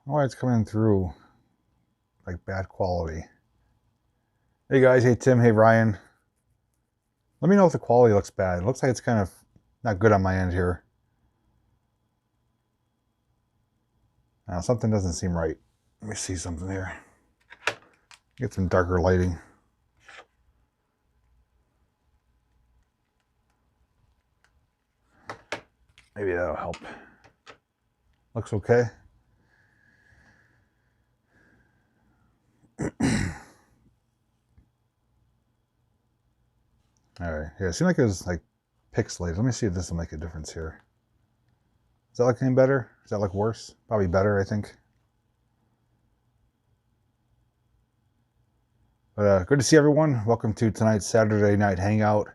Why it's coming through like bad quality. Hey guys, hey Tim, hey Ryan. Let me know if the quality looks bad. It looks like it's kind of not good on my end here. Now something doesn't seem right. Let me see something here. Get some darker lighting. Maybe that'll help. Looks okay. Alright, yeah, it seemed like it was like pixelated. Let me see if this will make a difference here. Does that look any better? Does that look worse? Probably better, I think. But good to see everyone. Welcome to tonight's Saturday night hangout.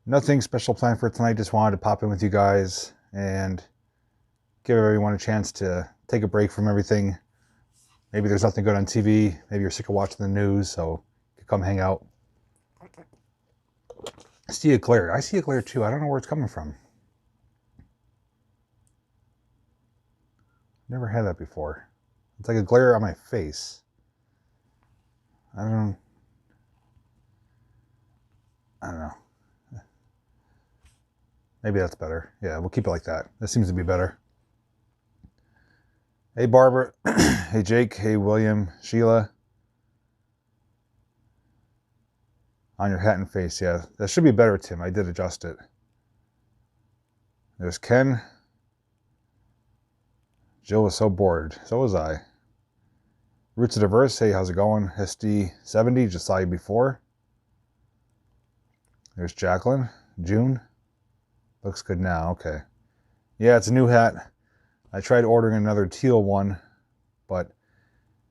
Nothing special planned for tonight. Just wanted to pop in with you guys and give everyone a chance to take a break from everything. Maybe there's nothing good on TV. Maybe you're sick of watching the news, so you can come hang out. I see a glare. I see a glare too. I don't know where it's coming from. Never had that before. It's like a glare on my face. I don't know. Maybe that's better. Yeah, we'll keep it like that. This seems to be better. Hey Barbara. Hey Jake. Hey William. Sheila. On your hat and face, yeah. That should be better, Tim. I did adjust it. There's Ken. Jill was so bored. So was I. Roots of Diverse, hey, how's it going? SD70, just saw you before. There's Jacqueline. June. Looks good now, okay. Yeah, it's a new hat. I tried ordering another teal one, but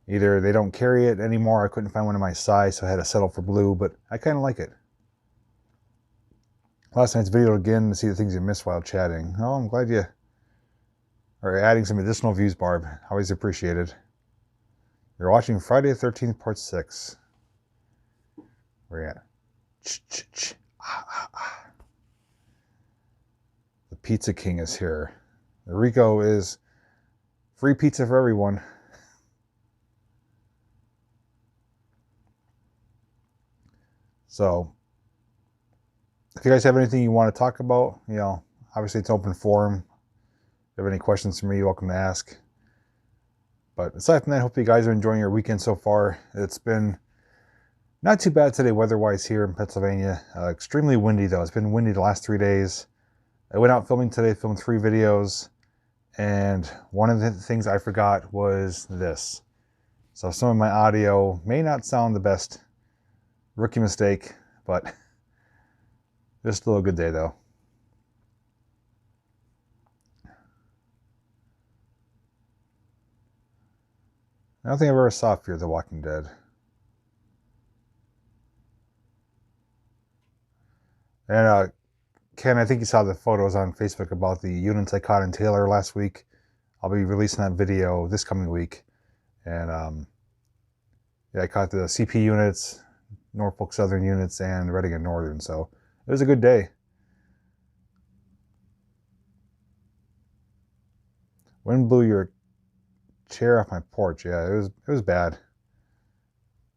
either they don't carry it anymore, I couldn't find one in my size, so I had to settle for blue, but I kind of like it. Last night's video again to see the things you missed while chatting. Oh, I'm glad you are adding some additional views, Barb. Always appreciated. You're watching Friday the 13th, Part 6. Where you at? Ch-ch-ch. The Pizza King is here. The Rico is free pizza for everyone. So, if you guys have anything you want to talk about, obviously it's open forum. If you have any questions for me, you're welcome to ask. But aside from that, I hope you guys are enjoying your weekend so far. It's been not too bad today weather-wise here in Pennsylvania. Extremely windy though. It's been windy the last 3 days. I went out filming today, filmed 3 videos, and one of the things I forgot was this. So some of my audio may not sound the best. Rookie mistake, but just still a good day though. I don't think I've ever saw Fear the Walking Dead. And Ken, I think you saw the photos on Facebook about the units I caught in Taylor last week. I'll be releasing that video this coming week. And yeah, I caught the CP units, Norfolk Southern units, and Reading and Northern. So it was a good day. Wind blew your chair off my porch. Yeah, it was bad.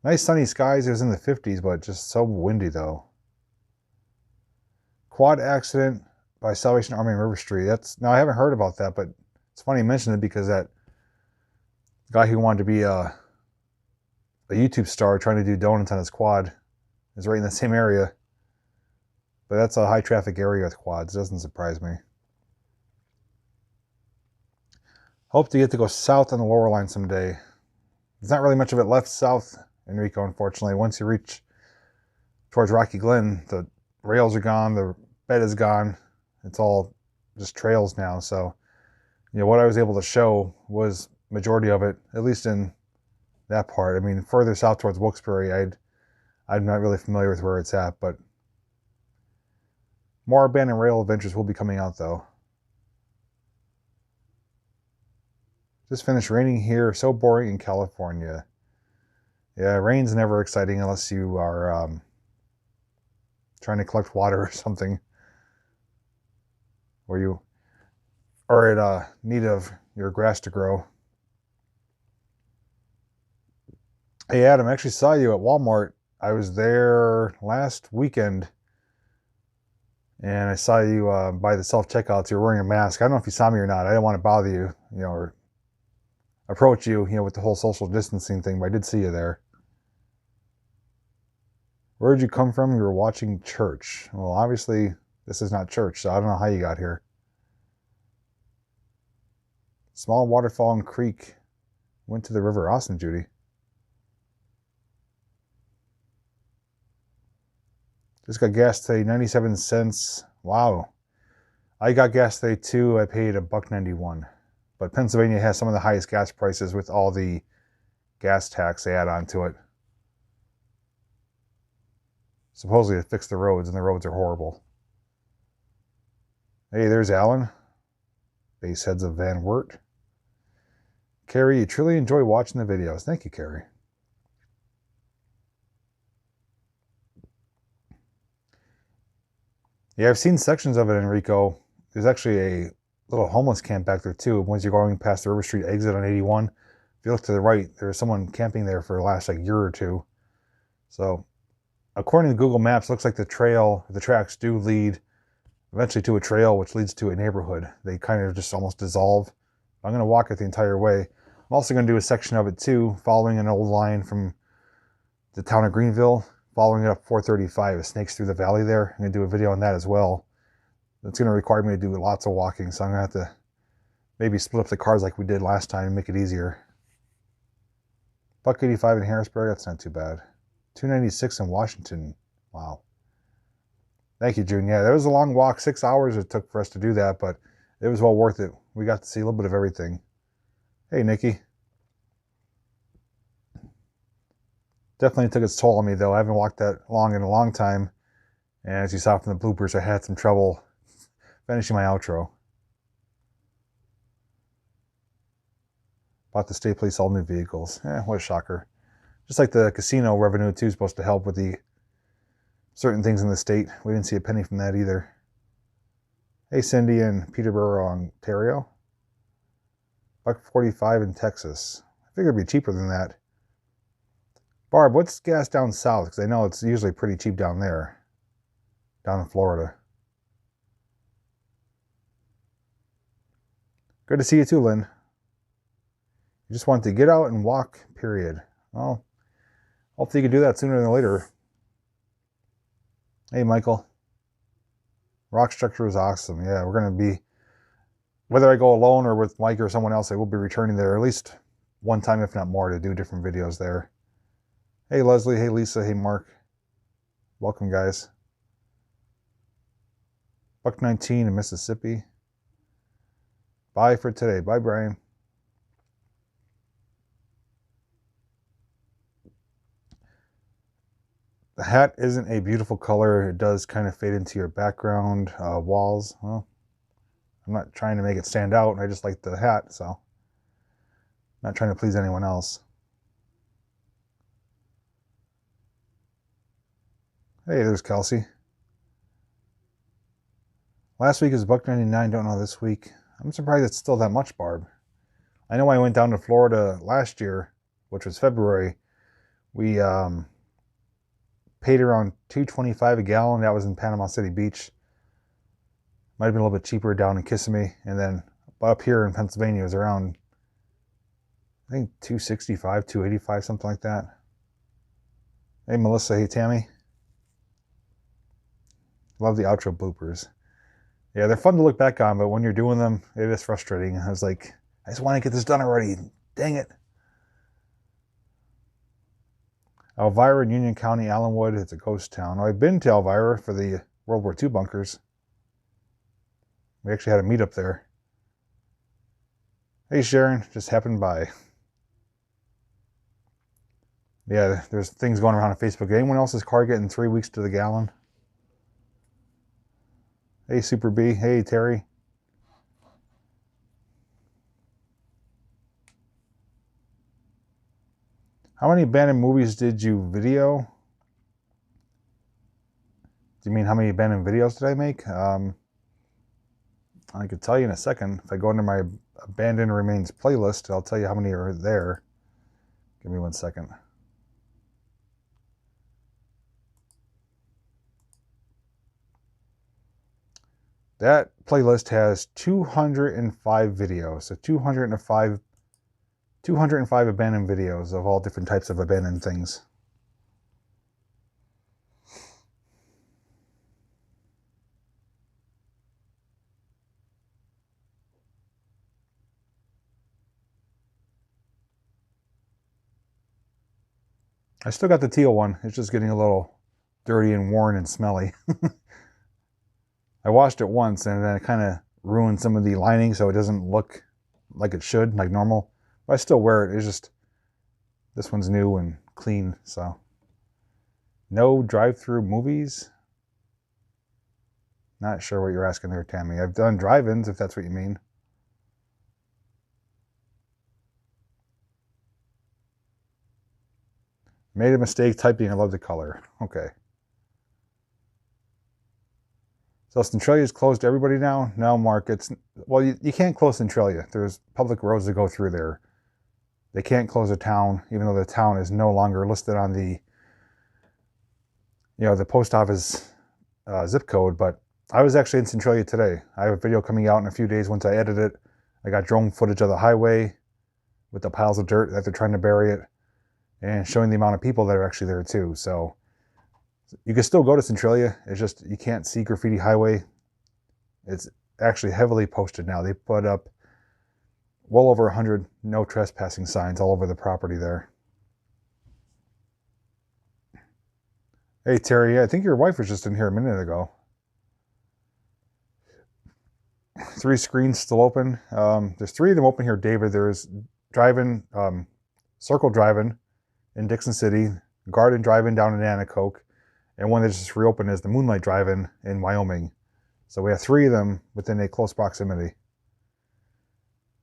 Nice sunny skies. It was in the 50s, but just so windy though. Quad accident by Salvation Army in River Street. Now I haven't heard about that, but it's funny you mention it because that guy who wanted to be a YouTube star trying to do donuts on his quad is right in the same area. But that's a high traffic area with quads. It doesn't surprise me. Hope to get to go south on the lower line someday. There's not really much of it left south, Enrico, unfortunately. Once you reach towards Rocky Glen, the rails are gone, the bed is gone. It's all just trails now. So, what I was able to show was majority of it, at least in that part. I mean, further south towards Wilkes-Barre, I'm not really familiar with where it's at, but more abandoned rail adventures will be coming out though. Just finished raining here. So boring in California. Yeah, rain's never exciting unless you are trying to collect water or something. Or you are in need of your grass to grow. Hey Adam, I actually saw you at Walmart. I was there last weekend and I saw you by the self-checkouts. You're wearing a mask. I don't know if you saw me or not. I didn't want to bother you, or approach you, with the whole social distancing thing, but I did see you there. Where did you come from? You were watching church. Well, obviously this is not church, so I don't know how you got here. Small waterfall and creek. Went to the river. Awesome, Judy. Just got gas today, 97 cents. Wow. I got gas today too. I paid $1.91. But Pennsylvania has some of the highest gas prices with all the gas tax they add onto it. Supposedly to fix the roads, and the roads are horrible. Hey, there's Alan. Base heads of Van Wert. Carrie, you truly enjoy watching the videos. Thank you, Carrie. Yeah, I've seen sections of it, Enrico. There's actually a little homeless camp back there too. Once you're going past the River Street exit on 81, if you look to the right, there's someone camping there for the last year or two. So, according to Google Maps, it looks like the tracks do lead eventually to a trail, which leads to a neighborhood. They kind of just almost dissolve. I'm going to walk it the entire way. I'm also going to do a section of it too, following an old line from the town of Greenville, following it up 435. It snakes through the valley there. I'm going to do a video on that as well. It's going to require me to do lots of walking, so I'm going to have to maybe split up the cars like we did last time and make it easier. $1.85 in Harrisburg, that's not too bad. $2.96 in Washington. Wow. Thank you, June. Yeah, that was a long walk. 6 hours it took for us to do that, but it was well worth it. We got to see a little bit of everything. Hey, Nikki. Definitely took its toll on me, though. I haven't walked that long in a long time. And as you saw from the bloopers, I had some trouble finishing my outro. Bought the state police all new vehicles. What a shocker. Just like the casino revenue, too, is supposed to help with the certain things in the state. We didn't see a penny from that either. Hey, Cindy in Peterborough, Ontario. $1.45 in Texas. I figured it'd be cheaper than that. Barb, what's gas down south? Because I know it's usually pretty cheap down there. Down in Florida. Good to see you too, Lynn. You just want to get out and walk, period. Well, hopefully you can do that sooner than later. Hey, Michael. Rock structure is awesome. Yeah, we're going to be, whether I go alone or with Mike or someone else, I will be returning there at least one time, if not more, to do different videos there. Hey, Leslie. Hey, Lisa. Hey, Mark. Welcome, guys. $1.19 in Mississippi. Bye for today. Bye, Brian. The hat isn't a beautiful color. It does kind of fade into your background walls. Well, I'm not trying to make it stand out. I just like the hat, so I'm not trying to please anyone else. Hey, there's Kelsey. Last week is $1.99. Don't know this week. I'm surprised it's still that much, Barb. I know I went down to Florida last year, which was February. We paid around $2.25 a gallon. That was in Panama City Beach. Might have been a little bit cheaper down in Kissimmee. And then up here in Pennsylvania, it was around, I think, $2.65, $2.85, something like that. Hey, Melissa. Hey, Tammy. Love the outro bloopers. Yeah, they're fun to look back on, but when you're doing them, it is frustrating. I was like, I just want to get this done already. Dang it. Elvira in Union County, Allenwood. It's a ghost town. I've been to Elvira for the World War II bunkers. We actually had a meetup there. Hey, Sharon. Just happened by. Yeah, there's things going around on Facebook. Anyone else's car getting 3 weeks to the gallon? Hey, Super B. Hey, Terry. How many abandoned movies did you video? Do you mean how many abandoned videos did I make? I could tell you in a second. If I go into my Abandoned Remains playlist, I'll tell you how many are there. Give me 1 second. That playlist has 205 videos. So 205 abandoned videos of all different types of abandoned things. I still got the teal one. It's just getting a little dirty and worn and smelly. I washed it once and then it kind of ruined some of the lining so it doesn't look like it should, like normal. But I still wear it. It's just, this one's new and clean, so. No drive-through movies? Not sure what you're asking there, Tammy. I've done drive-ins, if that's what you mean. Made a mistake typing, I love the color. Okay. So Centralia is closed to everybody now? No, Mark, it's, well, you can't close Centralia. There's public roads that go through there. They can't close a town, even though the town is no longer listed on the, the post office zip code. But I was actually in Centralia today. I have a video coming out in a few days once I edit it. I got drone footage of the highway with the piles of dirt that they're trying to bury it, and showing the amount of people that are actually there too. So you can still go to Centralia. It's just you can't see Graffiti Highway. It's actually heavily posted now. They put up well over 100 no trespassing signs all over the property there. Hey Terry, I think your wife was just in here a minute ago. 3 screens still open. There's 3 of them open here, David. There's driving, Circle Driving in Dixon City, Garden Drive-In down in Anacoke, and one that just reopened is the Moonlight Drive-In in Wyoming. So we have 3 of them within a close proximity.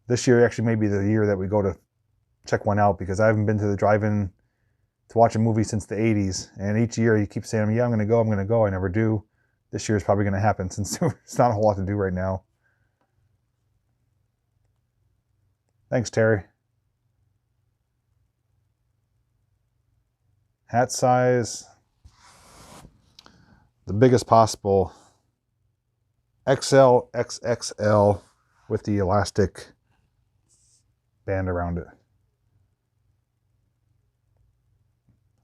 This year actually may be the year that we go to check one out, because I haven't been to the drive-in to watch a movie since the 80s. And each year you keep saying, yeah, I'm going to go. I never do. This year is probably going to happen since there's not a whole lot to do right now. Thanks, Terry. Hat size, the biggest possible, XL, XXL with the elastic band around it.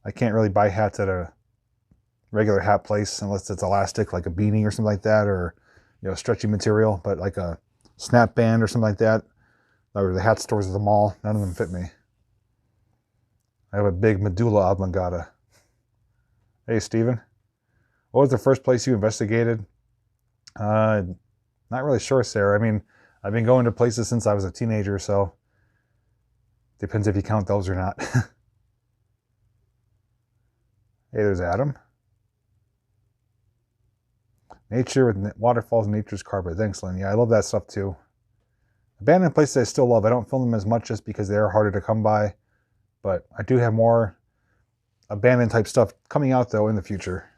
I can't really buy hats at a regular hat place unless it's elastic, like a beanie or something like that, or stretchy material. But like a snap band or something like that, or the hat stores at the mall, none of them fit me. I have a big medulla oblongata. Hey, Steven. What was the first place you investigated? Not really sure, Sarah. I mean, I've been going to places since I was a teenager, so depends if you count those or not. Hey, there's Adam. Nature with waterfalls and nature's carpet. Thanks, Lynn. Yeah, I love that stuff too. Abandoned places I still love. I don't film them as much just because they are harder to come by. But I do have more abandoned type stuff coming out though in the future.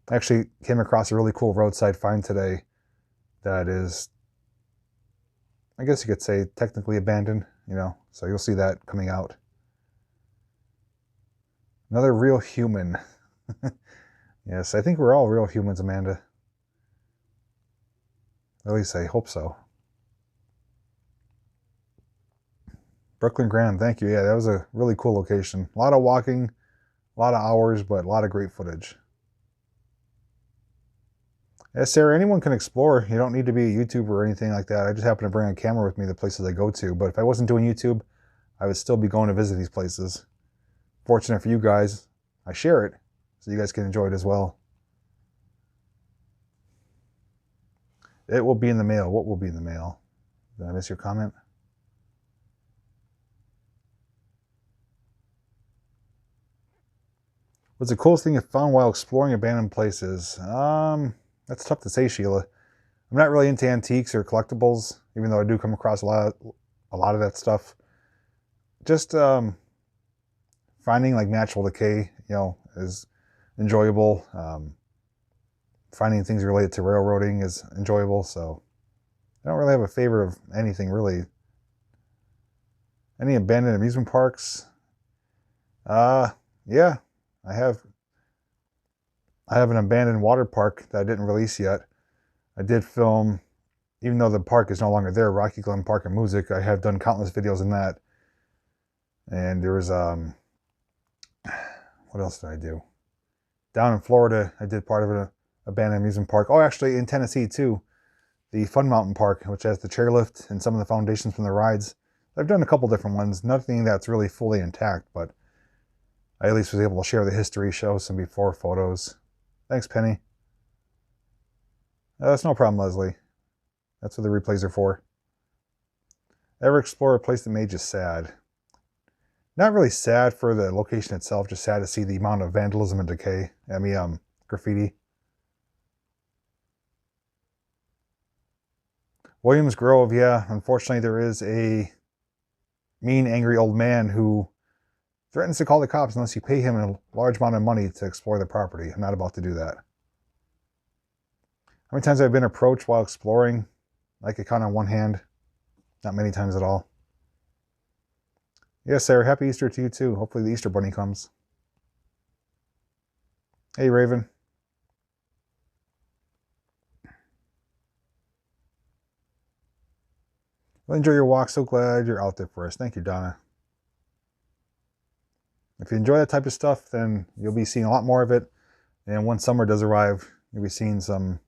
I actually came across a really cool roadside find today that is, I guess you could say, technically abandoned, so you'll see that coming out. Another real human. Yes, I think we're all real humans, Amanda. At least I hope so. Brooklyn Grand, thank you. Yeah, that was a really cool location. A lot of walking, a lot of hours, but a lot of great footage. Yeah, Sarah, anyone can explore. You don't need to be a YouTuber or anything like that. I just happen to bring a camera with me the places I go to. But if I wasn't doing YouTube, I would still be going to visit these places. Fortunate for you guys, I share it, so you guys can enjoy it as well. It will be in the mail. What will be in the mail? Did I miss your comment? What's the coolest thing you found while exploring abandoned places? That's tough to say, Sheila. I'm not really into antiques or collectibles, even though I do come across a lot of that stuff. Just finding like natural decay, is enjoyable. Finding things related to railroading is enjoyable. So I don't really have a favorite of anything really. Any abandoned amusement parks? Yeah. I have an abandoned water park that I didn't release yet. I did film, even though the park is no longer there, Rocky Glen Park and Music. I have done countless videos in that. And there was, what else did I do? Down in Florida, I did part of an abandoned amusement park. Oh, actually in Tennessee too. The Fun Mountain Park, which has the chairlift and some of the foundations from the rides. I've done a couple different ones. Nothing that's really fully intact, but I at least was able to share the history, show some before photos. Thanks, Penny. That's no problem, Leslie. That's what the replays are for. Ever explore a place that made you sad? Not really sad for the location itself, just sad to see the amount of vandalism and decay. I mean, graffiti. Williams Grove, yeah. Unfortunately, there is a mean, angry old man who threatens to call the cops unless you pay him a large amount of money to explore the property. I'm not about to do that. How many times have I been approached while exploring? I could count on one hand. Not many times at all. Yes, Sarah, happy Easter to you too. Hopefully the Easter Bunny comes. Hey, Raven. Well, enjoy your walk. So glad you're out there for us. Thank you, Donna. If you enjoy that type of stuff, then you'll be seeing a lot more of it. And when summer does arrive, you'll be seeing some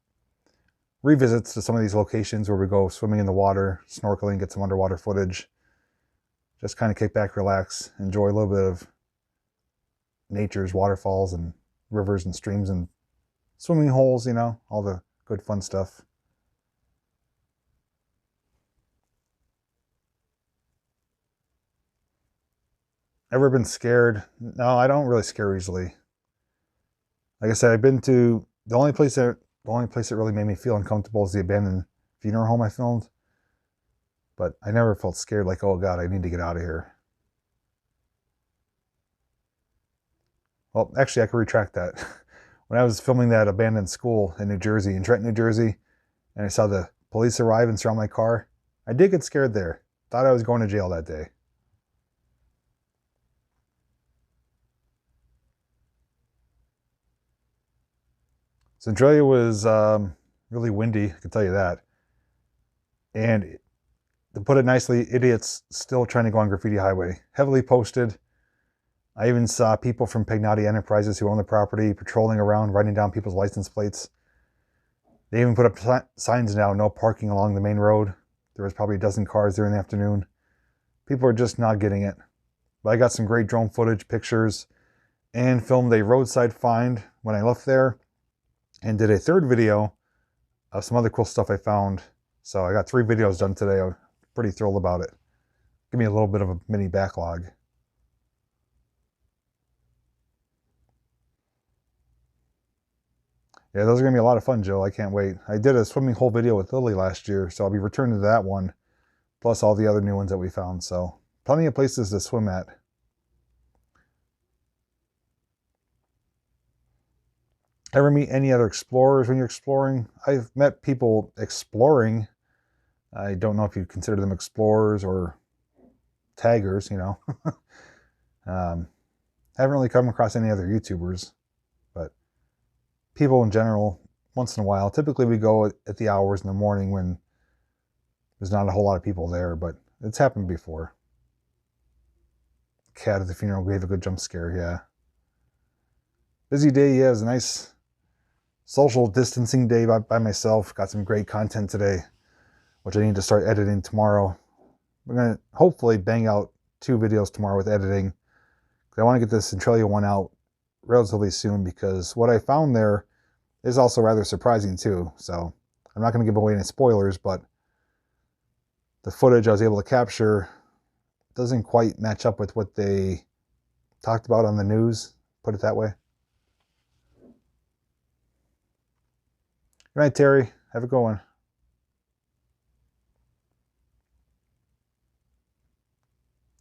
revisits to some of these locations where we go swimming in the water, snorkeling, get some underwater footage. Just kind of kick back, relax, enjoy a little bit of nature's waterfalls and rivers and streams and swimming holes, you know, all the good fun stuff. Ever been scared? No, I don't really scare easily. Like I said, I've been to the only place that really made me feel uncomfortable is the abandoned funeral home I filmed. But I never felt scared like, oh God, I need to get out of here. Well, actually, I could retract that. When I was filming that abandoned school in New Jersey, in Trenton, New Jersey, and I saw the police arrive and surround my car, I did get scared there. Thought I was going to jail that day. Centralia was really windy, I can tell you that. And to put it nicely, idiots still trying to go on Graffiti Highway. Heavily posted. I even saw people from Pagnotti Enterprises who own the property patrolling around, writing down people's license plates. They even put up signs now, no parking along the main road. There was probably a dozen cars there in the afternoon. People are just not getting it. But I got some great drone footage, pictures, and filmed a roadside find when I left there, and did a third video of some other cool stuff I found. So I got 3 videos done today. I'm pretty thrilled about it. Give me a little bit of a mini backlog. Yeah, those are going to be a lot of fun, Joe. I can't wait. I did a swimming hole video with Lily last year, so I'll be returning to that one, plus all the other new ones that we found. So plenty of places to swim at. Ever meet any other explorers when you're exploring? I've met people exploring. I don't know if you consider them explorers or taggers, you know. Haven't really come across any other YouTubers, but people in general, once in a while. Typically we go at the hours in the morning when there's not a whole lot of people there, but it's happened before. Cat at the funeral gave a good jump scare, yeah. Busy day, yeah, it was a nice social distancing day by myself. Got some great content today, which I need to start editing tomorrow. We're going to hopefully bang out 2 videos tomorrow with editing. I want to get this Centralia one out relatively soon, because what I found there is also rather surprising too. So I'm not going to give away any spoilers, but the footage I was able to capture doesn't quite match up with what they talked about on the news, put it that way. Good night, Terry. Have a good one.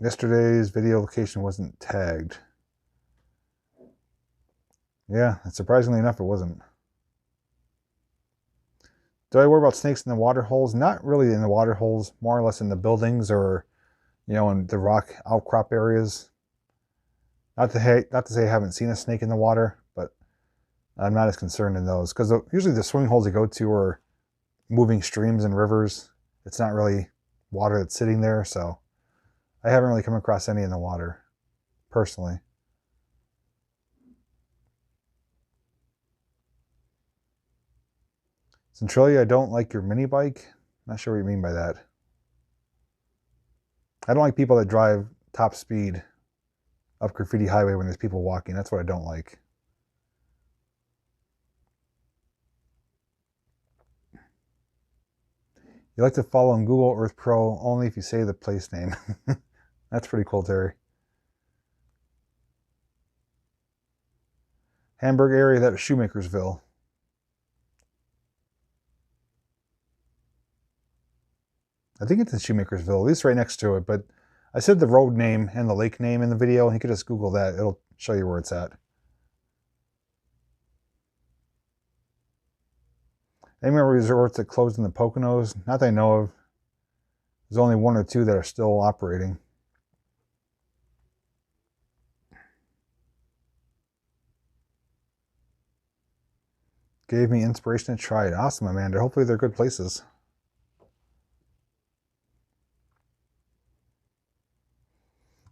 Yesterday's video location wasn't tagged. Yeah, surprisingly enough, it wasn't. Do I worry about snakes in the water holes? Not really in the water holes, more or less in the buildings, or, you know, in the rock outcrop areas. Not to say I haven't seen a snake in the water, but I'm not as concerned in those, because usually the swimming holes I go to are moving streams and rivers. It's not really water that's sitting there, so I haven't really come across any in the water, personally. Centralia, I don't like your mini bike. Not sure what you mean by that. I don't like people that drive top speed up Graffiti Highway when there's people walking. That's what I don't like. You like to follow on Google Earth Pro only if you say the place name. That's pretty cool, Terry. Hamburg area, that was Shoemakersville. I think it's in Shoemakersville, at least right next to it, but I said the road name and the lake name in the video, and you could just Google that. It'll show you where it's at. Any more resorts that closed in the Poconos? Not that I know of. There's only 1 or 2 that are still operating. Gave me inspiration to try it. Awesome, Amanda. Hopefully they're good places.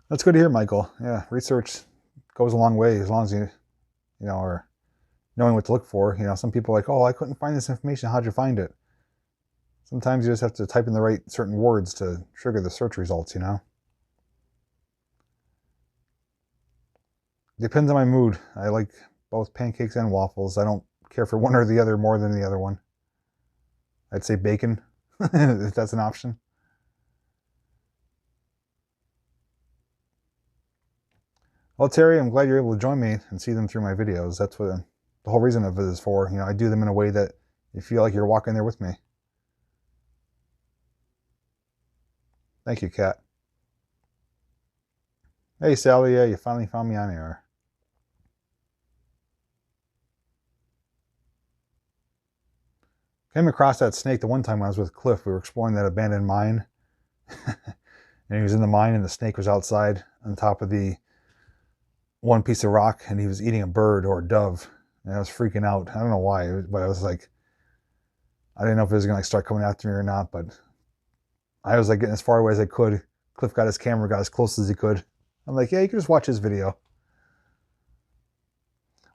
That's good to hear, Michael. Yeah, research goes a long way as long as you are knowing what to look for. Some people are like, oh, I couldn't find this information. How'd you find it? Sometimes you just have to type in the right certain words to trigger the search results, Depends on my mood. I like both pancakes and waffles. I don't care for one or the other more than the other one. I'd say bacon, if that's an option. Well, Terry, I'm glad you're able to join me and see them through my videos. That's what the whole reason of it is for. I do them in a way that you feel like you're walking there with me. Thank you, Kat. Hey, Sally, yeah, you finally found me on air. Came across that snake the one time when I was with Cliff. We were exploring that abandoned mine. And he was in the mine and the snake was outside on top of the one piece of rock and he was eating a bird or a dove. And I was freaking out. I don't know why, but I was like, I didn't know if it was going to start coming after me or not, but I was like getting as far away as I could. Cliff got his camera, got as close as he could. I'm like, yeah, you can just watch his video.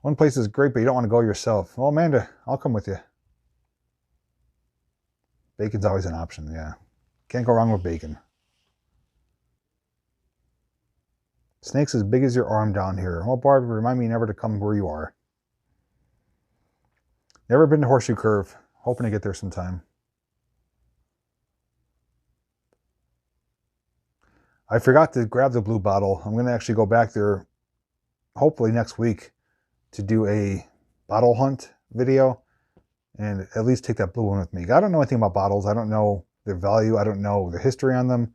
One place is great, but you don't want to go yourself. Well, Amanda, I'll come with you. Bacon's always an option, yeah. Can't go wrong with bacon. Snake's as big as your arm down here. Well, Barb, remind me never to come where you are. Never been to Horseshoe Curve. Hoping to get there sometime. I forgot to grab the blue bottle. I'm going to actually go back there hopefully next week to do a bottle hunt video and at least take that blue one with me. I don't know anything about bottles. I don't know their value. I don't know the history on them.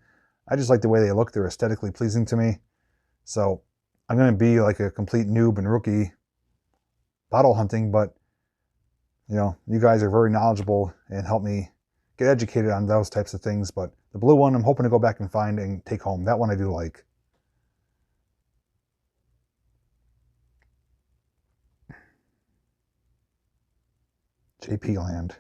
I just like the way they look. They're aesthetically pleasing to me. So I'm going to be like a complete noob and rookie bottle hunting, but you guys are very knowledgeable and help me get educated on those types of things. But the blue one, I'm hoping to go back and find and take home. That one I do like. JP land.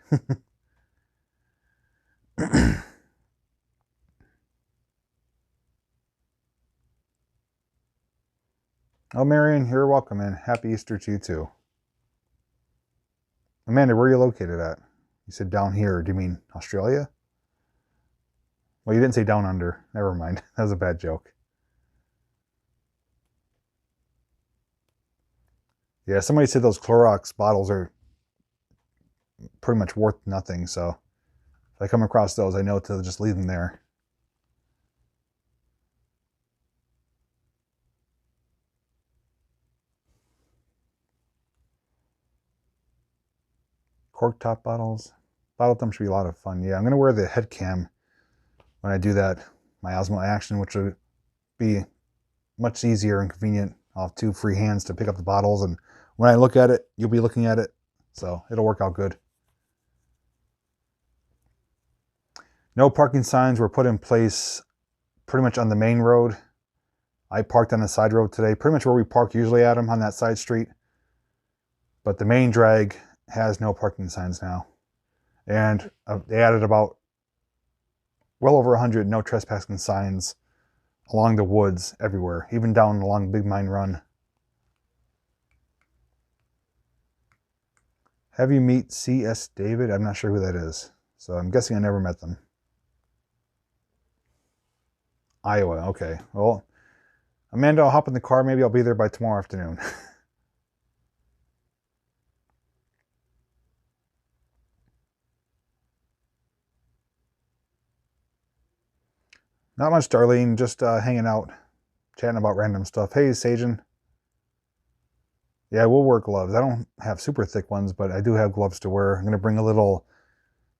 Oh, Marion, you're welcome, and happy Easter to you too. Amanda, where are you located at? You said down here. Do you mean Australia? Well, you didn't say down under. Never mind. That was a bad joke. Yeah, somebody said those Clorox bottles are pretty much worth nothing, so if I come across those, I know to just leave them there. Cork top bottles. Bottle thumb should be a lot of fun. Yeah, I'm going to wear the head cam when I do that, my Osmo Action, which will be much easier and convenient. I'll have 2 free hands to pick up the bottles, and when I look at it, you'll be looking at it, so it'll work out good. No parking signs were put in place pretty much on the main road. I parked on the side road today, pretty much where we park usually, Adam, on that side street. But the main drag has no parking signs now. And they added about well over 100 no trespassing signs along the woods everywhere, even down along Big Mine Run. Have you meet C.S. David? I'm not sure who that is, so I'm guessing I never met them. Iowa, okay. Well, Amanda, I'll hop in the car. Maybe I'll be there by tomorrow afternoon. Not much, Darlene. Just hanging out, chatting about random stuff. Hey, Sajin. Yeah, we'll wear gloves. I don't have super thick ones, but I do have gloves to wear. I'm going to bring a little,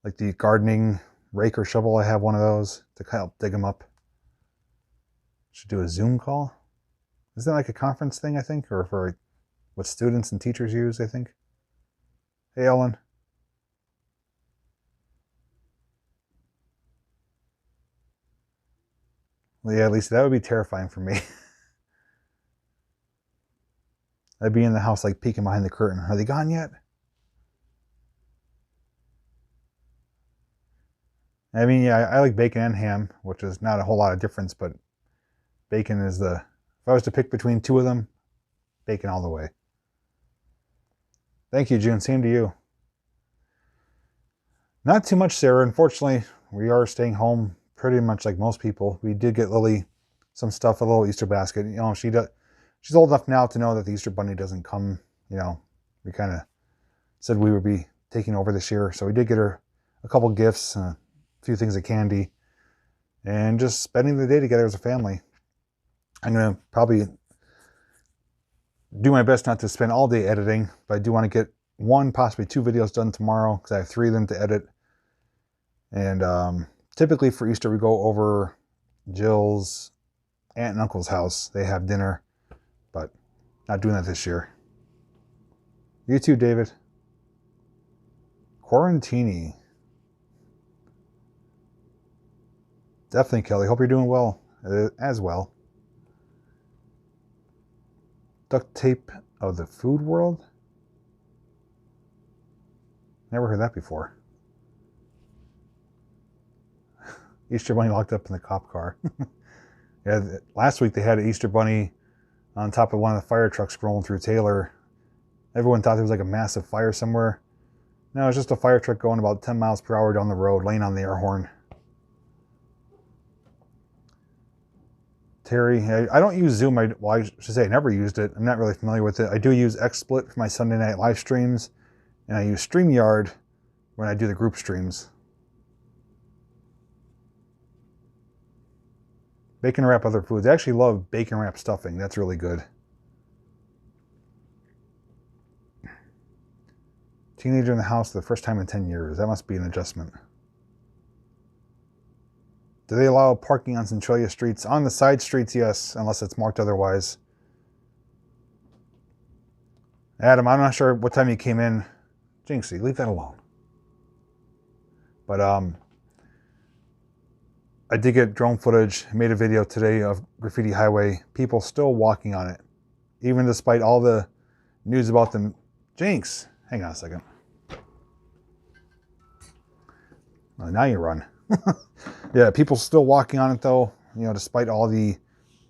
like the gardening rake or shovel. I have one of those to kind of dig them up. Should do a Zoom call. Isn't that like a conference thing, I think? Or for what students and teachers use, I think? Hey, Ellen. Well, yeah, Lisa, that would be terrifying for me. I'd be in the house like peeking behind the curtain. Are they gone yet? I mean, yeah, I like bacon and ham, which is not a whole lot of difference, but bacon is the... If I was to pick between two of them, bacon all the way. Thank you, June. Same to you. Not too much, Sarah. Unfortunately, we are staying home pretty much like most people. We did get Lily some stuff, a little Easter basket. You know, she's old enough now to know that the Easter Bunny doesn't come. You know, we kind of said we would be taking over this year. So we did get her a couple gifts, a few things of candy, and just spending the day together as a family. I'm going to probably do my best not to spend all day editing, but I do want to get one, possibly two videos done tomorrow because I have 3 of them to edit. And typically for Easter, we go over Jill's aunt and uncle's house. They have dinner, but not doing that this year. You too, David. Quarantini. Definitely, Kelly. Hope you're doing well as well. Duct tape of the food world? Never heard that before. Easter Bunny locked up in the cop car. Yeah, last week they had an Easter Bunny on top of one of the fire trucks rolling through Taylor. Everyone thought there was like a massive fire somewhere. No, it's just a fire truck going about 10 miles per hour down the road, laying on the air horn. Terry, I don't use Zoom. Well, I should say I never used it. I'm not really familiar with it. I do use XSplit for my Sunday night live streams, and I use StreamYard when I do the group streams. Bacon wrap other foods. I actually love bacon wrap stuffing. That's really good. Teenager in the house for the first time in 10 years. That must be an adjustment. Do they allow parking on Centralia streets? On the side streets, yes, unless it's marked otherwise. Adam, I'm not sure what time you came in. Jinxie, leave that alone. But I did get drone footage. I made a video today of Graffiti Highway. People still walking on it, even despite all the news about them. Jinx, hang on a second. Well, now you run. Yeah, people still walking on it though, you know, despite all the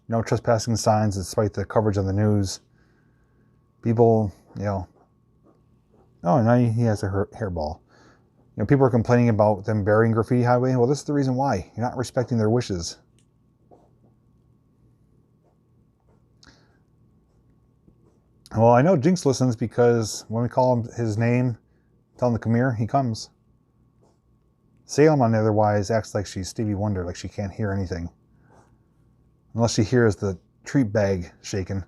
no trespassing signs, despite the coverage on the news. People, you know, oh, now he has a hairball. You know, people are complaining about them burying Graffiti Highway. Well, this is the reason why. You're not respecting their wishes. Well, I know Jinx listens because when we call him his name, tell him to come here, he comes. Salem, on the otherwise, acts like she's Stevie Wonder, like she can't hear anything. Unless she hears the treat bag shaking.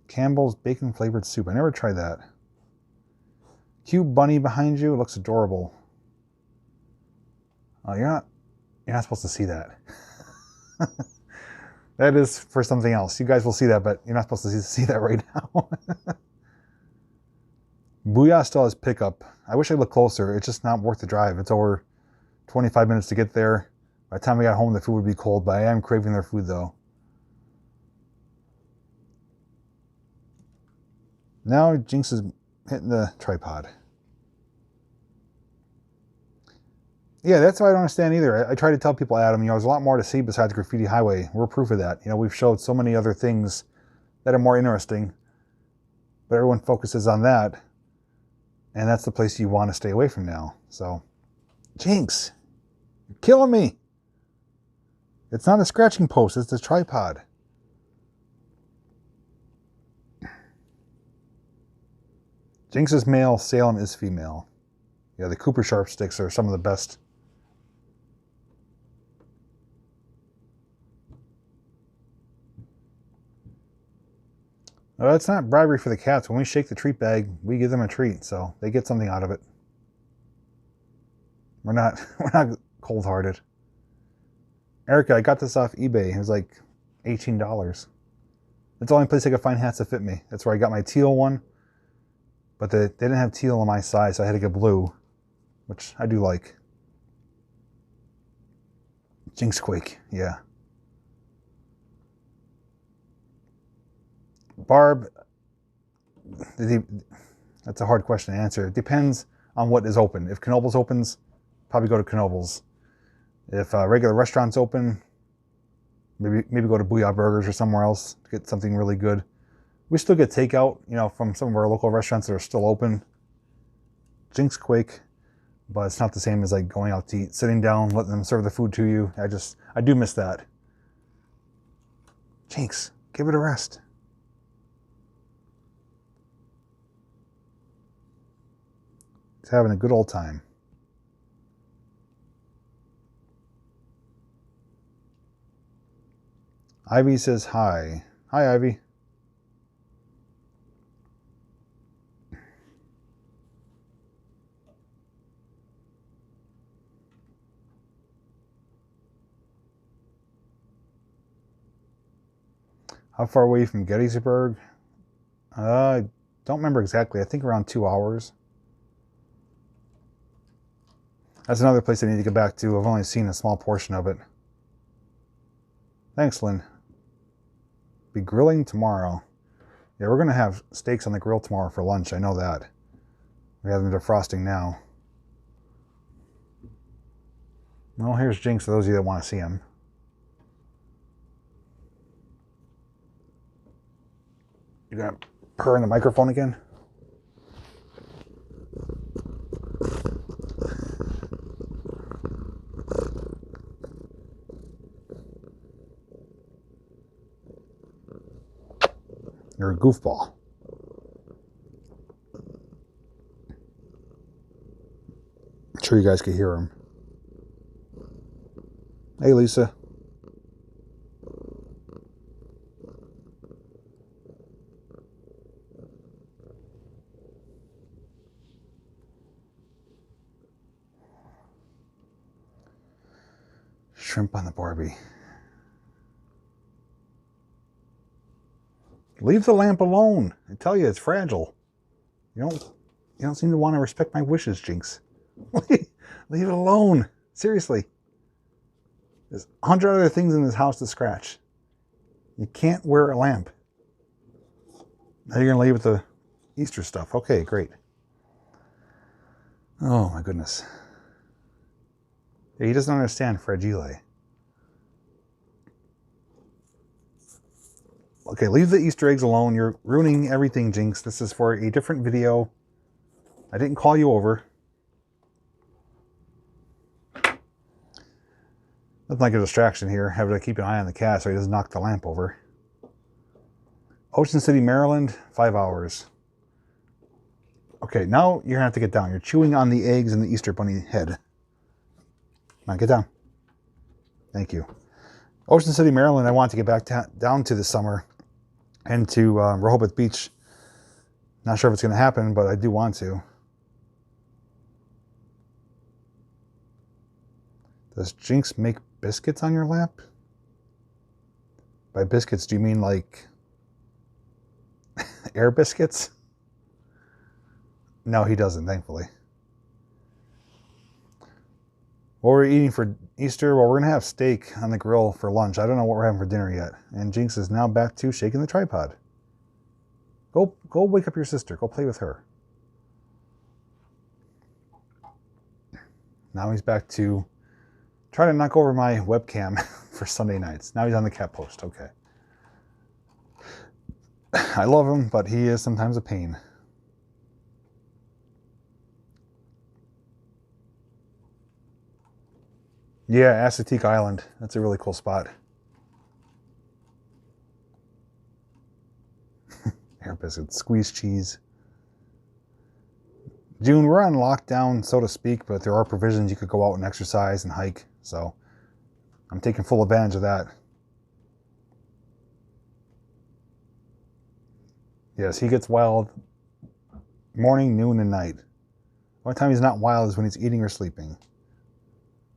Campbell's bacon flavored soup. I never tried that. Cute bunny behind you. It looks adorable. Oh, you're not supposed to see that. That is for something else. You guys will see that, but you're not supposed to see that right now. Booyah still has pickup. I wish I looked closer. It's just not worth the drive. It's over 25 minutes to get there. By the time we got home, the food would be cold, but I am craving their food though. Now Jinx is hitting the tripod. Yeah, that's what I don't understand either. I try to tell people, Adam, there's a lot more to see besides Graffiti Highway. We're proof of that. We've showed so many other things that are more interesting, but everyone focuses on that, and that's the place you want to stay away from now. So, Jinx, you're killing me. It's not a scratching post, it's the tripod. Jinx is male, Salem is female. Yeah, the Cooper Sharp sticks are some of the best. Well, it's not bribery for the cats. When we shake the treat bag, we give them a treat, so they get something out of it. We're not cold-hearted. Erica, I got this off eBay. It was like $18. It's the only place I could find hats that fit me. That's where I got my teal one, but they didn't have teal on my size, so I had to get blue, which I do like. Jinxquake, yeah. Barb, that's a hard question to answer. It depends on what is open. If Knoebels opens, probably go to Knoebels. If regular restaurants open, maybe go to Booyah Burgers or somewhere else to get something really good. We still get takeout, from some of our local restaurants that are still open. Jinxquake, but it's not the same as like going out to eat, sitting down, letting them serve the food to you. I do miss that. Jinx, give it a rest. He's having a good old time. Ivy says hi. Hi, Ivy. How far away from Gettysburg? I don't remember exactly. I think around 2 hours. That's another place I need to get back to. I've only seen a small portion of it. Thanks, Lynn. Be grilling tomorrow. Yeah, we're going to have steaks on the grill tomorrow for lunch. I know that. We have them defrosting now. Well, here's Jinx for those of you that want to see him. You gonna purr in the microphone again? You're a goofball. I'm sure you guys could hear him. Hey, Lisa. Shrimp on the Barbie. Leave the lamp alone. I tell you, it's fragile. You don't seem to want to respect my wishes, Jinx. Leave it alone. Seriously. There's 100 other things in this house to scratch. You can't wear a lamp. Now you're going to leave with the Easter stuff. Okay, great. Oh my goodness. Yeah, he doesn't understand fragile. Okay, leave the Easter eggs alone. You're ruining everything, Jinx. This is for a different video. I didn't call you over. Nothing like a distraction here. Having to keep an eye on the cat so he doesn't knock the lamp over. Ocean City, Maryland, 5 hours. Okay, now you're going to have to get down. You're chewing on the eggs in the Easter bunny head. Come on, get down. Thank you. Ocean City, Maryland, I want to get back down to this summer and to Rehoboth Beach. Not sure if it's going to happen, but I do want to. Does Jinx make biscuits on your lap? By biscuits, do you mean like air biscuits? No, he doesn't, thankfully. What we're eating for Easter, well, we're going to have steak on the grill for lunch. I don't know what we're having for dinner yet. And Jinx is now back to shaking the tripod. Go wake up your sister. Go play with her. Now he's back to trying to knock over my webcam for Sunday nights. Now he's on the cat post. Okay. I love him, but he is sometimes a pain. Yeah, Assateague Island. That's a really cool spot. Air biscuits, squeezed cheese. June, we're on lockdown, so to speak, but there are provisions. You could go out and exercise and hike, so I'm taking full advantage of that. Yes, he gets wild morning, noon, and night. The only time he's not wild is when he's eating or sleeping.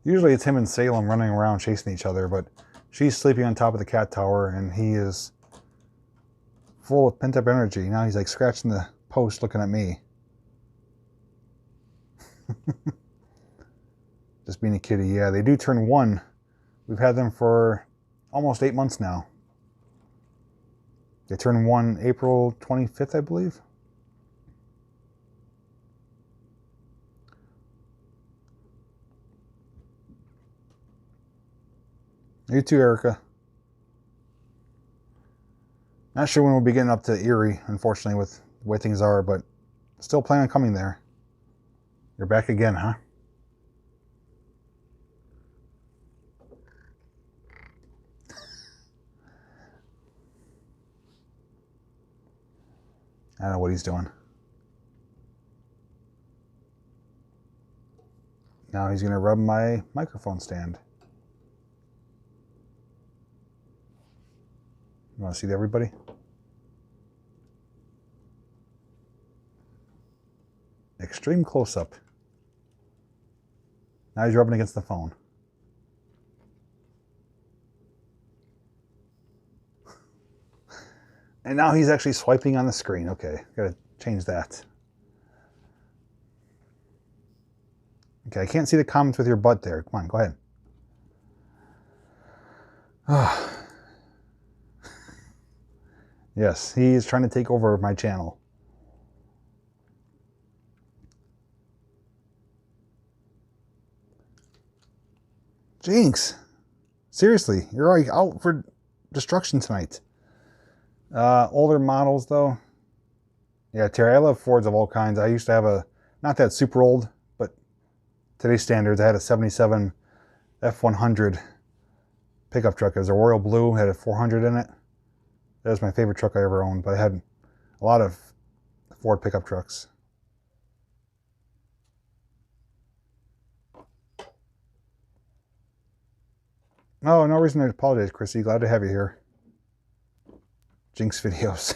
Usually it's him and Salem running around chasing each other, but she's sleeping on top of the cat tower, and he is full of pent-up energy. Now he's like scratching the post looking at me. Just being a kitty. Yeah, they do turn 1. We've had them for almost 8 months now. They turn 1 April 25th, I believe. You too, Erica. Not sure when we'll be getting up to Erie, unfortunately, with the way things are, but still plan on coming there. You're back again, huh? I don't know what he's doing. Now he's going to rub my microphone stand. You want to see everybody? Extreme close-up. Now he's rubbing against the phone. And now he's actually swiping on the screen. Okay, gotta change that. Okay, I can't see the comments with your butt there. Come on, go ahead. Yes, he's trying to take over my channel. Jinx! Seriously, you're already out for destruction tonight. Older models, though. Yeah, Terry, I love Fords of all kinds. I used to have a, not that super old, but today's standards, I had a 77 F100 pickup truck. It was a royal blue, had a 400 in it. That was my favorite truck I ever owned, but I had a lot of Ford pickup trucks. Oh, no reason to apologize, Chrissy. Glad to have you here. Jinx videos.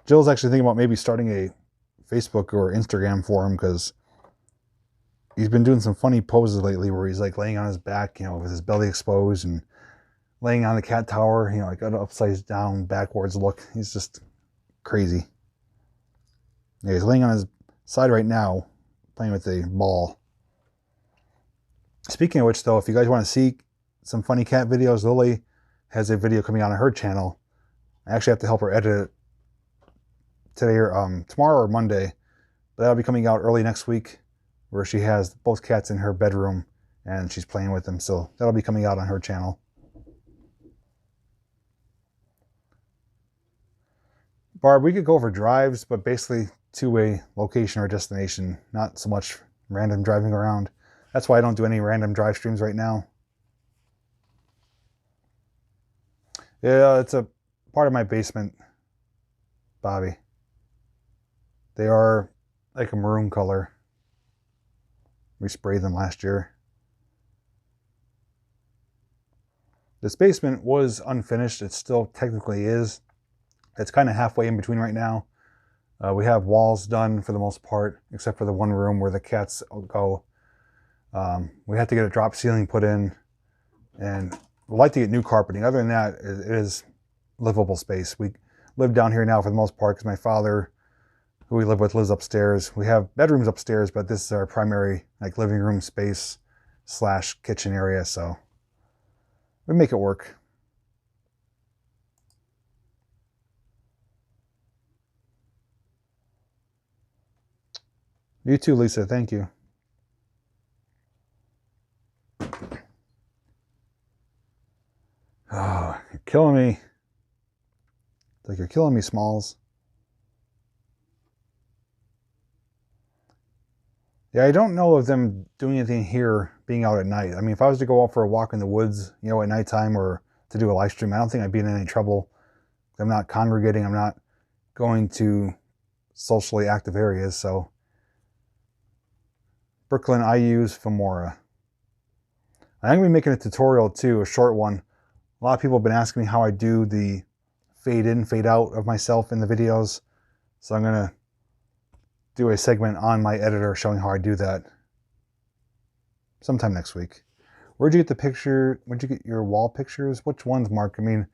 Jill's actually thinking about maybe starting a Facebook or Instagram for him because he's been doing some funny poses lately where he's like laying on his back, you know, with his belly exposed and laying on the cat tower, you know, like an upside down, backwards look. He's just crazy. Yeah, he's laying on his side right now, playing with a ball. Speaking of which, though, if you guys want to see some funny cat videos, Lily has a video coming out on her channel. I actually have to help her edit it today or tomorrow or Monday, but that'll be coming out early next week, where she has both cats in her bedroom and she's playing with them. So that'll be coming out on her channel. Barb, we could go for drives, but basically to a location or destination, not so much random driving around. That's why I don't do any random drive streams right now. Yeah, it's a part of my basement, Bobby. They are like a maroon color. We sprayed them last year. This basement was unfinished. It still technically is. It's kind of halfway in between right now. We have walls done for the most part, except for the one room where the cats go. We have to get a drop ceiling put in, and we'd like to get new carpeting. Other than that, it is livable space. We live down here now for the most part because my father, who we live with, lives upstairs. We have bedrooms upstairs, but this is our primary like living room space / kitchen area, so we make it work. You too, Lisa. Thank you. Oh, you're killing me. It's like you're killing me, Smalls. Yeah, I don't know of them doing anything here being out at night. I mean, if I was to go out for a walk in the woods, you know, at nighttime or to do a live stream, I don't think I'd be in any trouble. I'm not congregating. I'm not going to socially active areas. So, Brooklyn, I use Femora. I'm going to be making a tutorial too, a short one. A lot of people have been asking me how I do the fade in, fade out of myself in the videos. So I'm going to do a segment on my editor showing how I do that sometime next week. Where'd you get the picture? Where'd you get your wall pictures? Which ones, Mark? I mean,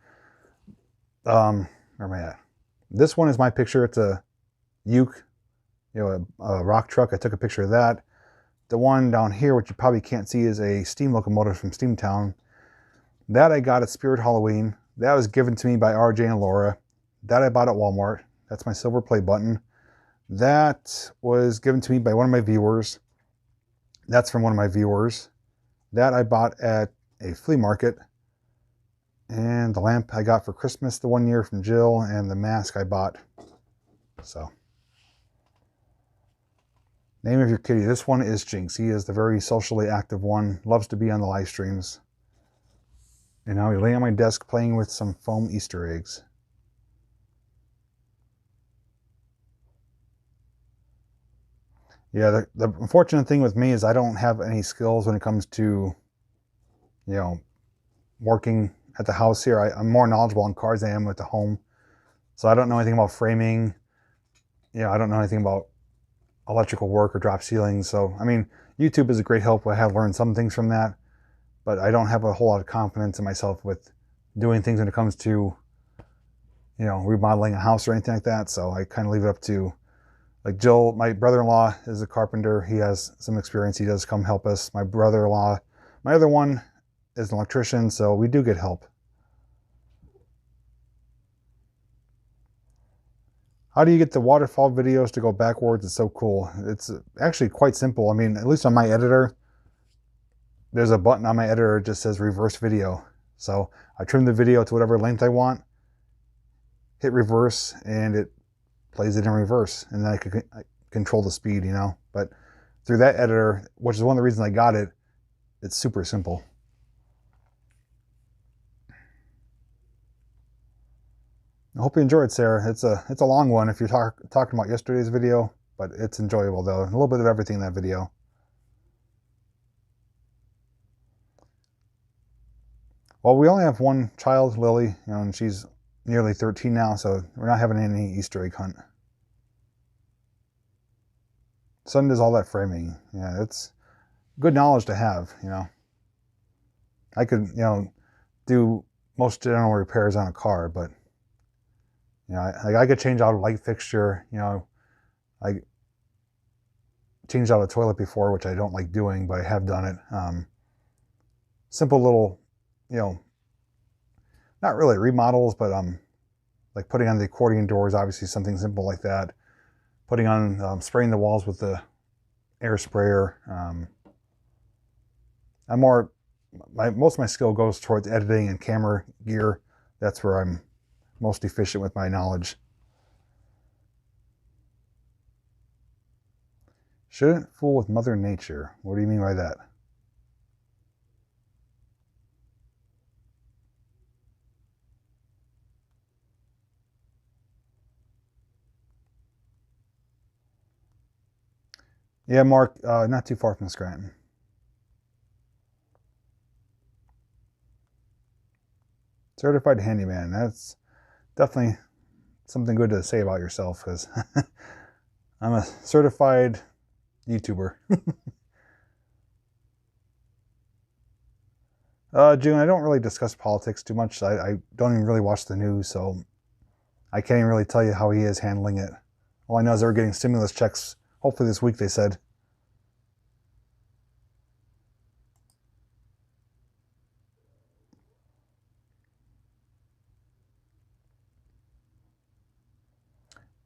where am I at? This one is my picture. It's a uke, you know, a rock truck. I took a picture of that. The one down here, which you probably can't see, is a steam locomotive from Steamtown. That I got at Spirit Halloween. That was given to me by RJ and Laura. That I bought at Walmart. That's my silver play button. That was given to me by one of my viewers. That's from one of my viewers. That I bought at a flea market. And the lamp I got for Christmas the one year from Jill, and the mask I bought. So, name of your kitty. This one is Jinx. He is the very socially active one. Loves to be on the live streams. And now he's laying on my desk playing with some foam Easter eggs. Yeah, the unfortunate thing with me is I don't have any skills when it comes to, you know, working at the house here. I'm more knowledgeable on cars than I am with the home. So I don't know anything about framing. You know, I don't know anything about electrical work or drop ceilings. So, I mean, YouTube is a great help. I have learned some things from that, but I don't have a whole lot of confidence in myself with doing things when it comes to, you know, remodeling a house or anything like that. So I kind of leave it up to, like Jill, my brother-in-law is a carpenter. He has some experience. He does come help us. My brother-in-law, my other one is an electrician, so we do get help. How do you get the waterfall videos to go backwards? It's so cool. It's actually quite simple. I mean, at least on my editor, there's a button on my editor that just says reverse video. So I trim the video to whatever length I want, hit reverse, and it plays it in reverse. And then I control the speed, you know. But through that editor, which is one of the reasons I got it, it's super simple. I hope you enjoyed, Sarah. It's a long one if you're talking about yesterday's video, but it's enjoyable though. A little bit of everything in that video. Well, we only have one child, Lily, you know, and she's nearly 13 now, so we're not having any Easter egg hunt. Son does all that framing. Yeah, it's good knowledge to have, you know. I could, you know, do most general repairs on a car, but, you know, I could change out a light fixture, you know. I changed out a toilet before, which I don't like doing, but I have done it. Simple little, you know, not really remodels, but like putting on the accordion doors, obviously something simple like that. Putting on, spraying the walls with the air sprayer. Most of my skill goes towards editing and camera gear. That's where I'm most efficient with my knowledge. Shouldn't fool with Mother Nature. What do you mean by that? Yeah, Mark, not too far from Scranton. Certified handyman. That's definitely something good to say about yourself, because I'm a certified YouTuber. June, I don't really discuss politics too much. I don't even really watch the news, so I can't even really tell you how he is handling it. All I know is they're getting stimulus checks, hopefully this week, they said.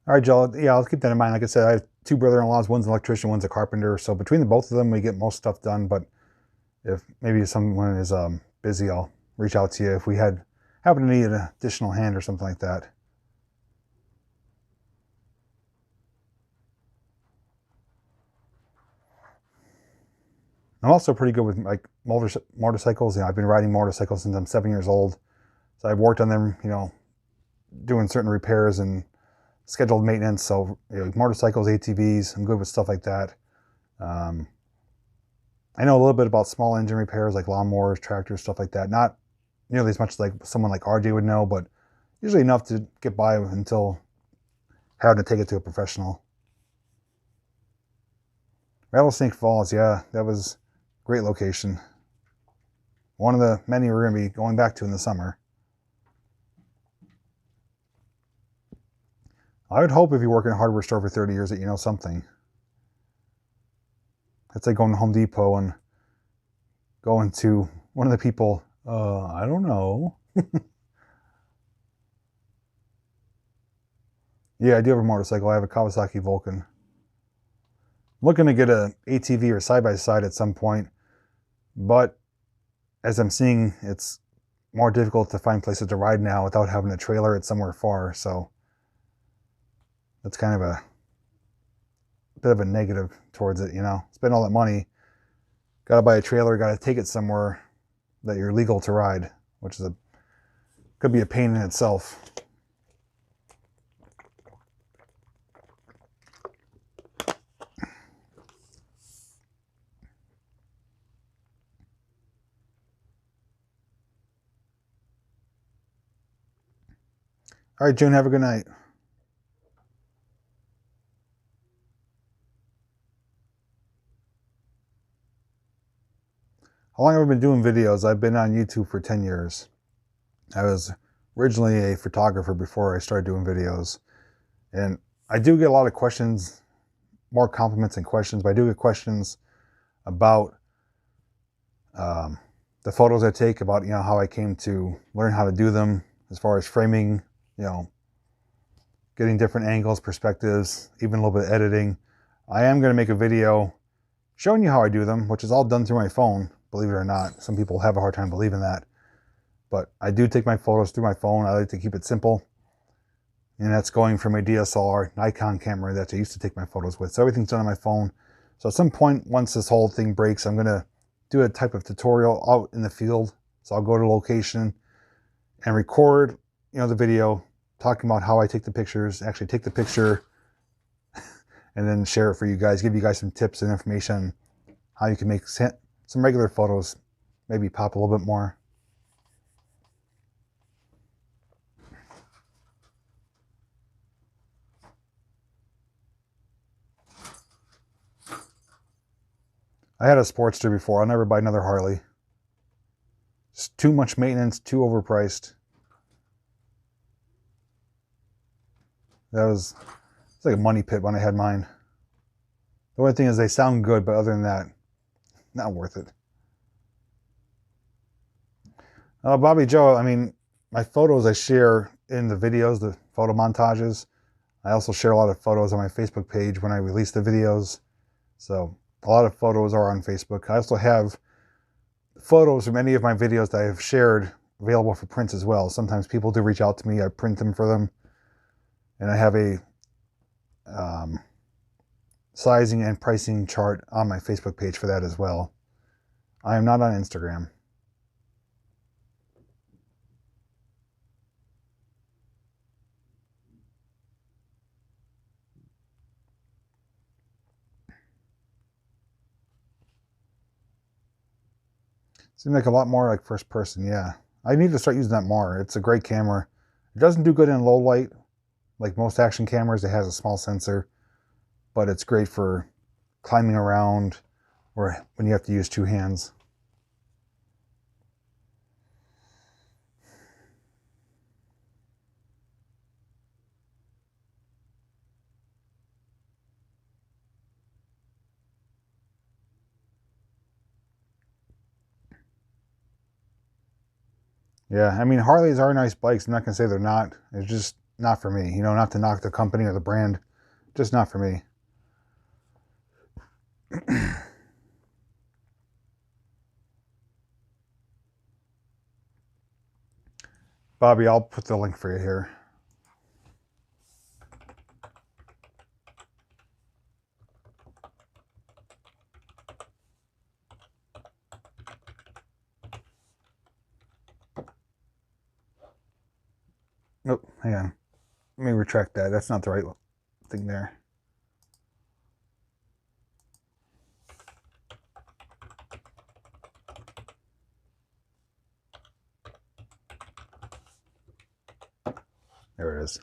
All right, Joel. Yeah, I'll keep that in mind. Like I said, I have two brother-in-laws. One's an electrician, one's a carpenter. So between the both of them, we get most stuff done. But if maybe someone is busy, I'll reach out to you if we happen to need an additional hand or something like that. I'm also pretty good with like motorcycles. You know, I've been riding motorcycles since I'm 7 years old. So I've worked on them, you know, doing certain repairs and scheduled maintenance. So, you know, motorcycles, ATVs, I'm good with stuff like that. I know a little bit about small engine repairs like lawnmowers, tractors, stuff like that. Not nearly as much like someone like RJ would know, but usually enough to get by until having to take it to a professional. Rattlesnake Falls, yeah, that was a great location. One of the many we're going to be going back to in the summer. I would hope if you work in a hardware store for 30 years that you know something. It's like going to Home Depot and going to one of the people, I don't know. Yeah, I do have a motorcycle. I have a Kawasaki Vulcan. I'm looking to get an ATV or side-by-side at some point, but as I'm seeing, it's more difficult to find places to ride now without having a trailer at somewhere far, so that's kind of a bit of a negative towards it, you know. Spend all that money, gotta buy a trailer, gotta take it somewhere that you're legal to ride, which is could be a pain in itself. All right, June, have a good night. How long have I been doing videos? I've been on YouTube for 10 years. I was originally a photographer before I started doing videos. And I do get a lot of questions, more compliments than questions, but I do get questions about the photos I take, about, you know, how I came to learn how to do them as far as framing, you know, getting different angles, perspectives, even a little bit of editing. I am going to make a video showing you how I do them, which is all done through my phone, believe it or not. Some people have a hard time believing that. But I do take my photos through my phone. I like to keep it simple. And that's going from a DSLR Nikon camera that I used to take my photos with. So everything's done on my phone. So at some point, once this whole thing breaks, I'm going to do a type of tutorial out in the field. So I'll go to a location and record, you know, the video talking about how I take the pictures, actually take the picture and then share it for you guys, give you guys some tips and information how you can make some regular photos maybe pop a little bit more. I had a Sportster before. I'll never buy another Harley. It's too much maintenance, too overpriced. It's like a money pit when I had mine. The only thing is they sound good, but other than that, not worth it. Bobby Joe, I mean, my photos I share in the videos, the photo montages. I also share a lot of photos on my Facebook page when I release the videos. So a lot of photos are on Facebook. I also have photos from any of my videos that I have shared available for prints as well. Sometimes people do reach out to me. I print them for them. And I have a sizing and pricing chart on my Facebook page for that as well. I am not on Instagram. Seems like a lot more like first person, yeah. I need to start using that more. It's a great camera. It doesn't do good in low light, like most action cameras. It has a small sensor, but it's great for climbing around or when you have to use two hands. Yeah, I mean, Harleys are nice bikes. I'm not going to say they're not. It's just not for me. You know, not to knock the company or the brand. Just not for me. Bobby, I'll put the link for you here. Nope, hang on. Let me retract that. That's not the right thing there. There it is.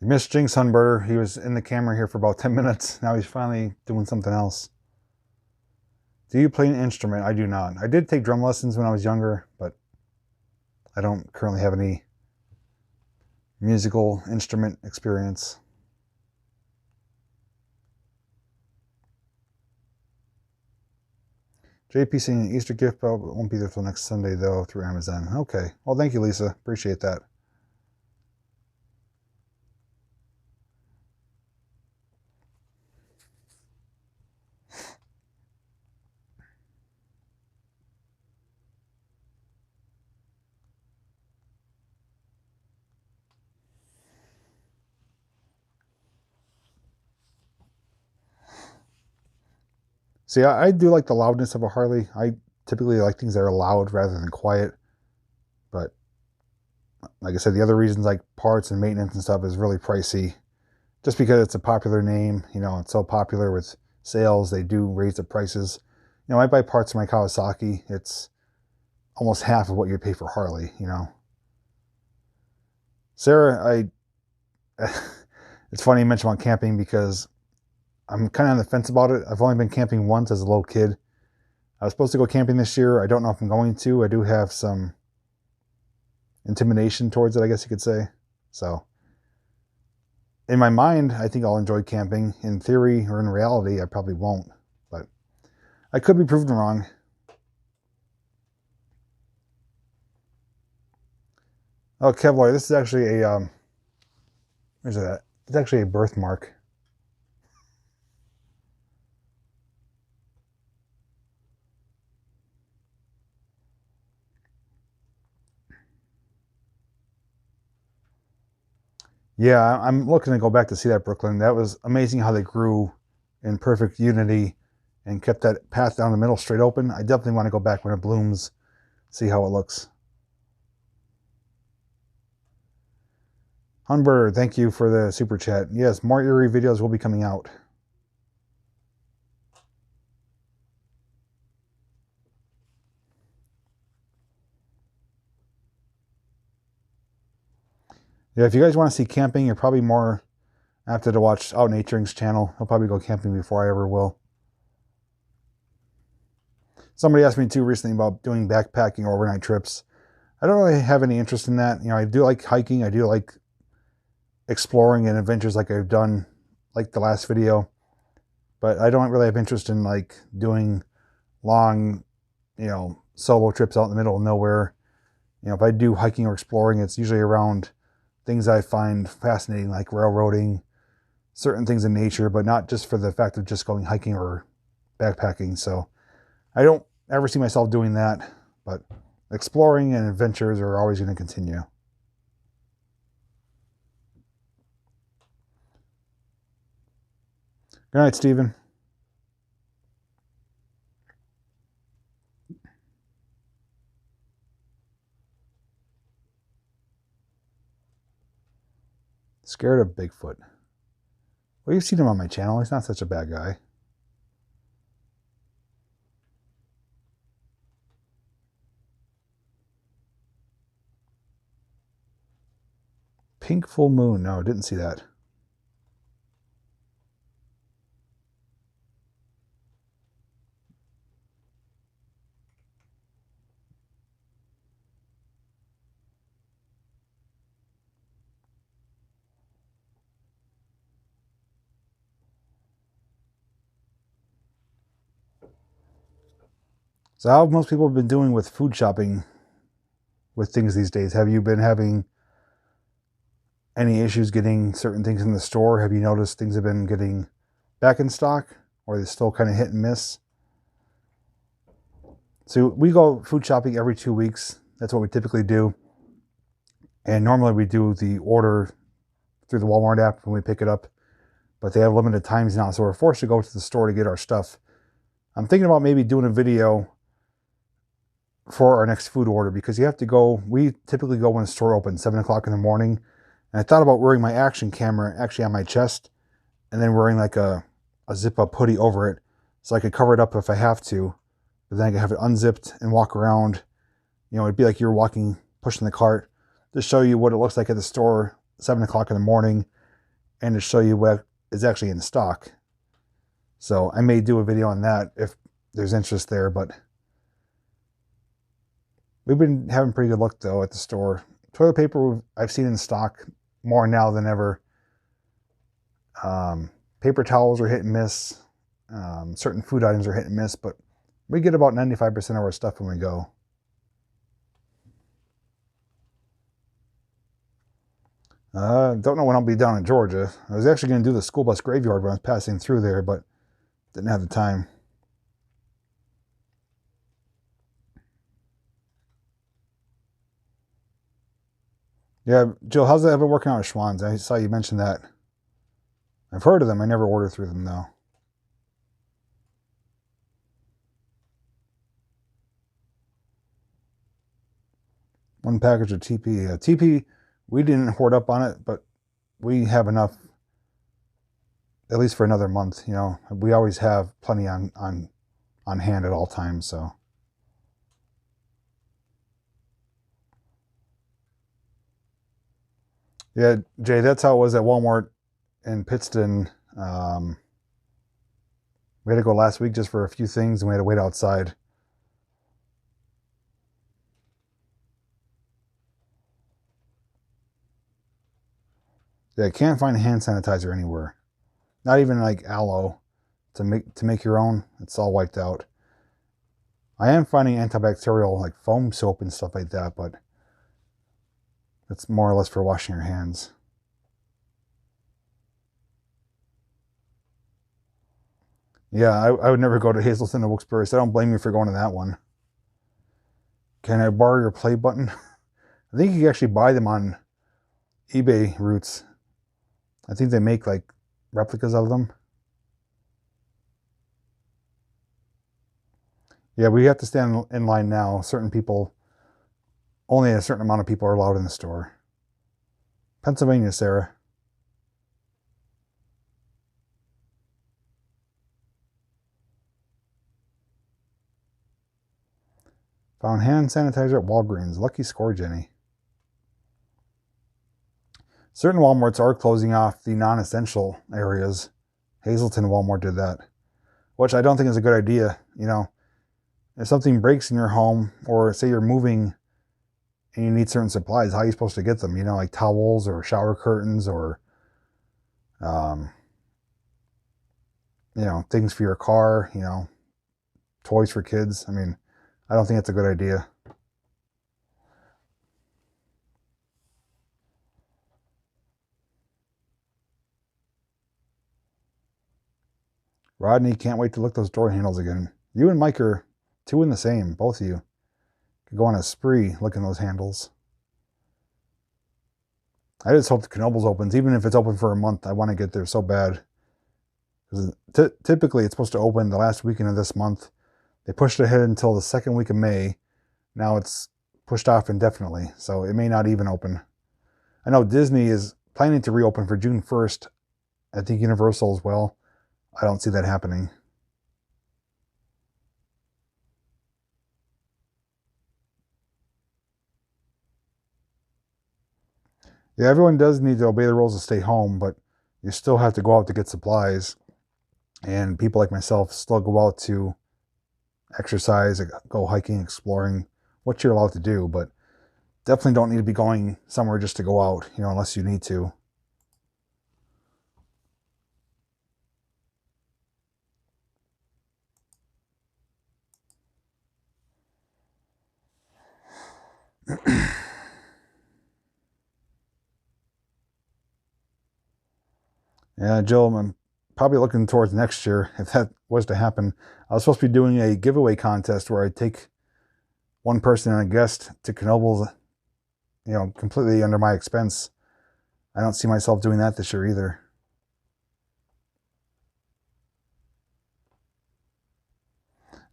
You missed Jinx Hunbirder. He was in the camera here for about 10 minutes. Now he's finally doing something else. Do you play an instrument? I do not. I did take drum lessons when I was younger, but I don't currently have any musical instrument experience. JP saying an Easter gift, but won't be there till next Sunday though through Amazon. Okay. Well, thank you, Lisa. Appreciate that. See, I do like the loudness of a Harley. I typically like things that are loud rather than quiet. But like I said, the other reasons like parts and maintenance and stuff is really pricey. Just because it's a popular name, you know, it's so popular with sales, they do raise the prices. You know, I buy parts for my Kawasaki. It's almost half of what you pay for Harley, you know. Sarah, it's funny you mentioned about camping because I'm kind of on the fence about it. I've only been camping once as a little kid. I was supposed to go camping this year. I don't know if I'm going to. I do have some intimidation towards it, I guess you could say. So in my mind, I think I'll enjoy camping. In theory or in reality, I probably won't. But I could be proven wrong. Oh, Kevlar, this is actually a, where's it at? It's actually a birthmark. Yeah, I'm looking to go back to see that Brooklyn. That was amazing how they grew in perfect unity and kept that path down the middle straight open. I definitely want to go back when it blooms, see how it looks. Hunbird, thank you for the super chat. Yes, more eerie videos will be coming out. Yeah, if you guys want to see camping, you're probably more apt to watch Out Naturing's channel. He'll probably go camping before I ever will. Somebody asked me too recently about doing backpacking or overnight trips. I don't really have any interest in that. You know, I do like hiking. I do like exploring and adventures like I've done, like the last video. But I don't really have interest in like doing long, you know, solo trips out in the middle of nowhere. You know, if I do hiking or exploring, it's usually around things I find fascinating, like railroading, certain things in nature, but not just for the fact of just going hiking or backpacking. So I don't ever see myself doing that, but exploring and adventures are always going to continue. Good night, Stephen. Scared of Bigfoot. Well, you've seen him on my channel. He's not such a bad guy. Pink full moon. No, didn't see that. So how have most people been doing with food shopping with things these days? Have you been having any issues getting certain things in the store? Have you noticed things have been getting back in stock, or they're still kind of hit and miss. So we go food shopping every 2 weeks. That's what we typically do. And normally we do the order through the Walmart app when we pick it up. But they have limited times now, so we're forced to go to the store to get our stuff. I'm thinking about maybe doing a video for our next food order, because you have to go, we typically go when the store opens, 7 o'clock in the morning. And I thought about wearing my action camera actually on my chest, and then wearing like a zip up hoodie over it, so I could cover it up if I have to. But then I could have it unzipped and walk around. You know, it'd be like you're walking, pushing the cart, to show you what it looks like at the store, 7 o'clock in the morning, and to show you what is actually in stock. So I may do a video on that if there's interest there, but we've been having pretty good luck though at the store. Toilet paper I've seen in stock more now than ever. Paper towels are hit and miss. Certain food items are hit and miss, but we get about 95% of our stuff when we go. Don't know when I'll be down in Georgia. I was actually going to do the school bus graveyard when I was passing through there, but didn't have the time. Yeah, Jill, how's that been working out with Schwann's? I saw you mention that. I've heard of them. I never order through them though. One package of TP. TP, we didn't hoard up on it, but we have enough, at least for another month. You know, we always have plenty on hand at all times. So yeah, Jay, that's how it was at Walmart in Pittston. We had to go last week just for a few things, and we had to wait outside. Yeah, I can't find hand sanitizer anywhere. Not even like aloe to make your own. It's all wiped out. I am finding antibacterial like foam soap and stuff like that, but it's more or less for washing your hands. Yeah, I would never go to Hazleton or Wilkes-Barre, so I don't blame you for going to that one. Can I borrow your play button? I think you can actually buy them on eBay Roots. I think they make like replicas of them. Yeah, we have to stand in line now. Certain people, only a certain amount of people are allowed in the store. Pennsylvania, Sarah. Found hand sanitizer at Walgreens. Lucky score, Jenny. Certain Walmarts are closing off the non-essential areas. Hazleton Walmart did that, which I don't think is a good idea. You know, if something breaks in your home, or say you're moving and you need certain supplies, how are you supposed to get them? You know, like towels or shower curtains, or you know, things for your car, you know, toys for kids. I mean, I don't think it's a good idea. Rodney, can't wait to look those door handles again. You and Mike are two in the same, both of you. Could go on a spree looking those handles. I just hope the Knoebels opens, even if it's open for a month. I want to get there so bad. Because typically it's supposed to open the last weekend of this month. They pushed it ahead until the second week of May. Now it's pushed off indefinitely, so it may not even open. I know Disney is planning to reopen for June 1st. I think Universal as well. I don't see that happening. Yeah, everyone does need to obey the rules and stay home, but you still have to go out to get supplies. And people like myself still go out to exercise, go hiking, exploring, what you're allowed to do, but definitely don't need to be going somewhere just to go out, you know, unless you need to. Yeah, Jill, probably looking towards next year, if that was to happen. I was supposed to be doing a giveaway contest where I take one person and a guest to Knoebels, completely under my expense. I don't see myself doing that this year either.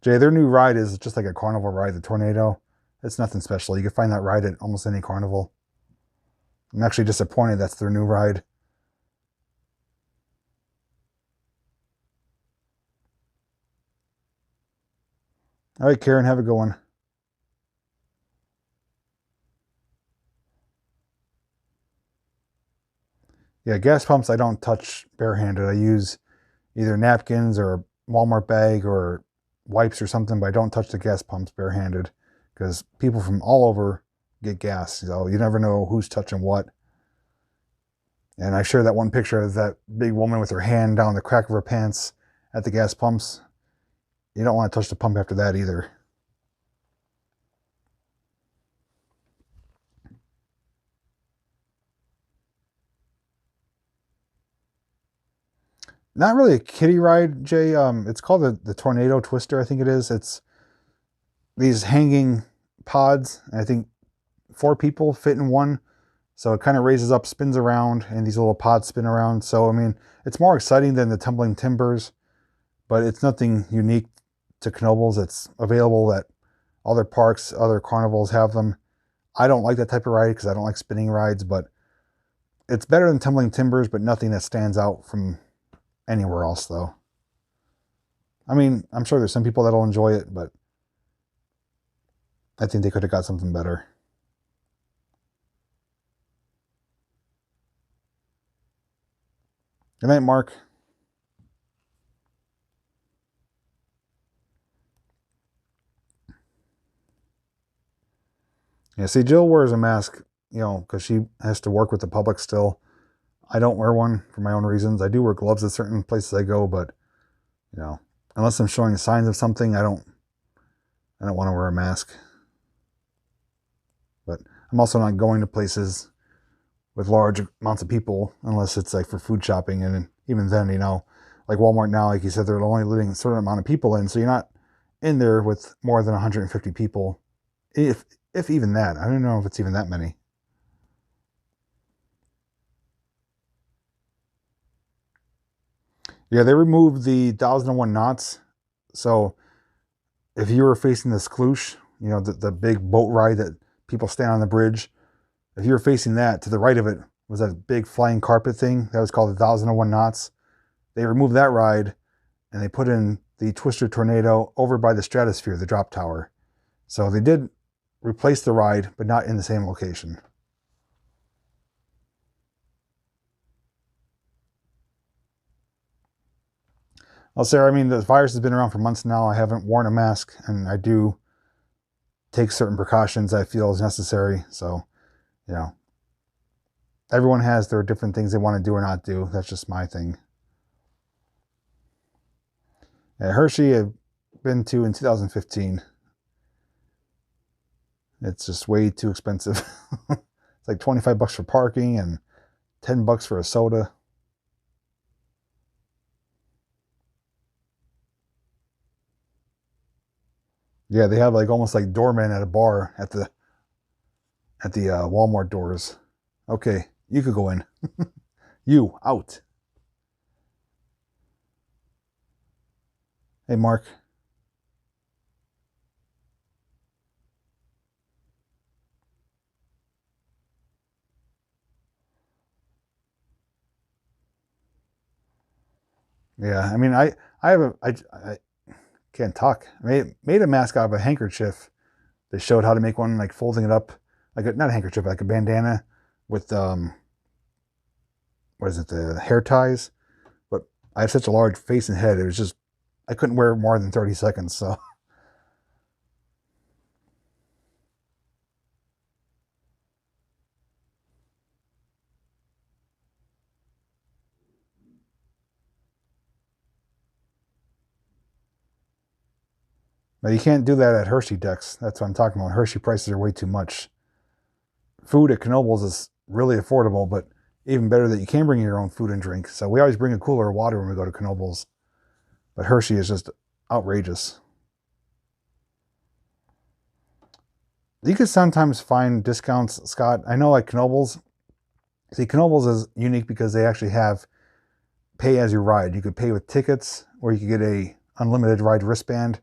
Jay, their new ride is just like a carnival ride, the Tornado. It's nothing special. You can find that ride at almost any carnival. I'm actually disappointed that's their new ride. All right, Karen, have a good one. Yeah, gas pumps I don't touch barehanded. I use either napkins or a Walmart bag or wipes or something, but I don't touch the gas pumps barehanded because people from all over get gas. So you never know who's touching what. And I share that one picture of that big woman with her hand down the crack of her pants at the gas pumps. You don't want to touch the pump after that either. Not really a kiddie ride, Jay. It's called the Tornado Twister, I think it is. It's these hanging pods. I think 4 people fit in one. So it kind of raises up, spins around, and these little pods spin around. So, I mean, it's more exciting than the Tumbling Timbers, but it's nothing unique to Knoebels. It's available at other parks, other carnivals have them. I don't like that type of ride because I don't like spinning rides, but it's better than Tumbling Timbers, but nothing that stands out from anywhere else, though. I mean, I'm sure there's some people that'll enjoy it, but I think they could have got something better. Good night, Mark. Yeah, see, Jill wears a mask, because she has to work with the public still. I don't wear one for my own reasons. I do wear gloves at certain places I go, but, unless I'm showing signs of something, I don't want to wear a mask. But I'm also not going to places with large amounts of people unless it's like for food shopping. And even then, like Walmart now, like you said, they're only letting a certain amount of people in. So you're not in there with more than 150 people. If even that. I don't know if it's even that many. Yeah, they removed the 1001 knots. So if you were facing the Skloosh, the big boat ride that people stand on the bridge, if you were facing that, to the right of it was that big flying carpet thing that was called the 1001 knots. They removed that ride and they put in the Twister Tornado over by the Stratosphere, the drop tower. So they did replace the ride, but not in the same location. Well, Sarah, I mean, the virus has been around for months now. I haven't worn a mask, and I do take certain precautions I feel is necessary. So, everyone has their different things they want to do or not do. That's just my thing. Yeah, Hershey I've been to in 2015. It's just way too expensive. It's like $25 for parking and $10 for a soda. Yeah, they have like almost like doormen at a bar at the Walmart doors. Okay, you could go in. You out. Hey, Mark. Yeah, I mean, I can't talk. I made a mask out of a handkerchief. They showed how to make one, like folding it up, not a handkerchief, like a bandana with what is it, the hair ties. But I have such a large face and head, it was just I couldn't wear it more than 30 seconds. So, but you can't do that at Hershey decks. That's what I'm talking about. Hershey prices are way too much. Food at Knoebels is really affordable, but even better that you can bring your own food and drink. So we always bring a cooler of water when we go to Knoebels. But Hershey is just outrageous. You could sometimes find discounts, Scott. I know like Knoebels. See, Knoebels is unique because they actually have pay as you ride. You could pay with tickets, or you could get a unlimited ride wristband.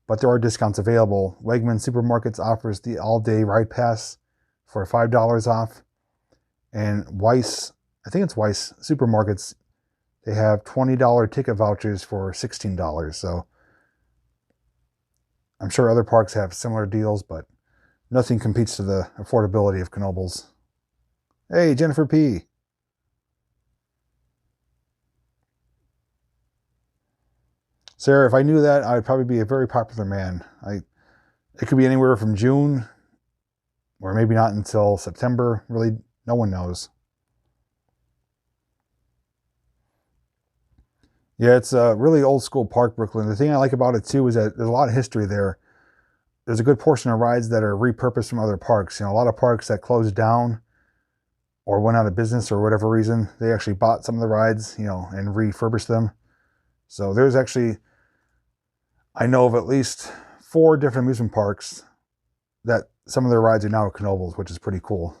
But there are discounts available. Wegmans Supermarkets offers the all-day ride pass for $5 off. And Weiss, I think it's Weiss Supermarkets, they have $20 ticket vouchers for $16. So I'm sure other parks have similar deals, but nothing competes to the affordability of Knoebels. Hey, Jennifer P. Sarah, if I knew that, I'd probably be a very popular man. It could be anywhere from June, or maybe not until September. Really, no one knows. Yeah, it's a really old school park, Brooklyn. The thing I like about it too is that there's a lot of history there. There's a good portion of rides that are repurposed from other parks. You know, a lot of parks that closed down or went out of business or whatever reason, they actually bought some of the rides, you know, and refurbished them. So there's actually, I know of at least 4 different amusement parks that some of their rides are now at Knoebels, which is pretty cool.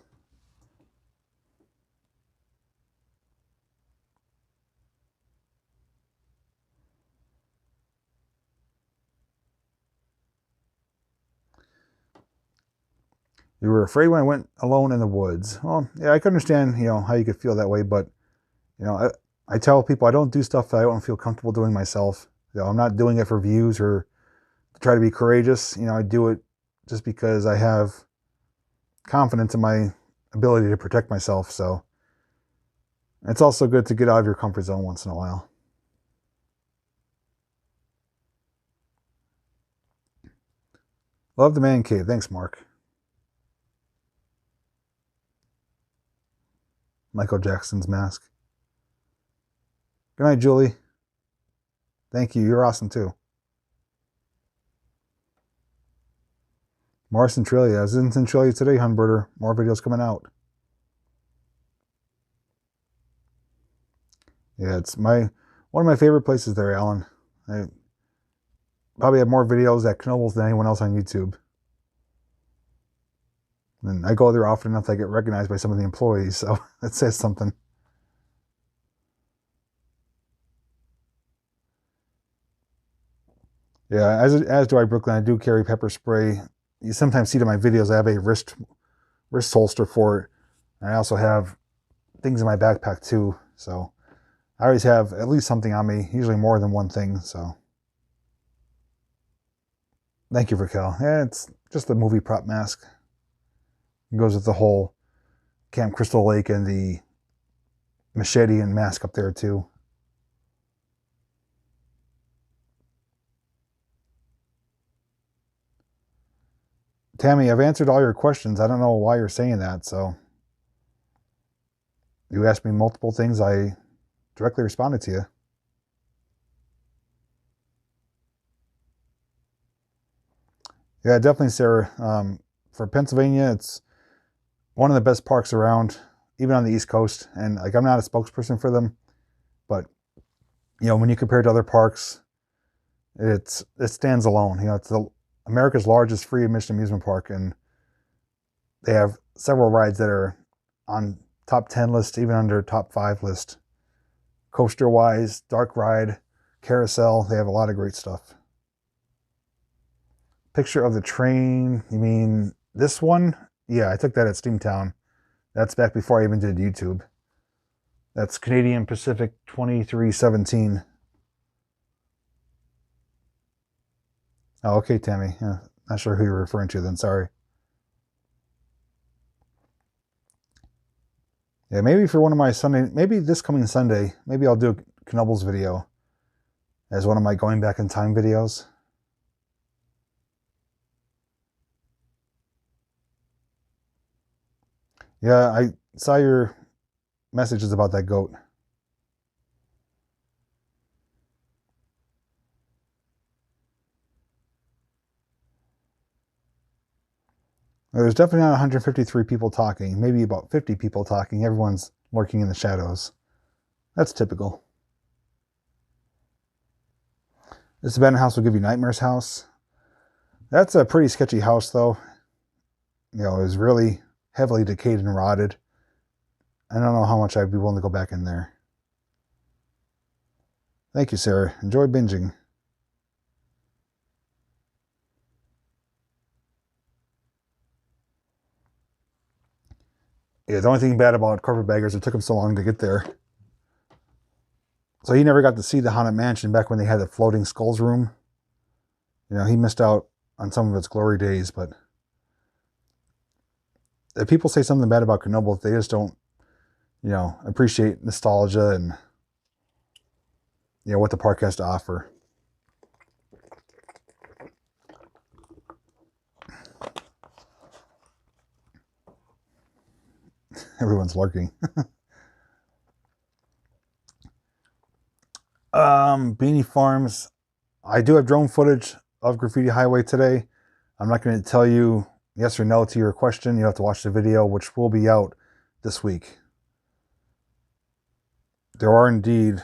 You were afraid when I went alone in the woods. Well, yeah, I can understand, you know, how you could feel that way, but, you know, I tell people I don't do stuff that I don't feel comfortable doing myself. You know, I'm not doing it for views or to try to be courageous. You know, I do it just because I have confidence in my ability to protect myself. So it's also good to get out of your comfort zone once in a while. Love the man cave. Thanks, Mark. Michael Jackson's mask. Good night, Julie. Thank you. You're awesome too. More Centralia. I was in Centralia today, Hunbirder. More videos coming out. Yeah, it's one of my favorite places there, Alan. I probably have more videos at Knoebels than anyone else on YouTube. And I go there often enough that I get recognized by some of the employees, so that says something. Yeah, as do I, Brooklyn. I do carry pepper spray. You sometimes see it in my videos. I have a wrist holster for it. And I also have things in my backpack too. So I always have at least something on me, usually more than one thing. So thank you, Raquel. Yeah, it's just the movie prop mask. It goes with the whole Camp Crystal Lake and the machete and mask up there too. Tammy, I've answered all your questions. I don't know why you're saying that. So you asked me multiple things. I directly responded to you. Yeah, definitely, Sarah. For Pennsylvania, it's one of the best parks around, even on the East Coast. And like, I'm not a spokesperson for them, but you know, when you compare it to other parks, it stands alone. You know, it's America's largest free admission amusement park, and they have several rides that are on top 10 list, even under top 5 list. Coaster wise, dark ride, carousel, they have a lot of great stuff. Picture of the train, you mean this one? Yeah, I took that at Steamtown. That's back before I even did YouTube. That's Canadian Pacific 2317. Oh, okay, Tammy. Yeah, not sure who you're referring to then, sorry. Yeah, maybe for one of my Sunday, maybe this coming Sunday, maybe I'll do a Knoebels video as one of my going back in time videos. Yeah, I saw your messages about that goat. There's definitely not 153 people talking, maybe about 50 people talking. Everyone's lurking in the shadows. That's typical. This abandoned house will give you nightmares house. That's a pretty sketchy house, though. You know, it was really heavily decayed and rotted. I don't know how much I'd be willing to go back in there. Thank you, Sarah. Enjoy binging. Yeah, the only thing bad about Carpetbaggers, it took him so long to get there. So he never got to see the Haunted Mansion back when they had the floating skulls room. You know, he missed out on some of its glory days, but if people say something bad about Knoebel, they just don't, you know, appreciate nostalgia and, you know, what the park has to offer. Everyone's lurking. Beanie Farms. I do have drone footage of Graffiti Highway today. I'm not going to tell you yes or no to your question. You have to watch the video, which will be out this week. There are indeed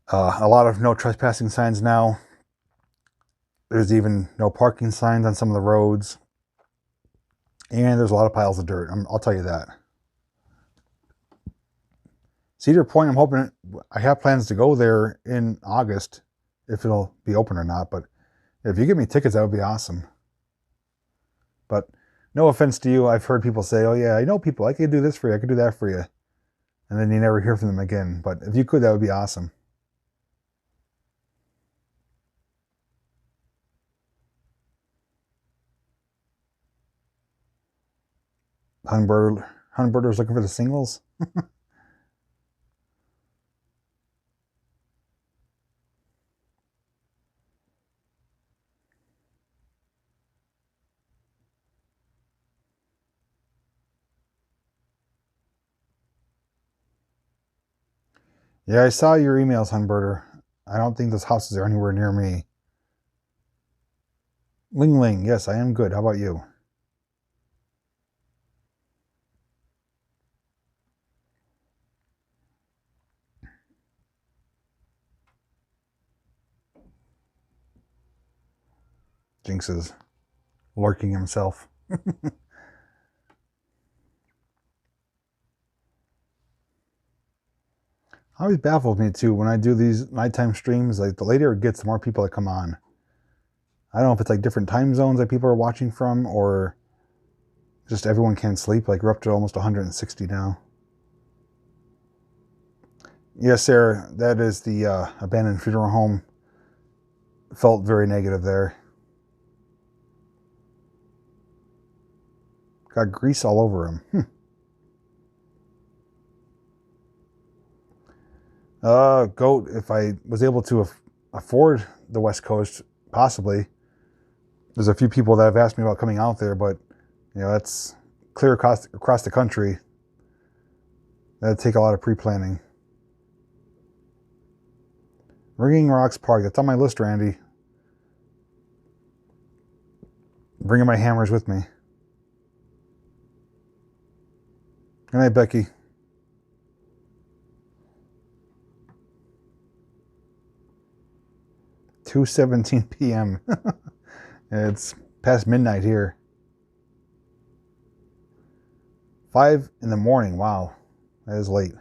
a lot of no trespassing signs now. There's even no parking signs on some of the roads. And there's a lot of piles of dirt. I'll tell you that. Cedar Point, I'm hoping, I have plans to go there in August, if it'll be open or not. But if you give me tickets, that would be awesome. But no offense to you, I've heard people say, oh yeah, I know people, I could do this for you, I could do that for you. And then you never hear from them again. But if you could, that would be awesome. Hunbirders looking for the singles. Yeah, I saw your emails, Hunbirder. I don't think those houses are anywhere near me. Ling Ling, yes, I am good. How about you? Jinx is lurking himself. Always baffles me too when I do these nighttime streams. Like the later it gets, the more people that come on. I don't know if it's like different time zones that people are watching from, or just everyone can't sleep. Like we're up to almost 160 now. Yes, Sarah, that is the abandoned funeral home. Felt very negative there. Got grease all over him. Goat, if I was able to afford the West Coast, possibly. There's a few people that have asked me about coming out there, but you know, that's clear across the country. That'd take a lot of pre-planning. Ringing Rocks Park, that's on my list, Randy. Bringing my hammers with me. Good night, Becky. (2:17 p.m. It's past midnight here. 5 in the morning. Wow, that is late.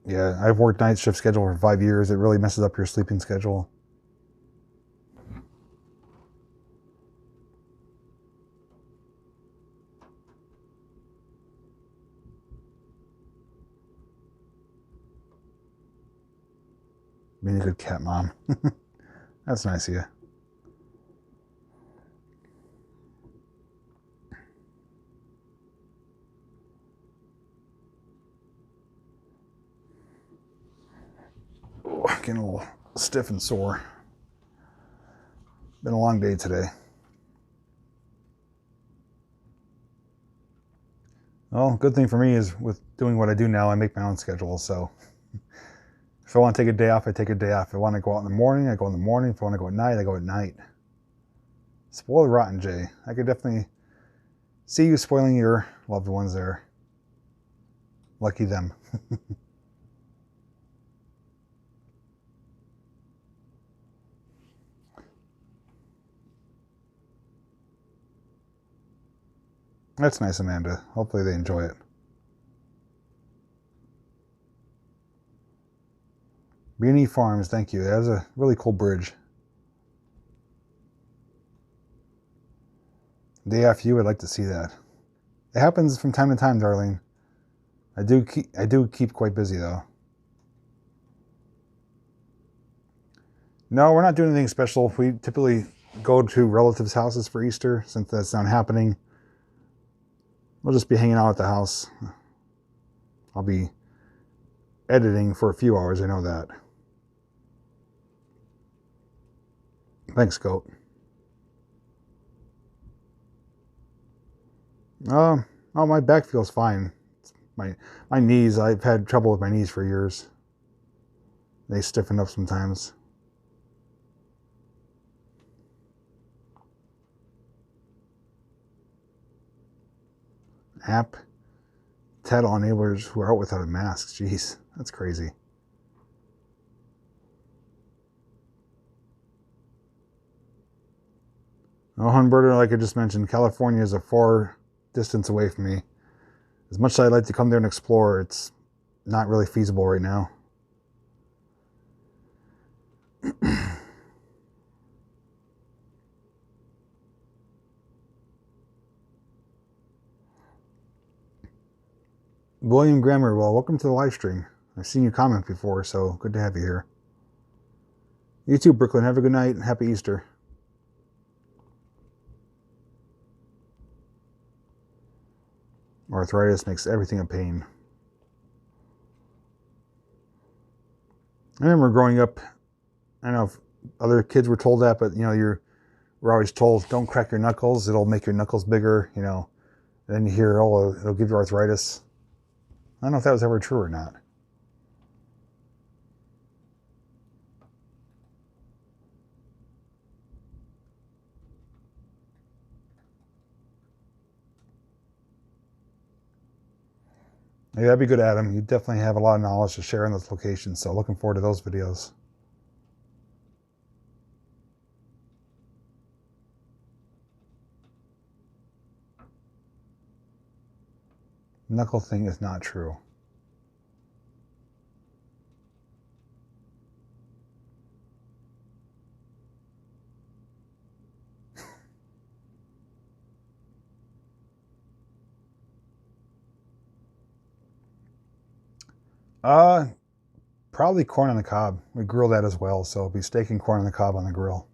Yeah, I've worked night shift schedule for 5 years. It really messes up your sleeping schedule. Being a good cat mom. That's nice of you. Oh, getting a little stiff and sore. Been a long day today. Well, good thing for me is with doing what I do now, I make my own schedule, so If I want to take a day off, I take a day off. If I want to go out in the morning, I go in the morning. If I want to go at night, I go at night. Spoiled rotten, Jay. I could definitely see you spoiling your loved ones there. Lucky them. That's nice, Amanda. Hopefully they enjoy it. Beanie Farms, thank you. That was a really cool bridge. Day after you, I'd like to see that. It happens from time to time, Darlene. I do keep quite busy though. No, we're not doing anything special. We typically go to relatives' houses for Easter. Since that's not happening, we'll just be hanging out at the house. I'll be editing for a few hours, I know that. Thanks, Goat. Oh, my back feels fine. My knees, I've had trouble with my knees for years. They stiffen up sometimes. App title enablers who are out without a mask. Jeez, that's crazy. Oh, Hunbirder, like I just mentioned, California is a far distance away from me. As much as I'd like to come there and explore, it's not really feasible right now. William Grammer, well, welcome to the live stream. I've seen you comment before, so good to have you here. You too, Brooklyn. Have a good night and happy Easter. Arthritis makes everything a pain. I remember growing up, I don't know if other kids were told that, but we're always told, don't crack your knuckles, it'll make your knuckles bigger, And then you hear, oh, it'll give you arthritis. I don't know if that was ever true or not. Yeah, that'd be good, Adam. You definitely have a lot of knowledge to share in those locations, so looking forward to those videos. Knuckle thing is not true. Probably corn on the cob. We grill that as well, so it'll be steak and corn on the cob on the grill.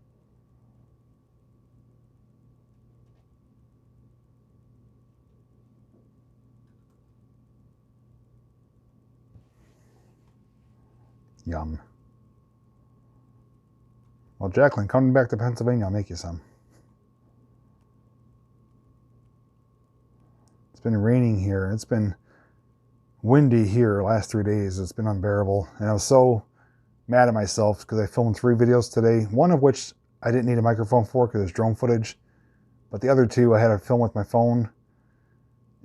Yum. Well, Jacqueline, coming back to Pennsylvania, I'll make you some. It's been raining here. It's been windy here the last 3 days. It's been unbearable. And I was so mad at myself because I filmed 3 videos today, one of which I didn't need a microphone for because it's drone footage. But the other 2 I had to film with my phone.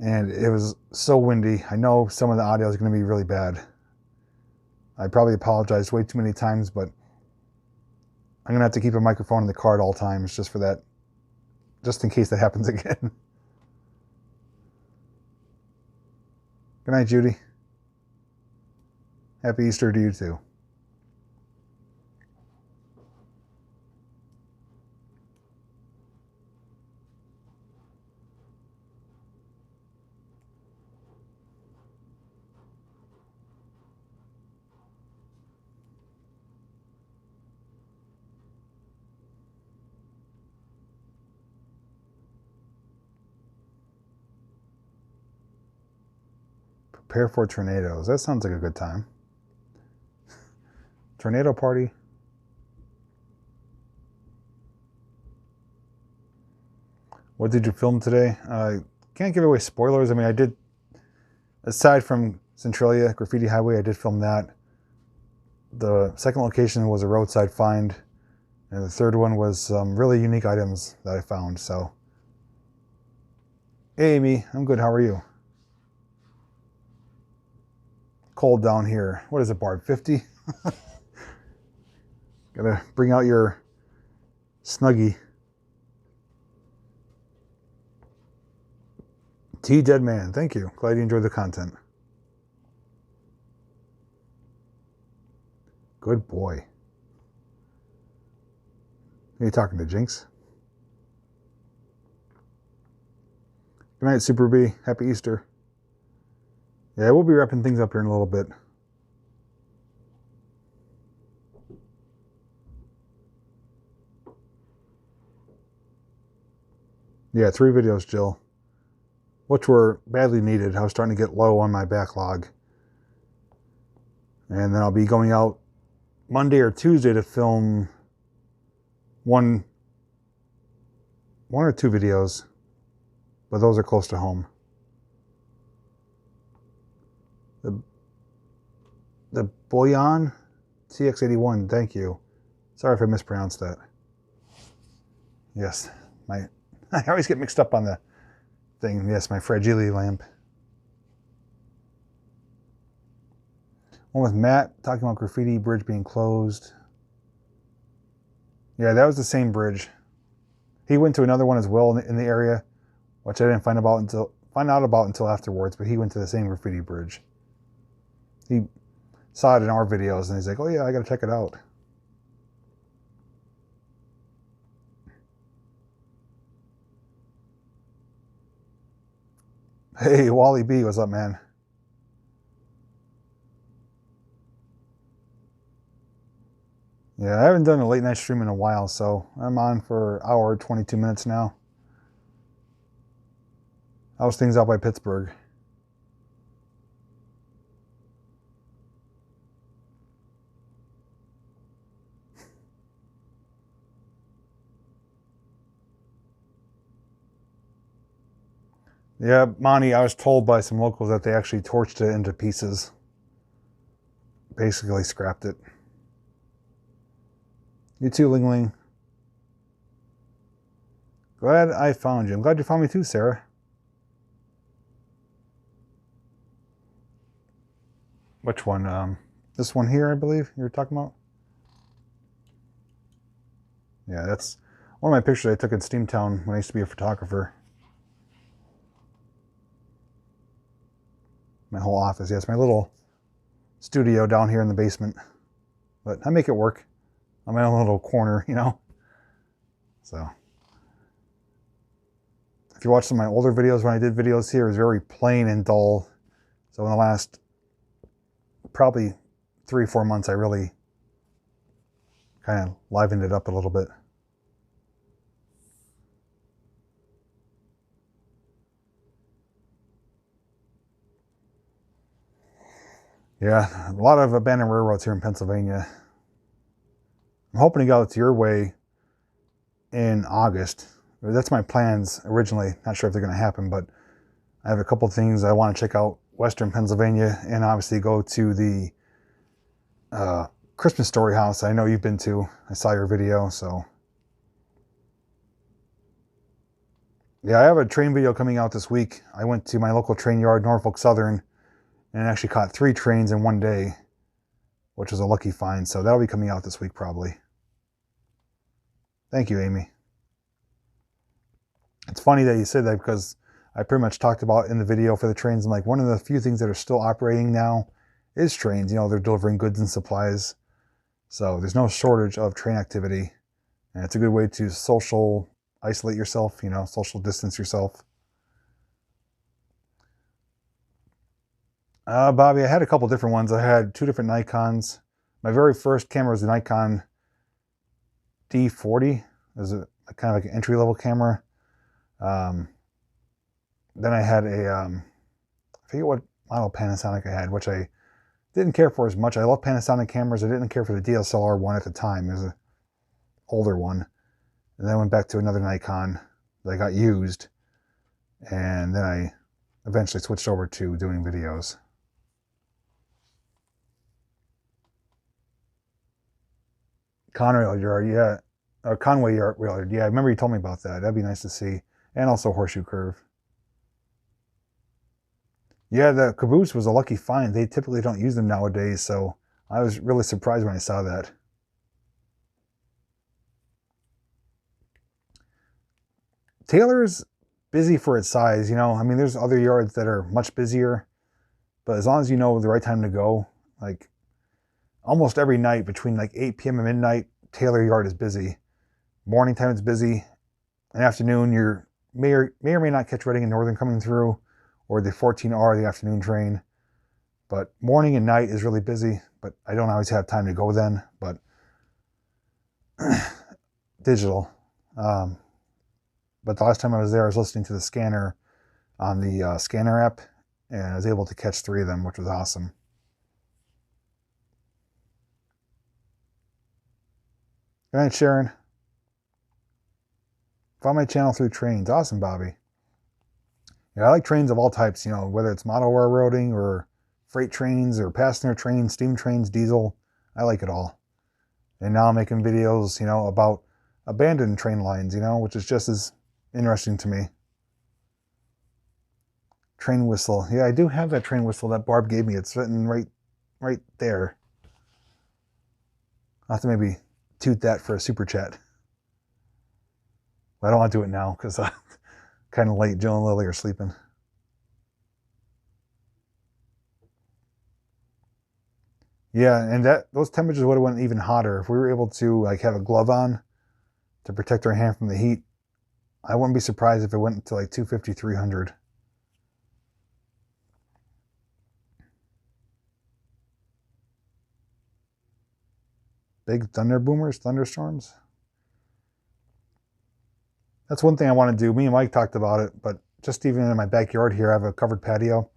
And it was so windy. I know some of the audio is going to be really bad. I probably apologized way too many times, but I'm going to have to keep a microphone in the car at all times just for that, just in case that happens again. Good night, Judy. Happy Easter to you too. Prepare for tornadoes. That sounds like a good time. Tornado party. What did you film today? Can't give away spoilers. I mean, I did, aside from Centralia Graffiti Highway, I did film that. The second location was a roadside find, and the third one was some really unique items that I found. So, hey Amy, I'm good. How are you? Cold down here. What is it, Barb? 50? Gotta bring out your Snuggie. T Dead Man, thank you. Glad you enjoyed the content. Good boy. Are you talking to Jinx? Good night, Super B. Happy Easter. Yeah, we'll be wrapping things up here in a little bit. Yeah, 3 videos, Jill, which were badly needed. I was starting to get low on my backlog. And then I'll be going out Monday or Tuesday to film one or 2 videos, but those are close to home. The Boyan TX81, thank you. Sorry if I mispronounced that. Yes, I always get mixed up on the thing. Yes, my Fragile lamp. One with Matt talking about graffiti bridge being closed. Yeah, that was the same bridge. He went to another one as well in the area, which I didn't find out about until afterwards. But he went to the same graffiti bridge. He saw it in our videos, and he's like, "Oh yeah, I got to check it out." Hey, Wally B, what's up, man? Yeah, I haven't done a late night stream in a while, so I'm on for an hour, 22 minutes now. How's things out by Pittsburgh? Yeah, Monty, I was told by some locals that they actually torched it into pieces. Basically scrapped it. You too, Ling Ling. Glad I found you. I'm glad you found me too, Sarah. Which one? This one here, I believe you were talking about? Yeah, that's one of my pictures I took in Steamtown when I used to be a photographer. My whole office. Yes, my little studio down here in the basement. But I make it work on my own little corner, you know? So, if you watch some of my older videos when I did videos here, it was very plain and dull. So in the last probably 3 or 4 months, I really kind of livened it up a little bit. Yeah, a lot of abandoned railroads here in Pennsylvania. I'm hoping to go out to your way in August. That's my plans originally. Not sure if they're going to happen, but I have a couple things I want to check out Western Pennsylvania, and obviously go to the Christmas Story House I know you've been to. I saw your video, so. Yeah, I have a train video coming out this week. I went to my local train yard, Norfolk Southern, and actually caught 3 trains in one day, which was a lucky find. So that'll be coming out this week probably. Thank you, Amy. It's funny that you said that because I pretty much talked about in the video for the trains. I'm like, one of the few things that are still operating now is trains. You know, they're delivering goods and supplies. So there's no shortage of train activity. And it's a good way to social isolate yourself, you know, social distance yourself. Bobby, I had a couple different ones. I had 2 different Nikons. My very first camera was the Nikon D40. It was a kind of like an entry-level camera. Then I had a, I forget what model Panasonic I had, which I didn't care for as much. I love Panasonic cameras. I didn't care for the DSLR one at the time. It was an older one. And then I went back to another Nikon that I got used. And then I eventually switched over to doing videos. Conrail yard, yeah. Or Conway yard, rail yard. Yeah, I remember you told me about that. That'd be nice to see. And also Horseshoe Curve. Yeah, the caboose was a lucky find. They typically don't use them nowadays, so I was really surprised when I saw that. Taylor's busy for its size, you know. I mean, there's other yards that are much busier, but as long as you know the right time to go, like almost every night between like 8 p.m. and midnight, Taylor yard is busy. Morning time it's busy. In the afternoon, you may or may not catch Reading and Northern coming through, or the 14R, the afternoon train. But morning and night is really busy, but I don't always have time to go then. But digital. But the last time I was there, I was listening to the scanner on the scanner app, and I was able to catch 3 of them, which was awesome. Good night, Sharon. Found my channel through trains. Awesome, Bobby. Yeah, I like trains of all types, you know, whether it's model railroading or freight trains or passenger trains, steam trains, diesel. I like it all. And now I'm making videos, you know, about abandoned train lines, you know, which is just as interesting to me. Train whistle. Yeah, I do have that train whistle that Barb gave me. It's sitting right there. I'll have to maybe toot that for a super chat. But I don't want to do it now because I'm kind of late. Jill and Lily are sleeping. Yeah, and those temperatures would have went even hotter if we were able to like have a glove on to protect our hand from the heat. I wouldn't be surprised if it went to like 250, 300. Big thunder boomers, thunderstorms. That's one thing I want to do. Me and Mike talked about it, but just even in my backyard here, I have a covered patio.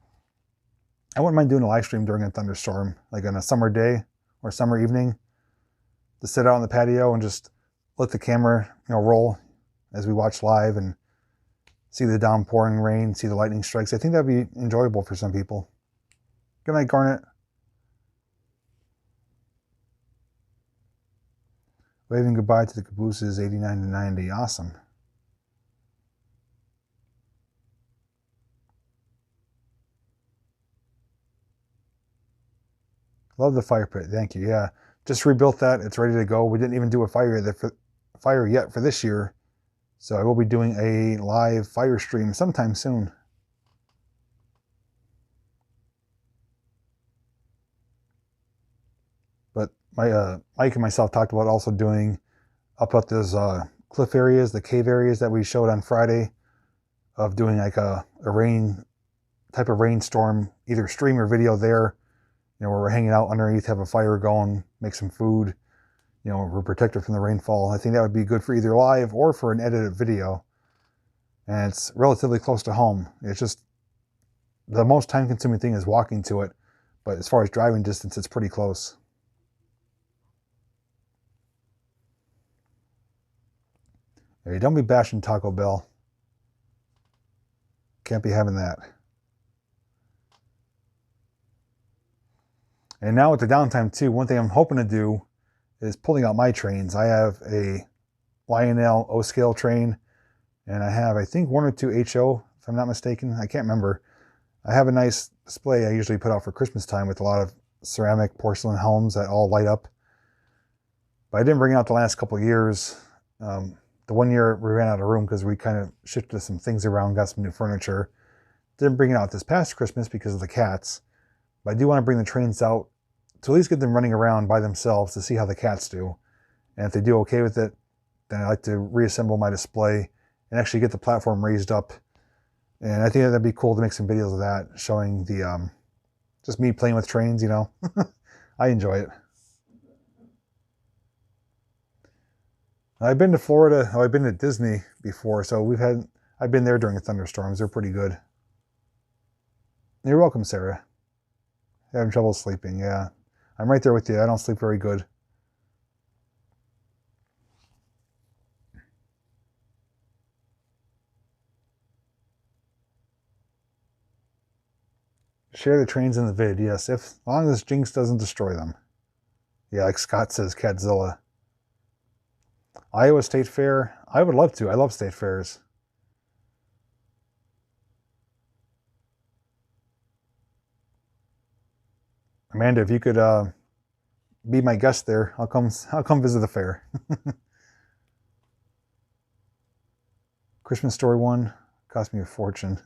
I wouldn't mind doing a live stream during a thunderstorm, like on a summer day or summer evening, to sit out on the patio and just let the camera, you know, roll as we watch live and see the downpouring rain, see the lightning strikes. I think that'd be enjoyable for some people. Good night, Garnet. Waving goodbye to the cabooses, 89 to 90. Awesome. Love the fire pit. Thank you. Yeah, just rebuilt that. It's ready to go. We didn't even do a fire yet for this year, so I will be doing a live fire stream sometime soon. But Mike and myself talked about also doing up at those cliff areas, the cave areas that we showed on Friday, of doing like a rain type of rainstorm, either stream or video there, you know, where we're hanging out underneath, have a fire going, make some food, you know, we're protected from the rainfall. I think that would be good for either live or for an edited video. And it's relatively close to home. It's just the most time consuming thing is walking to it. But as far as driving distance, it's pretty close. Hey, don't be bashing Taco Bell. Can't be having that. And now with the downtime too, one thing I'm hoping to do is pulling out my trains. I have a Lionel O-scale train, and I have, I think, 1 or 2 HO, if I'm not mistaken. I can't remember. I have a nice display I usually put out for Christmas time with a lot of ceramic porcelain helms that all light up. But I didn't bring it out the last couple of years. The one year we ran out of room because we kind of shifted some things around, got some new furniture. Didn't bring it out this past Christmas because of the cats. But I do want to bring the trains out to at least get them running around by themselves to see how the cats do. And if they do okay with it, then I like to reassemble my display and actually get the platform raised up. And I think that'd be cool to make some videos of that, showing the just me playing with trains, you know. I enjoy it. I've been to Florida, I've been to Disney before, so I've been there during thunderstorms. They're pretty good. You're welcome, Sarah. Having trouble sleeping, yeah. I'm right there with you. I don't sleep very good. Share the trains in the vid, yes, as long as Jinx doesn't destroy them. Yeah, like Scott says, Catzilla. Iowa State Fair. I would love to. I love state fairs. Amanda, if you could be my guest there, I'll come visit the fair. Christmas Story one cost me a fortune.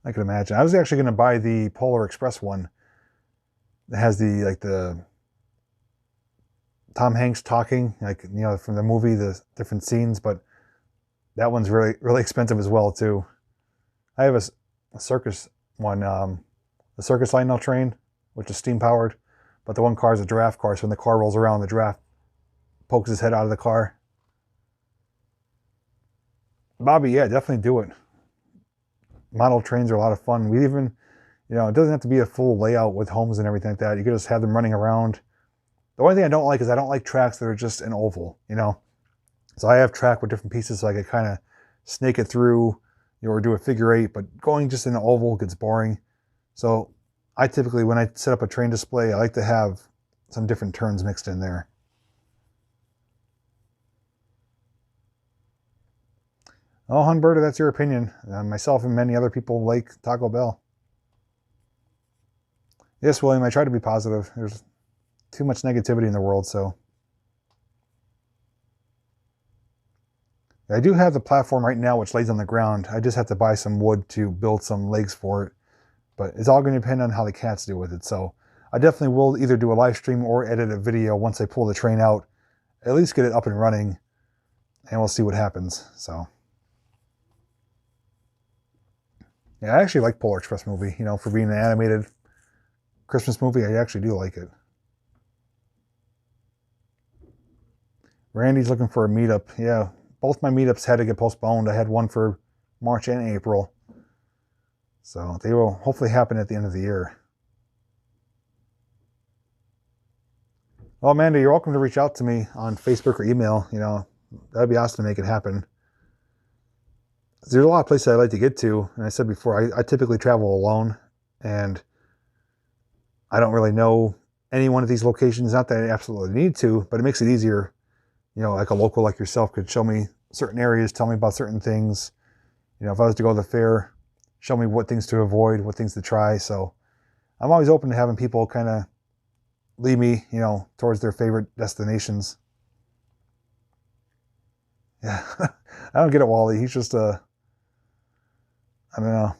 I can imagine. I was actually going to buy the Polar Express one that has the Tom Hanks talking, like, you know, from the movie, the different scenes, but that one's really expensive as well too. I have a circus one, the Circus Lionel train, which is steam powered, but the one car is a giraffe car, so when the car rolls around, the giraffe pokes his head out of the car. Bobby, yeah, definitely do it. Model trains are a lot of fun. We even, you know, it doesn't have to be a full layout with homes and everything like that. You could just have them running around. The only thing I don't like is I don't like tracks that are just an oval, you know. So I have track with different pieces so I could kind of snake it through, you know, or do a figure eight, but going just in an oval gets boring. So I typically, when I set up a train display, I like to have some different turns mixed in there. Oh, Hunberta, that's your opinion. Myself and many other people like Taco Bell. Yes, William, I try to be positive. There's too much negativity in the world, so. I do have the platform right now, which lays on the ground. I just have to buy some wood to build some legs for it. But it's all going to depend on how the cats do with it. So I definitely will either do a live stream or edit a video once I pull the train out. At least get it up and running, and we'll see what happens. So. Yeah, I actually like Polar Express movie, you know, for being an animated Christmas movie. I actually do like it. Randy's looking for a meetup. Yeah, both my meetups had to get postponed. I had one for March and April. So they will hopefully happen at the end of the year. Well, Amanda, you're welcome to reach out to me on Facebook or email. You know, that'd be awesome to make it happen. There's a lot of places I like to get to. And I said before, I typically travel alone. And I don't really know any one of these locations. Not that I absolutely need to, but it makes it easier. You know, like a local like yourself could show me certain areas, tell me about certain things. You know, if I was to go to the fair, show me what things to avoid, what things to try. So I'm always open to having people kind of lead me, you know, towards their favorite destinations. Yeah, I don't get it, Wally. He's just I don't know.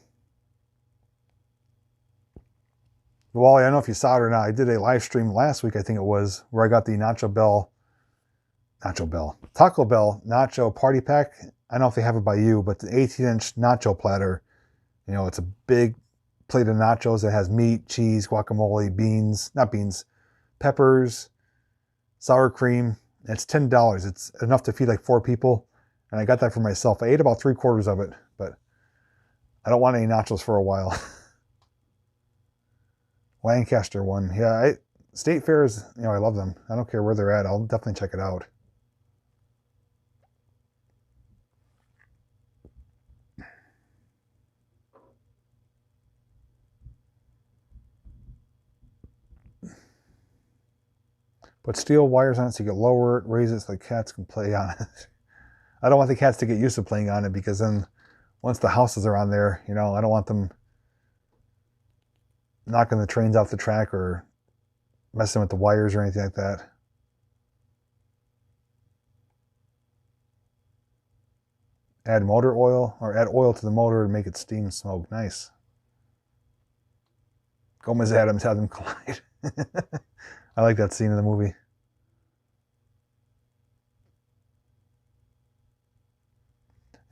Wally, I don't know if you saw it or not. I did a live stream last week, I think it was, where I got the Taco Bell Nacho Party Pack. I don't know if they have it by you, but the 18-inch nacho platter, you know, it's a big plate of nachos that has meat, cheese, guacamole, peppers, sour cream. It's $10. It's enough to feed like 4 people. And I got that for myself. I ate about 3/4 of it, but I don't want any nachos for a while. Lancaster one. Yeah, state fairs, you know, I love them. I don't care where they're at. I'll definitely check it out. Put steel wires on it so you can lower it, raise it so the cats can play on it. I don't want the cats to get used to playing on it because then once the houses are on there, you know, I don't want them knocking the trains off the track or messing with the wires or anything like that. Add motor oil or add oil to the motor and make it steam smoke. Nice. Gomez Adams had them collide. I like that scene in the movie.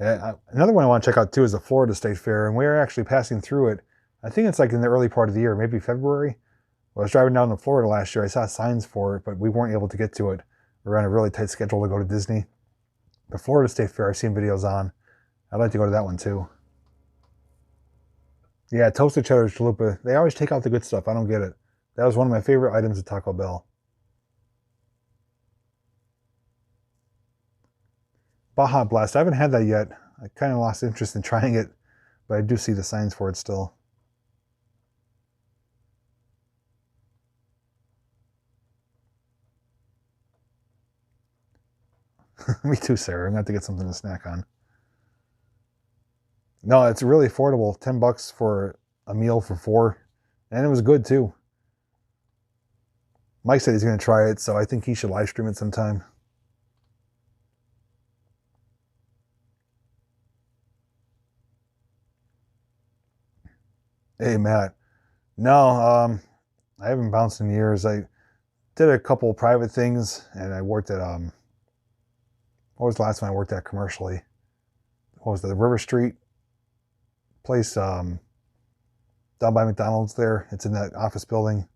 Yeah, another one I want to check out too is the Florida State Fair, and we're actually passing through it. I think it's like in the early part of the year, maybe February. When I was driving down to Florida last year, I saw signs for it, but we weren't able to get to it. We were on a really tight schedule to go to Disney. The Florida State Fair, I've seen videos on. I'd like to go to that one too. Yeah, toasted cheddar chalupa. They always take out the good stuff. I don't get it. That was one of my favorite items at Taco Bell. Baja Blast. I haven't had that yet. I kind of lost interest in trying it, but I do see the signs for it still. Me too, Sarah. I'm going to have to get something to snack on. No, it's really affordable. $10 for a meal for 4. And it was good too. Mike said he's going to try it, so I think he should live stream it sometime. Hey, Matt. No, I haven't bounced in years. I did a couple private things, and I worked at, what was the last one I worked at commercially? What was the River Street place, down by McDonald's there? It's in that office building.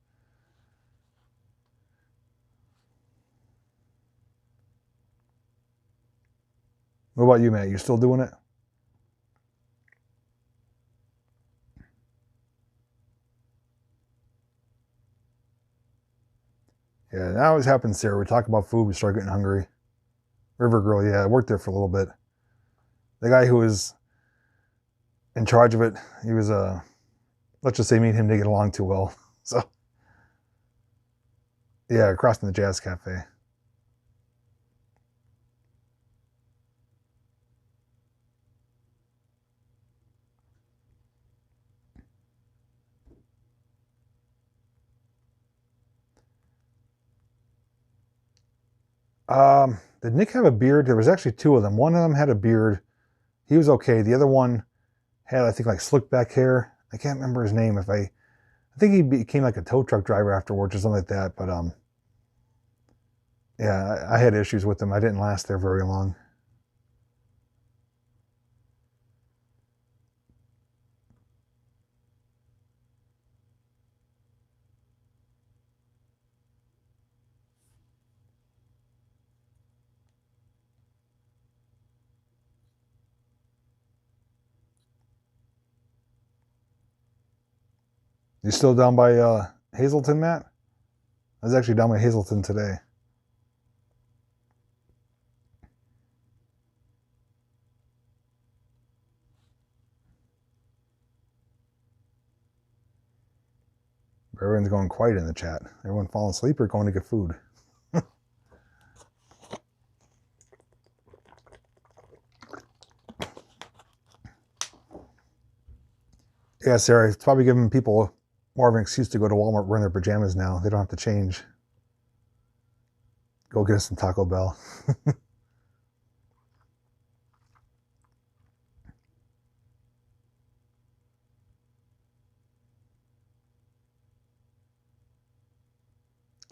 What about you, Matt? You still doing it? Yeah, that always happens, Sarah. We talk about food, we start getting hungry. River Grill, yeah, I worked there for a little bit. The guy who was in charge of it, he was, let's just say me and him didn't get along too well. So, yeah, across from the Jazz Cafe. Did Nick have a beard? There was actually 2 of them. One of them had a beard. He was okay. The other one had, I think, like slick back hair. I can't remember his name. I think he became like a tow truck driver afterwards or something like that. But yeah, I had issues with him. I didn't last there very long. You still down by Hazleton, Matt? I was actually down by Hazleton today. Everyone's going quiet in the chat. Everyone falling asleep or going to get food? Yeah, Sarah, it's probably giving people more of an excuse to go to Walmart wearing their pajamas now. They don't have to change. Go get us some Taco Bell.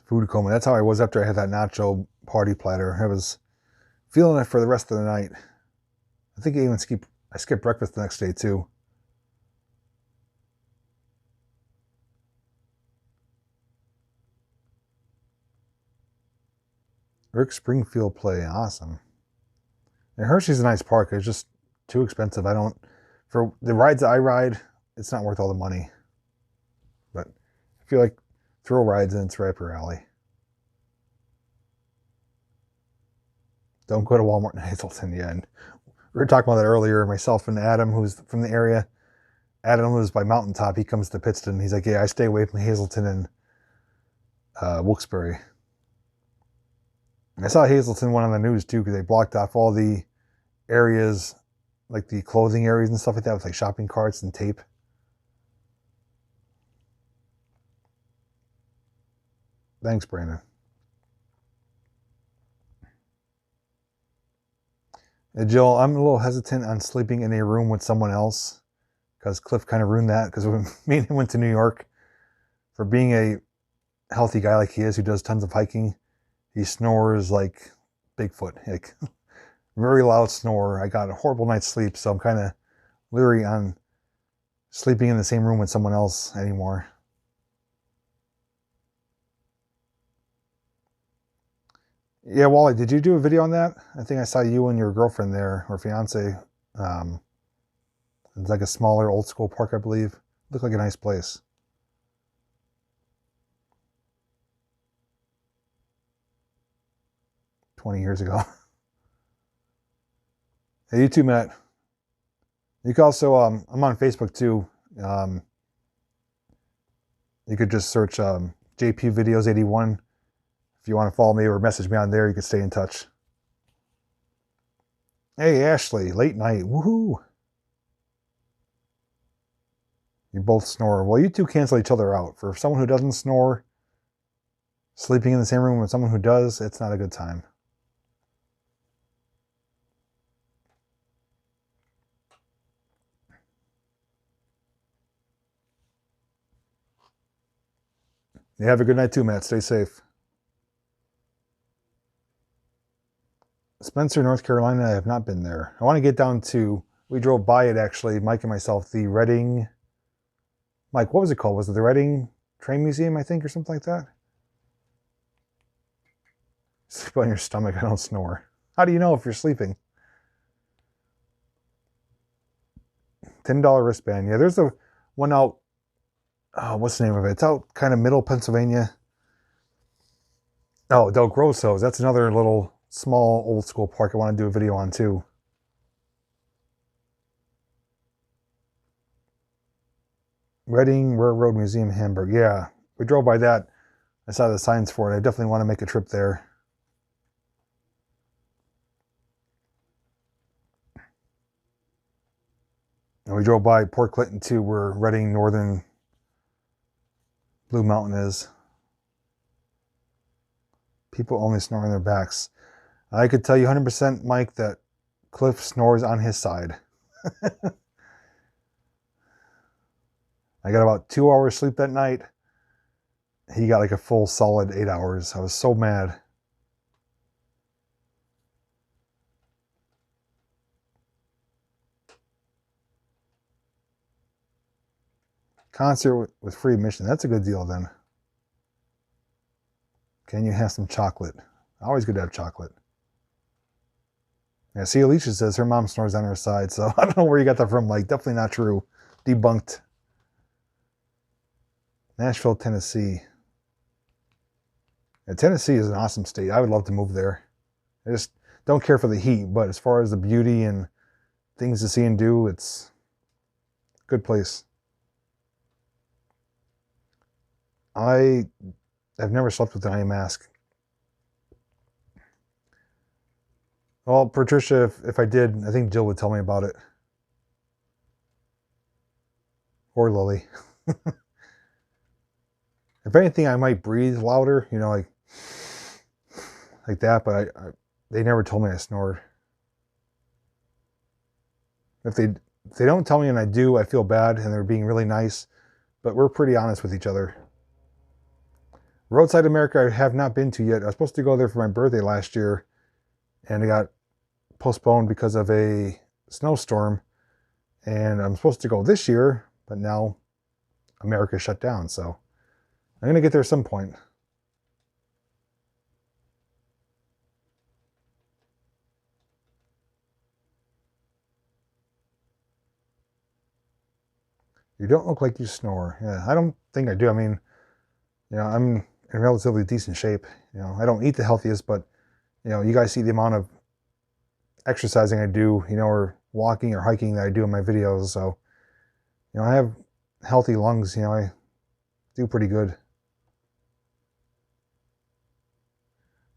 Food coma. That's how I was after I had that nacho party platter. I was feeling it for the rest of the night. I think I skipped breakfast the next day too. Rick Springfield play, awesome. And Hershey's a nice park. It's just too expensive. For the rides that I ride, it's not worth all the money. But I feel like thrill rides and it's right up your alley. Don't go to Walmart in Hazleton. Yeah, and we were talking about that earlier. Myself and Adam, who's from the area. Adam lives by Mountaintop. He comes to Pittston. He's like, yeah, I stay away from Hazleton and Wilkes-Barre. I saw Hazleton went on the news too because they blocked off all the areas, like the clothing areas and stuff like that, with like shopping carts and tape. Thanks, Brandon. Jill, I'm a little hesitant on sleeping in a room with someone else because Cliff kind of ruined that because me and him went to New York. For being a healthy guy like he is, who does tons of hiking, he snores like Bigfoot, like very loud snore. I got a horrible night's sleep, so I'm kind of leery on sleeping in the same room with someone else anymore. Yeah, Wally, did you do a video on that? I think I saw you and your girlfriend there, or fiance. It's like a smaller, old school park, I believe. Looked like a nice place. $20 ago. Hey, you too, Matt. You can also, I'm on Facebook too. You could just search JPVideos 81. If you want to follow me or message me on there, you can stay in touch. Hey, Ashley, late night. Woohoo. You both snore. Well, you two cancel each other out. For someone who doesn't snore, sleeping in the same room with someone who does, it's not a good time. You have a good night too, Matt. Stay safe. Spencer, North Carolina, I have not been there. I want to get down to, we drove by it actually, Mike and myself, the Reading, Mike, what was it called? Was it the Reading Train Museum, I think, or something like that? Sleep on your stomach, I don't snore. How do you know if you're sleeping? $10 wristband. Yeah, there's a one out, what's the name of it? It's out kind of middle Pennsylvania. Oh, Del Grosso's. That's another little small old school park I want to do a video on too. Reading Railroad Museum, Hamburg. Yeah, we drove by that. I saw the signs for it. I definitely want to make a trip there. And we drove by Port Clinton too, where Reading Northern Blue Mountain is. People only snore on their backs. I could tell you 100%, Mike, that Cliff snores on his side. I got about 2 hours sleep that night. He got like a full solid 8 hours. I was so mad. Concert with free admission. That's a good deal then. Can you have some chocolate? Always good to have chocolate. Yeah, see, Alicia says her mom snores on her side, so I don't know where you got that from, Mike. Definitely not true. Debunked. Nashville, Tennessee. Yeah, Tennessee is an awesome state. I would love to move there. I just don't care for the heat, but as far as the beauty and things to see and do, it's a good place. I have never slept with an eye mask. Well, Patricia, if I did, I think Jill would tell me about it. Or Lily. If anything, I might breathe louder, you know, like that, but they never told me I snored. If they don't tell me and I do, I feel bad and they're being really nice, but we're pretty honest with each other. Roadside America I have not been to yet. I was supposed to go there for my birthday last year, and it got postponed because of a snowstorm. And I'm supposed to go this year, but now America shut down, so I'm gonna get there at some point. You don't look like you snore. Yeah, I don't think I do. I mean, you know, I'm in relatively decent shape. You know, I don't eat the healthiest, but you know, you guys see the amount of exercising I do, you know, or walking or hiking that I do in my videos. So, you know, I have healthy lungs. You know, I do pretty good.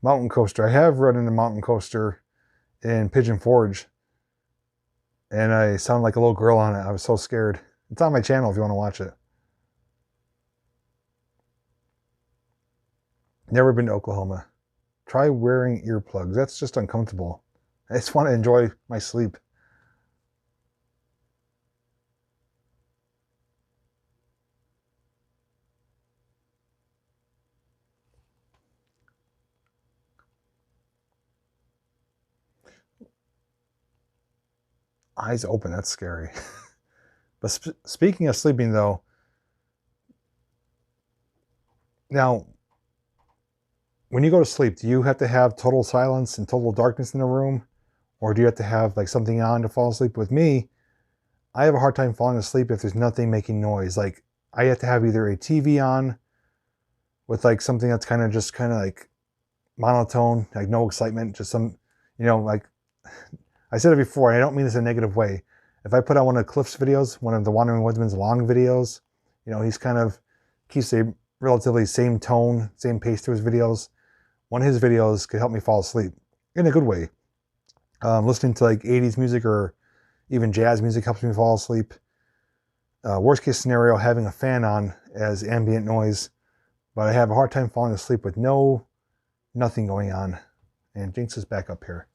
Mountain coaster. I have ridden a mountain coaster in Pigeon Forge, and I sound like a little girl on it. I was so scared. It's on my channel if you want to watch it. Never been to Oklahoma. Try wearing earplugs. That's just uncomfortable. I just want to enjoy my sleep. Eyes open, that's scary. But speaking of sleeping though, now, when you go to sleep, do you have to have total silence and total darkness in the room? Or do you have to have like something on to fall asleep? With me, I have a hard time falling asleep if there's nothing making noise. Like I have to have either a TV on with like something that's kind of like monotone, like no excitement, just some, you know, like I said it before, and I don't mean this in a negative way. If I put on one of Cliff's videos, one of the Wandering Woodsman's long videos, you know, he's kind of keeps a relatively same tone, same pace to his videos. One of his videos could help me fall asleep in a good way. Listening to like 80s music or even jazz music helps me fall asleep. Worst case scenario, having a fan on as ambient noise, but I have a hard time falling asleep with nothing going on. And Jinx is back up here.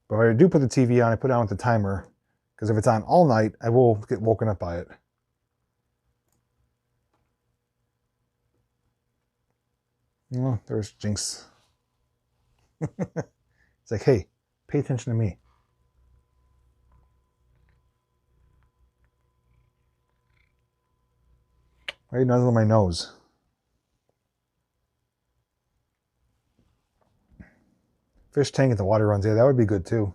But if I do put the TV on, I put it on with the timer, because if it's on all night, I will get woken up by it. Oh, there's Jinx. It's like, hey, pay attention to me. Right, nothing on my nose. Fish tank if the water runs. Yeah, that would be good too.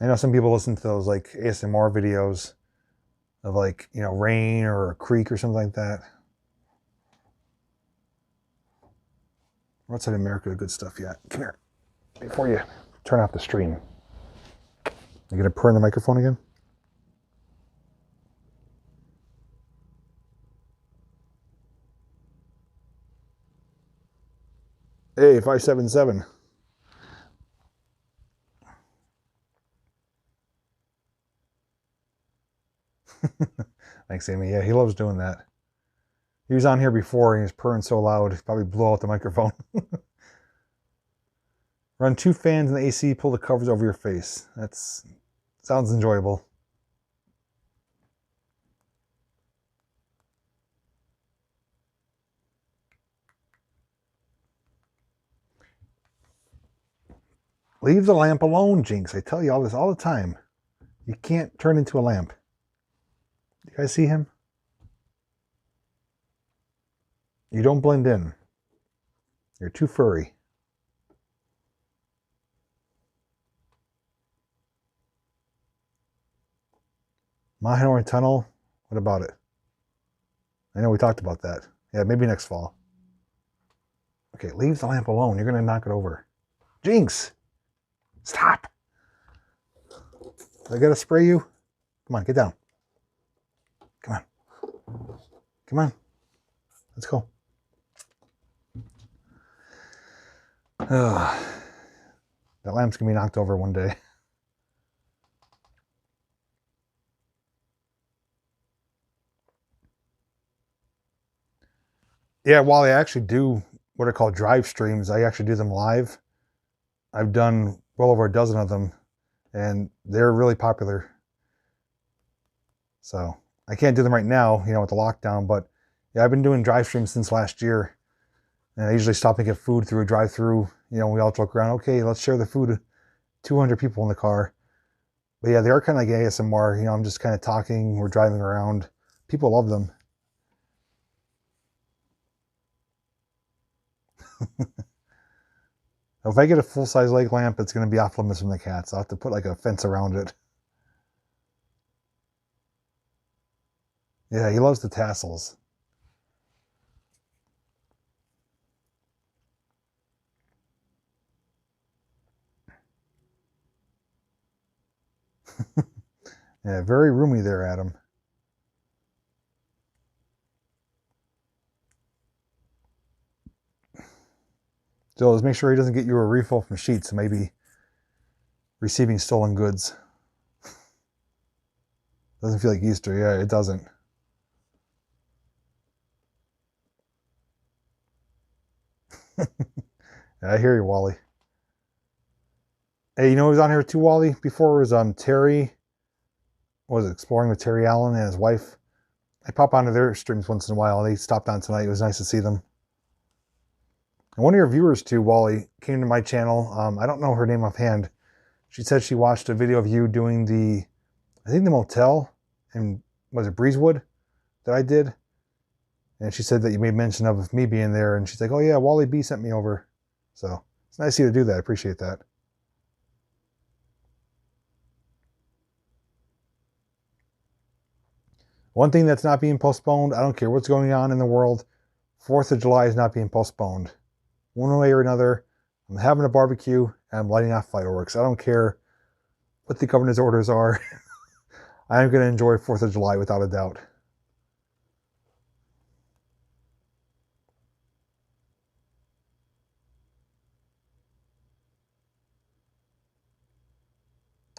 I know some people listen to those like ASMR videos of like, you know, rain or a creek or something like that. Outside America, good stuff yet. Come here. Before you turn off the stream. You gonna purr in the microphone again? Hey, 577. Thanks, Amy. Yeah, he loves doing that. He was on here before and he was purring so loud, he probably blew out the microphone. Run 2 fans in the AC, pull the covers over your face. That's sounds enjoyable. Leave the lamp alone, Jinx. I tell you all this all the time. You can't turn into a lamp. You guys see him? You don't blend in. You're too furry. Mahanoy Tunnel? What about it? I know we talked about that. Yeah, maybe next fall. Okay, leave the lamp alone. You're going to knock it over. Jinx! Stop! I got to spray you? Come on, get down. Come on. Come on. Let's go. That lamp's going to be knocked over one day. Yeah, while I actually do what are called drive streams, I actually do them live. I've done well over a dozen of them, and they're really popular. So I can't do them right now, you know, with the lockdown, but yeah, I've been doing drive streams since last year. And I usually stop and get food through a drive-through. You know, we all joke around, okay, let's share the food. 200 people in the car. But yeah, they are kind of like ASMR. You know, I'm just kind of talking. We're driving around. People love them. If I get a full-size leg lamp, it's going to be off limits from the cats. I'll have to put like a fence around it. Yeah, he loves the tassels. Yeah, very roomy there, Adam. So let's make sure he doesn't get you a refill from Sheets, maybe receiving stolen goods. Doesn't feel like Easter. Yeah, it doesn't. Yeah, I hear you, Wally. Hey, you know who's on here too, Wally? Before was Terry. What was it, Exploring with Terry Allen and his wife? I pop onto their streams once in a while. They stopped on tonight. It was nice to see them. And one of your viewers too, Wally, came to my channel. I don't know her name offhand. She said she watched a video of you doing I think the motel, and was it Breezewood that I did? And she said that you made mention of me being there, and she's like, oh yeah, Wally B sent me over. So it's nice of you to do that. I appreciate that. One thing that's not being postponed, I don't care what's going on in the world, 4th of July is not being postponed. One way or another, I'm having a barbecue and I'm lighting off fireworks. I don't care what the governor's orders are. I am going to enjoy 4th of July without a doubt.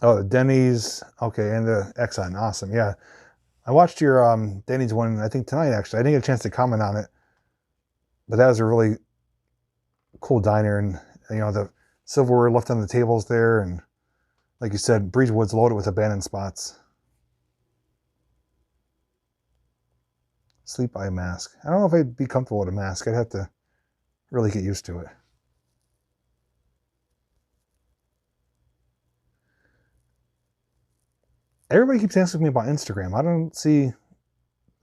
Oh, the Denny's. Okay, and the Exxon. Awesome. Yeah. I watched your Denny's one, I think tonight actually. I didn't get a chance to comment on it, but that was a really cool diner, and the silverware left on the tables there, and like you said, Breezewood's loaded with abandoned spots. Sleep eye mask. I don't know if I'd be comfortable with a mask. I'd have to really get used to it. Everybody keeps asking me about Instagram. I don't see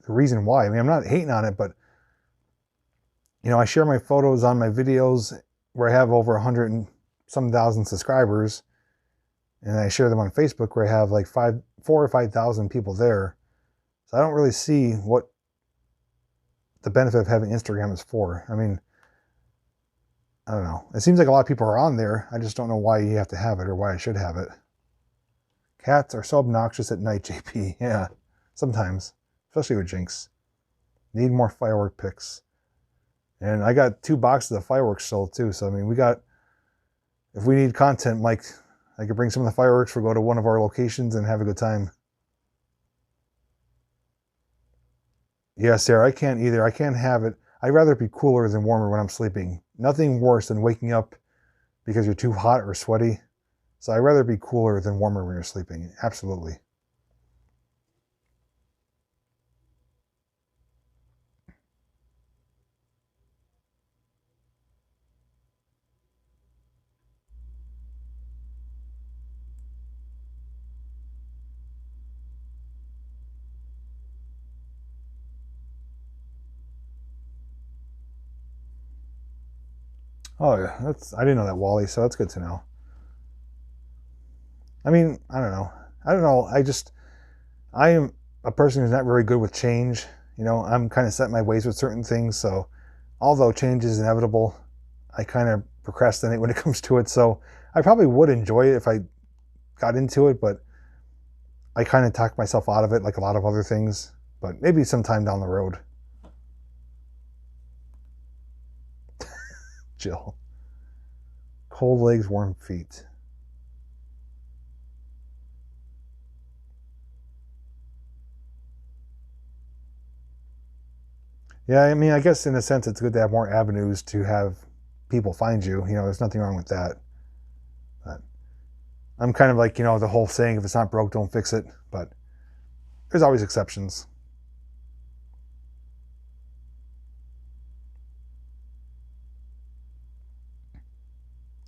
the reason why. I mean, I'm not hating on it, but I share my photos on my videos where I have over 100 and some thousand subscribers, and I share them on Facebook where I have like 4,000 or 5,000 people there. So I don't really see what the benefit of having Instagram is for. I mean, I don't know. It seems like a lot of people are on there. I just don't know why you have to have it or why I should have it. Cats are so obnoxious at night, JP. Yeah, sometimes, especially with Jinx. Need more firework pics. And I got 2 boxes of fireworks sold too. So, I mean, if we need content, Mike, I could bring some of the fireworks. We'll go to one of our locations and have a good time. Yeah, Sarah, I can't either. I can't have it. I'd rather it be cooler than warmer when I'm sleeping. Nothing worse than waking up because you're too hot or sweaty. So I'd rather it be cooler than warmer when you're sleeping. Absolutely. Oh, yeah, I didn't know that, Wally, so that's good to know. I mean, I don't know. I am a person who's not very good with change. I'm kind of set in my ways with certain things. So although change is inevitable, I kind of procrastinate when it comes to it. So I probably would enjoy it if I got into it, but I kind of talk myself out of it like a lot of other things. But maybe sometime down the road. Jill. Cold legs, warm feet. Yeah, I mean, I guess in a sense it's good to have more avenues to have people find you. There's nothing wrong with that. But I'm kind of like, the whole saying, if it's not broke, don't fix it. But there's always exceptions.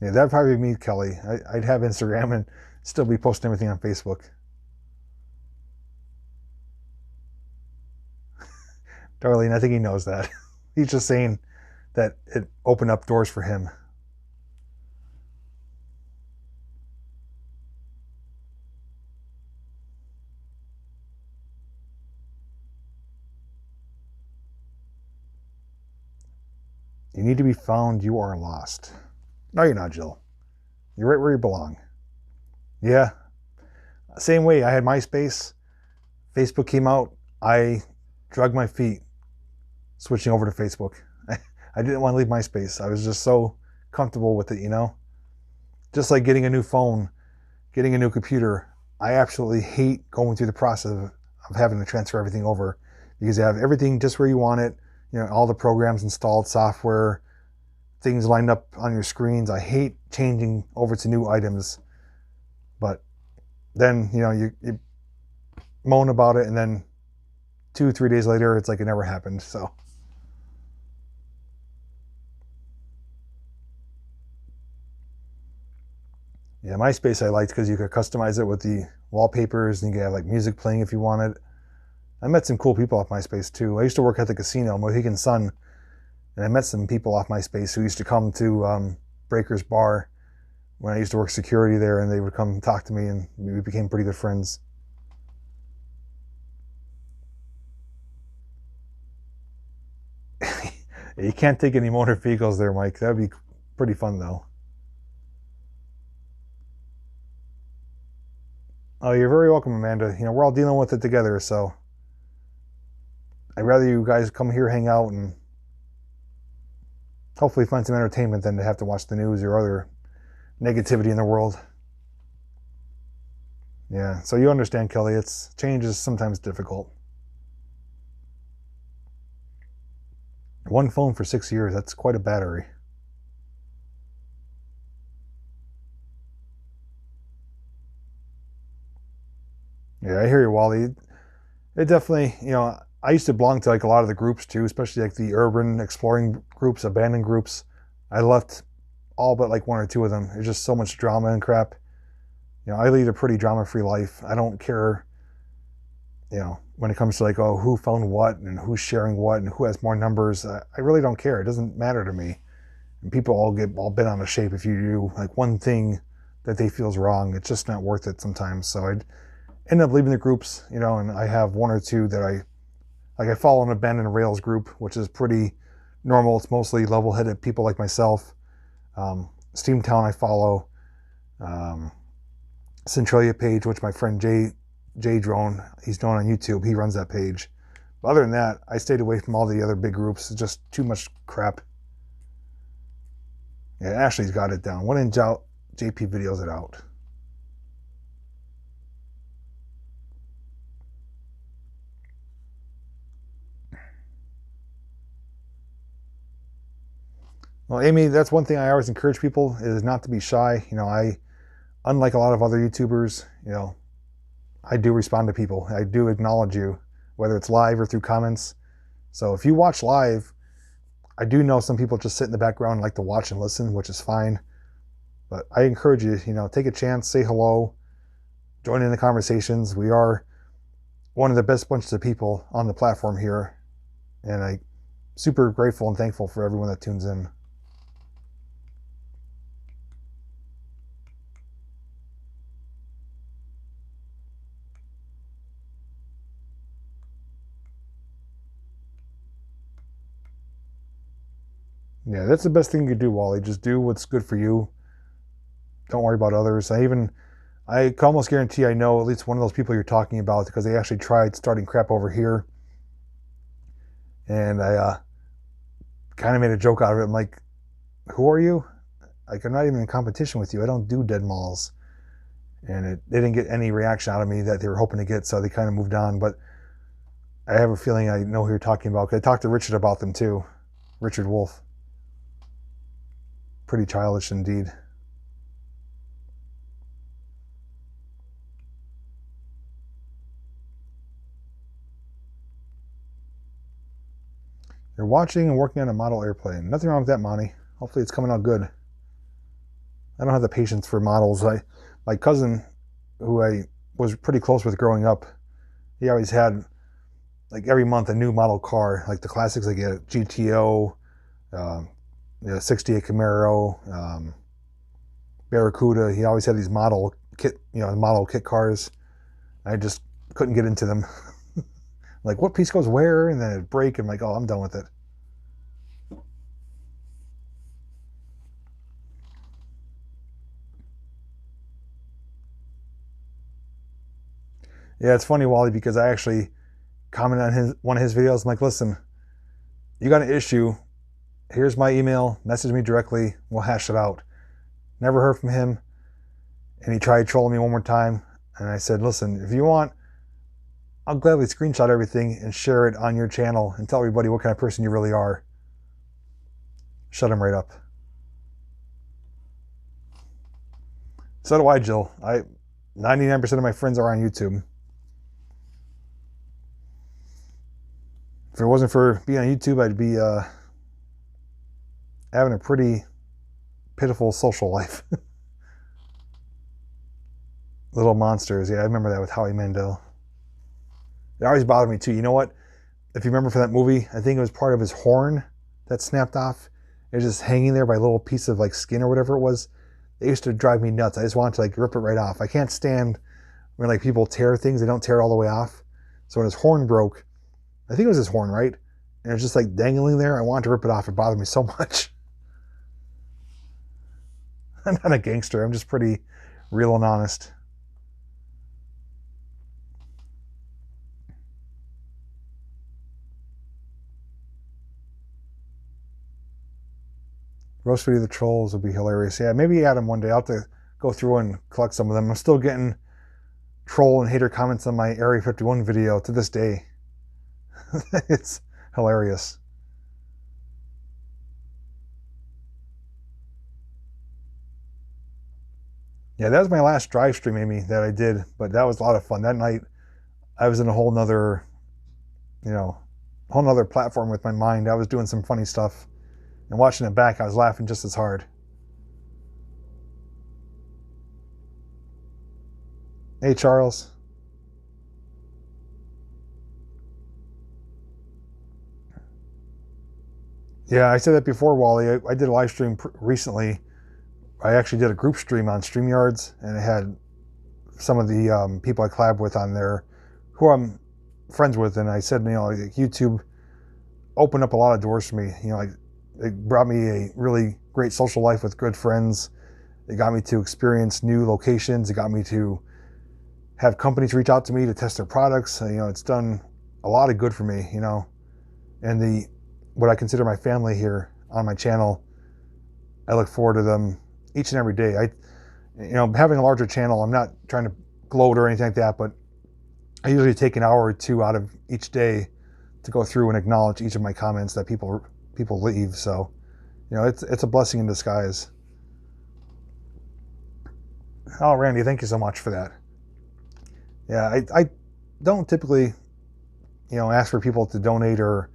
Yeah, that'd probably be me, Kelly. I'd have Instagram and still be posting everything on Facebook. Darlene, I think he knows that. He's just saying that it opened up doors for him. You need to be found. You are lost. No, you're not, Jill. You're right where you belong. Yeah. Same way. I had MySpace. Facebook came out. I drug my feet switching over to Facebook. I didn't want to leave MySpace. I was just so comfortable with it, Just like getting a new phone, getting a new computer. I absolutely hate going through the process of having to transfer everything over because you have everything just where you want it. All the programs installed, software, things lined up on your screens. I hate changing over to new items. But then, you moan about it, and then 2-3 days later, it's like it never happened. So yeah, MySpace I liked because you could customize it with the wallpapers, and you could have like music playing if you wanted. I met some cool people off MySpace too. I used to work at the casino, Mohegan Sun, and I met some people off MySpace who used to come to Breaker's Bar when I used to work security there, and they would come talk to me, and we became pretty good friends. You can't take any motor vehicles there, Mike. That would be pretty fun, though. Oh, you're very welcome, Amanda. We're all dealing with it together, so I'd rather you guys come here, hang out, and hopefully find some entertainment than to have to watch the news or other negativity in the world. Yeah, so you understand, Kelly, change is sometimes difficult. One phone for 6 years, that's quite a battery. Yeah, I hear you, Wally. It definitely, I used to belong to like a lot of the groups too, especially like the urban exploring groups, abandoned groups. I left all but like one or two of them. There's just so much drama and crap. I lead a pretty drama-free life. I don't care, when it comes to like, oh, who found what and who's sharing what and who has more numbers. I really don't care. It doesn't matter to me. And people all get all bent out of shape if you do like one thing that they feel is wrong. It's just not worth it sometimes. So I'd end up leaving the groups, and I have one or two that I follow an abandoned rails group, which is pretty normal. It's mostly level-headed people like myself. Steamtown I follow. Centralia page, which my friend Jay Drone, he's known on YouTube. He runs that page. But other than that, I stayed away from all the other big groups. It's just too much crap. Yeah, Ashley's got it down. When in doubt, JPVideos it out. Well, Amy, that's one thing I always encourage people is not to be shy. Unlike a lot of other YouTubers, I do respond to people. I do acknowledge you, whether it's live or through comments. So if you watch live, I do know some people just sit in the background and like to watch and listen, which is fine. But I encourage you, take a chance, say hello, join in the conversations. We are one of the best bunches of people on the platform here. And I'm super grateful and thankful for everyone that tunes in. Yeah, that's the best thing you can do, Wally. Just do what's good for you. Don't worry about others. I can almost guarantee I know at least one of those people you're talking about because they actually tried starting crap over here. And I kind of made a joke out of it. I'm like, who are you? Like, I'm not even in competition with you. I don't do dead malls. And they didn't get any reaction out of me that they were hoping to get, so they kind of moved on. But I have a feeling I know who you're talking about because I talked to Richard about them too. Richard Wolf. Pretty childish indeed. You're watching and working on a model airplane. Nothing wrong with that, Monty. Hopefully it's coming out good. I don't have the patience for models. My cousin, who I was pretty close with growing up, he always had like every month a new model car, like the classics like a GTO, 68 Camaro, Barracuda. He always had these model kit cars. I just couldn't get into them. Like, what piece goes where? And then it'd break. I'm like, oh, I'm done with it. Yeah, it's funny, Wally, because I actually commented on one of his videos. I'm like, listen, you got an issue. Here's my email. Message me directly. We'll hash it out. Never heard from him. And he tried trolling me one more time. And I said, listen, if you want, I'll gladly screenshot everything and share it on your channel and tell everybody what kind of person you really are. Shut him right up. So do I, Jill. 99% of my friends are on YouTube. If it wasn't for being on YouTube, I'd be having a pretty pitiful social life. Little Monsters. Yeah, I remember that with Howie Mandel. It always bothered me too. You know what? If you remember from that movie, I think it was part of his horn that snapped off. It was just hanging there by a little piece of like skin or whatever it was. It used to drive me nuts. I just wanted to like rip it right off. I can't stand when like people tear things. They don't tear it all the way off. So when his horn broke, I think it was his horn, right? And it was just like dangling there. I wanted to rip it off. It bothered me so much. I'm not a gangster. I'm just pretty real and honest. Roast video of the trolls would be hilarious. Yeah, maybe add them one day. I'll have to go through and collect some of them. I'm still getting troll and hater comments on my Area 51 video to this day. It's hilarious. Yeah, that was my last drive stream, Amy, that I did, but that was a lot of fun. That night, I was in a whole nother, whole nother platform with my mind. I was doing some funny stuff, and watching it back, I was laughing just as hard. Hey, Charles. Yeah, I said that before, Wally. I did a live stream recently. I actually did a group stream on StreamYards, and it had some of the people I collab with on there who I'm friends with, and I said, YouTube opened up a lot of doors for me. It brought me a really great social life with good friends. It got me to experience new locations. It got me to have companies reach out to me to test their products. It's done a lot of good for me, and what I consider my family here on my channel, I look forward to them each and every day. Having a larger channel, I'm not trying to gloat or anything like that, but I usually take an hour or two out of each day to go through and acknowledge each of my comments that people leave. So, it's a blessing in disguise. Oh, Randy, thank you so much for that. Yeah, I don't typically, ask for people to donate or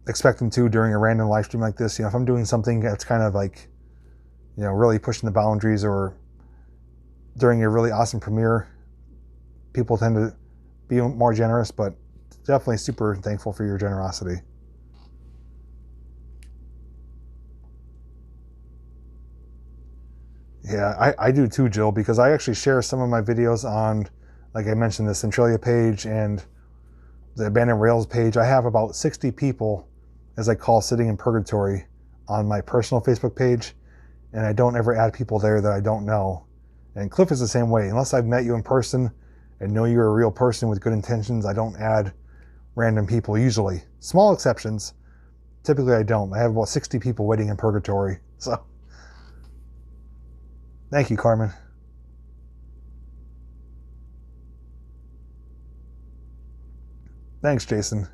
expect them to during a random live stream like this. If I'm doing something that's kind of like, really pushing the boundaries, or during a really awesome premiere, people tend to be more generous, but definitely super thankful for your generosity. Yeah, I do too, Jill, because I actually share some of my videos on, like I mentioned, the Centralia page and the Abandoned Rails page. I have about 60 people, as I call sitting in purgatory, on my personal Facebook page, and I don't ever add people there that I don't know. And Cliff is the same way. Unless I've met you in person and know you're a real person with good intentions, I don't add random people usually. Small exceptions. Typically I don't. I have about 60 people waiting in purgatory. So, thank you, Carmen. Thanks, Jason.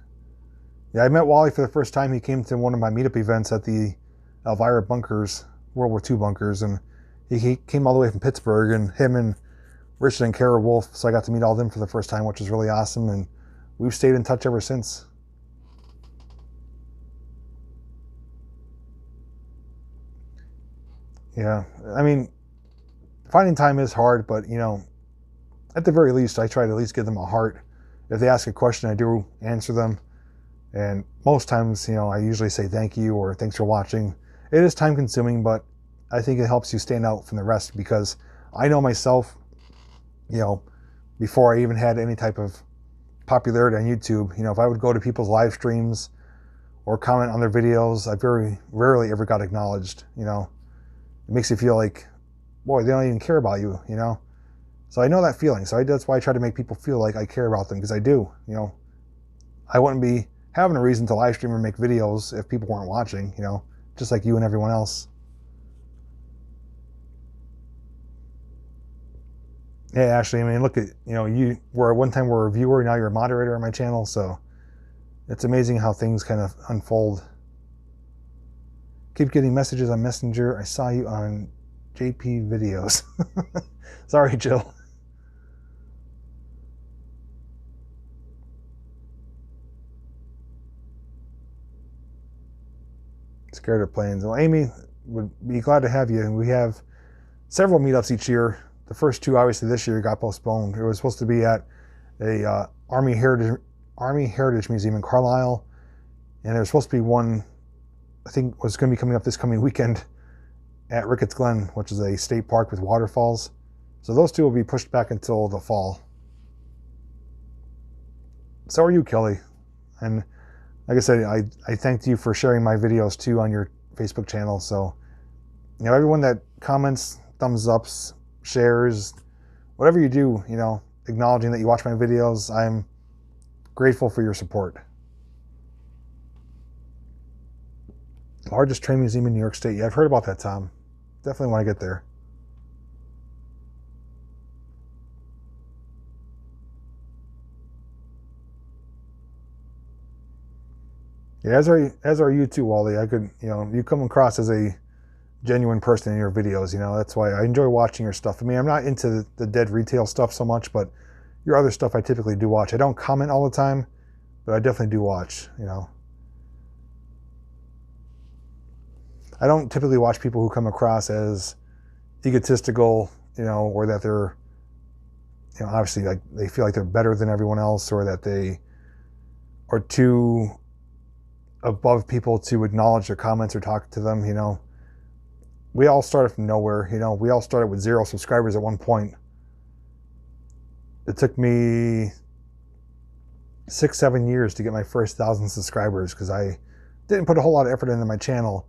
Yeah, I met Wally for the first time. He came to one of my meetup events at the Elvira bunkers, World War II bunkers, and he came all the way from Pittsburgh, and him and Richard and Kara Wolf, so I got to meet all of them for the first time, which was really awesome, and we've stayed in touch ever since. Yeah, I mean, finding time is hard, but, at the very least, I try to at least give them a heart. If they ask a question, I do answer them. And most times, I usually say thank you or thanks for watching. It is time consuming, but I think it helps you stand out from the rest, because I know myself, before I even had any type of popularity on YouTube, if I would go to people's live streams or comment on their videos, I very rarely ever got acknowledged. It makes you feel like, boy, they don't even care about you, So I know that feeling. So that's why I try to make people feel like I care about them, because I do. I wouldn't be having a reason to live stream or make videos if people weren't watching, just like you and everyone else. Yeah, Ashley, I mean, look at, you were one time were a viewer, now you're a moderator on my channel, so it's amazing how things kind of unfold. Keep getting messages on Messenger. I saw you on JPVideos. Sorry, Jill. Scared of planes. Well, Amy, would be glad to have you. And we have several meetups each year. The first two, obviously, this year got postponed. It was supposed to be at a Army Heritage Museum in Carlisle, and there was supposed to be one, I think, was going to be coming up this coming weekend at Ricketts Glen, which is a state park with waterfalls. So those two will be pushed back until the fall. So are you, Kelly. And like I said, I thanked you for sharing my videos too on your Facebook channel. So, everyone that comments, thumbs ups, shares, whatever you do, acknowledging that you watch my videos, I'm grateful for your support. Largest train museum in New York State. Yeah, I've heard about that, Tom. Definitely want to get there. Yeah, as are you too, Wally. I could, you come across as a genuine person in your videos. That's why I enjoy watching your stuff. I mean, I'm not into the dead retail stuff so much, but your other stuff I typically do watch. I don't comment all the time, but I definitely do watch. I don't typically watch people who come across as egotistical, or that they're, obviously like they feel like they're better than everyone else, or that they are too above people to acknowledge their comments or talk to them. We all started from nowhere. We all started with 0 subscribers at one point. It took me 6-7 years to get my first 1,000 subscribers because I didn't put a whole lot of effort into my channel.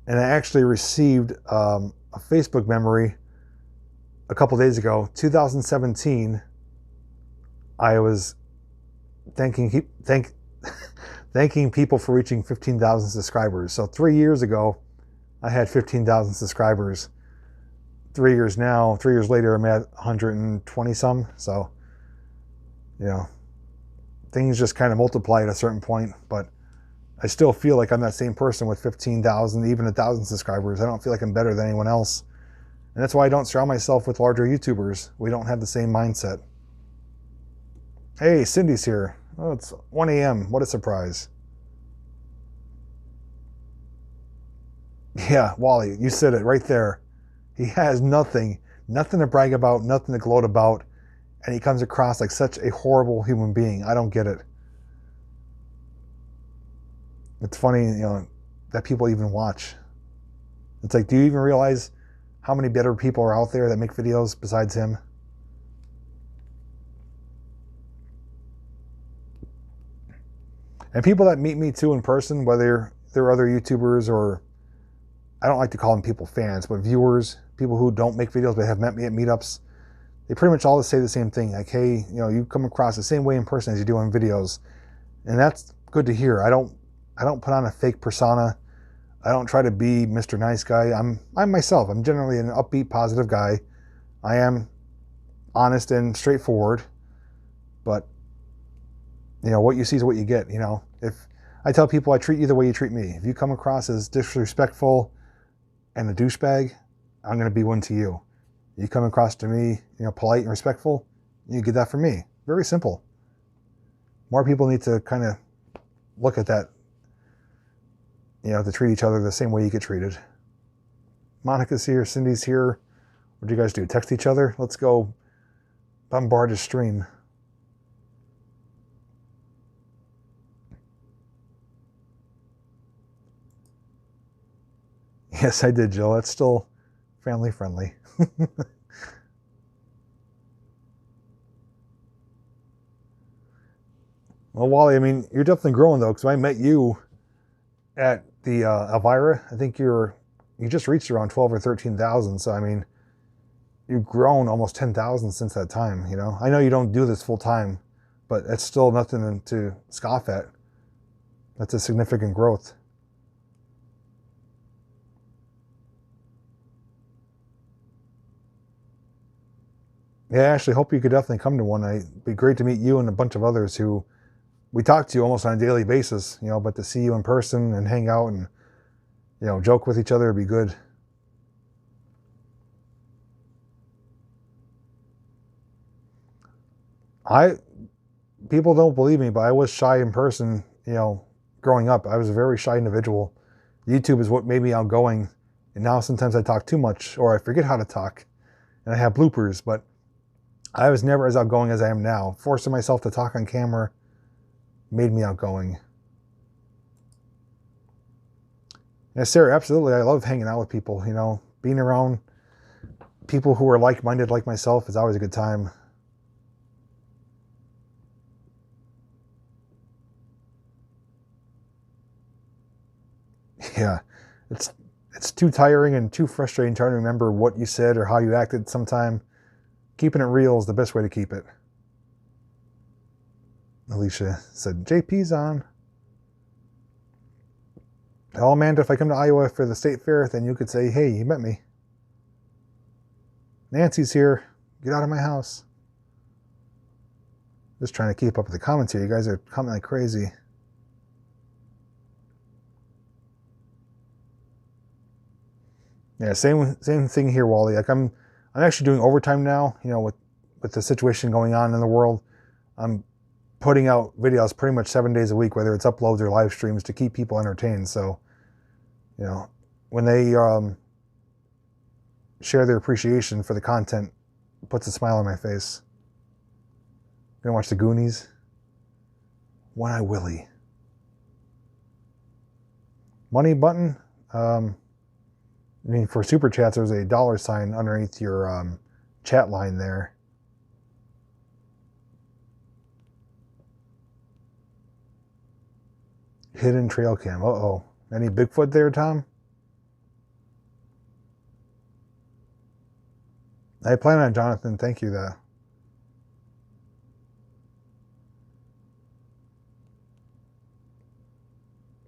And I actually received a Facebook memory a couple days ago, 2017. I was thanking people for reaching 15,000 subscribers. So 3 years ago, I had 15,000 subscribers. 3 years later, I'm at 120 some. So, things just kind of multiply at a certain point. But I still feel like I'm that same person with 15,000, even 1,000 subscribers. I don't feel like I'm better than anyone else. And that's why I don't surround myself with larger YouTubers. We don't have the same mindset. Hey, Cindy's here. Oh, it's 1 a.m. What a surprise. Yeah, Wally, you said it right there. He has nothing to brag about, nothing to gloat about, and he comes across like such a horrible human being. I don't get it. It's funny, that people even watch. It's like, do you even realize how many better people are out there that make videos besides him? And people that meet me too in person, whether they're other YouTubers or, I don't like to call them people fans, but viewers, people who don't make videos but have met me at meetups, they pretty much all say the same thing. Like, hey, you come across the same way in person as you do in videos. And that's good to hear. I don't put on a fake persona. I don't try to be Mr. Nice Guy. I'm myself. I'm generally an upbeat, positive guy. I am honest and straightforward. But, what you see is what you get. If I tell people I treat you the way you treat me. If you come across as disrespectful and a douchebag, I'm going to be one to you. You come across to me, polite and respectful, you get that from me. Very simple. More people need to kind of look at that, to treat each other the same way you get treated. Monica's here, Cindy's here. What do you guys do? Text each other? Let's go bombard a stream. Yes, I did, Jill. That's still family friendly. Well, Wally, I mean, you're definitely growing though, because I met you at the Elvira. I think you just reached around 12 or 13,000. So I mean, you've grown almost 10,000 since that time. I know you don't do this full time, but it's still nothing to scoff at. That's a significant growth. Yeah, I actually hope you could definitely come to one. It'd be great to meet you and a bunch of others who we talk to almost on a daily basis, but to see you in person and hang out and, joke with each other would be good. People don't believe me, but I was shy in person, growing up. I was a very shy individual. YouTube is what made me outgoing. And now sometimes I talk too much or I forget how to talk and I have bloopers, but I was never as outgoing as I am now. Forcing myself to talk on camera made me outgoing. Yeah, Sarah, absolutely. I love hanging out with people, being around people who are like-minded like myself is always a good time. Yeah, it's too tiring and too frustrating trying to remember what you said or how you acted sometime. Keeping it real is the best way to keep it. Alicia said, JP's on. Oh, Amanda, if I come to Iowa for the state fair, then you could say, hey, you met me. Nancy's here. Get out of my house. Just trying to keep up with the comments here. You guys are commenting like crazy. Yeah, same thing here, Wally. Like I'm actually doing overtime now. You know, with the situation going on in the world, I'm putting out videos pretty much 7 days a week, whether it's uploads or live streams, to keep people entertained. So, you know, when they share their appreciation for the content, it puts a smile on my face. You gonna watch the Goonies? One Eye Willie. Money button. I mean, for super chats, there's a $sign underneath your chat line there. Hidden trail cam. Uh-oh. Any Bigfoot there, Tom? I plan on Jonathan. Thank you, that.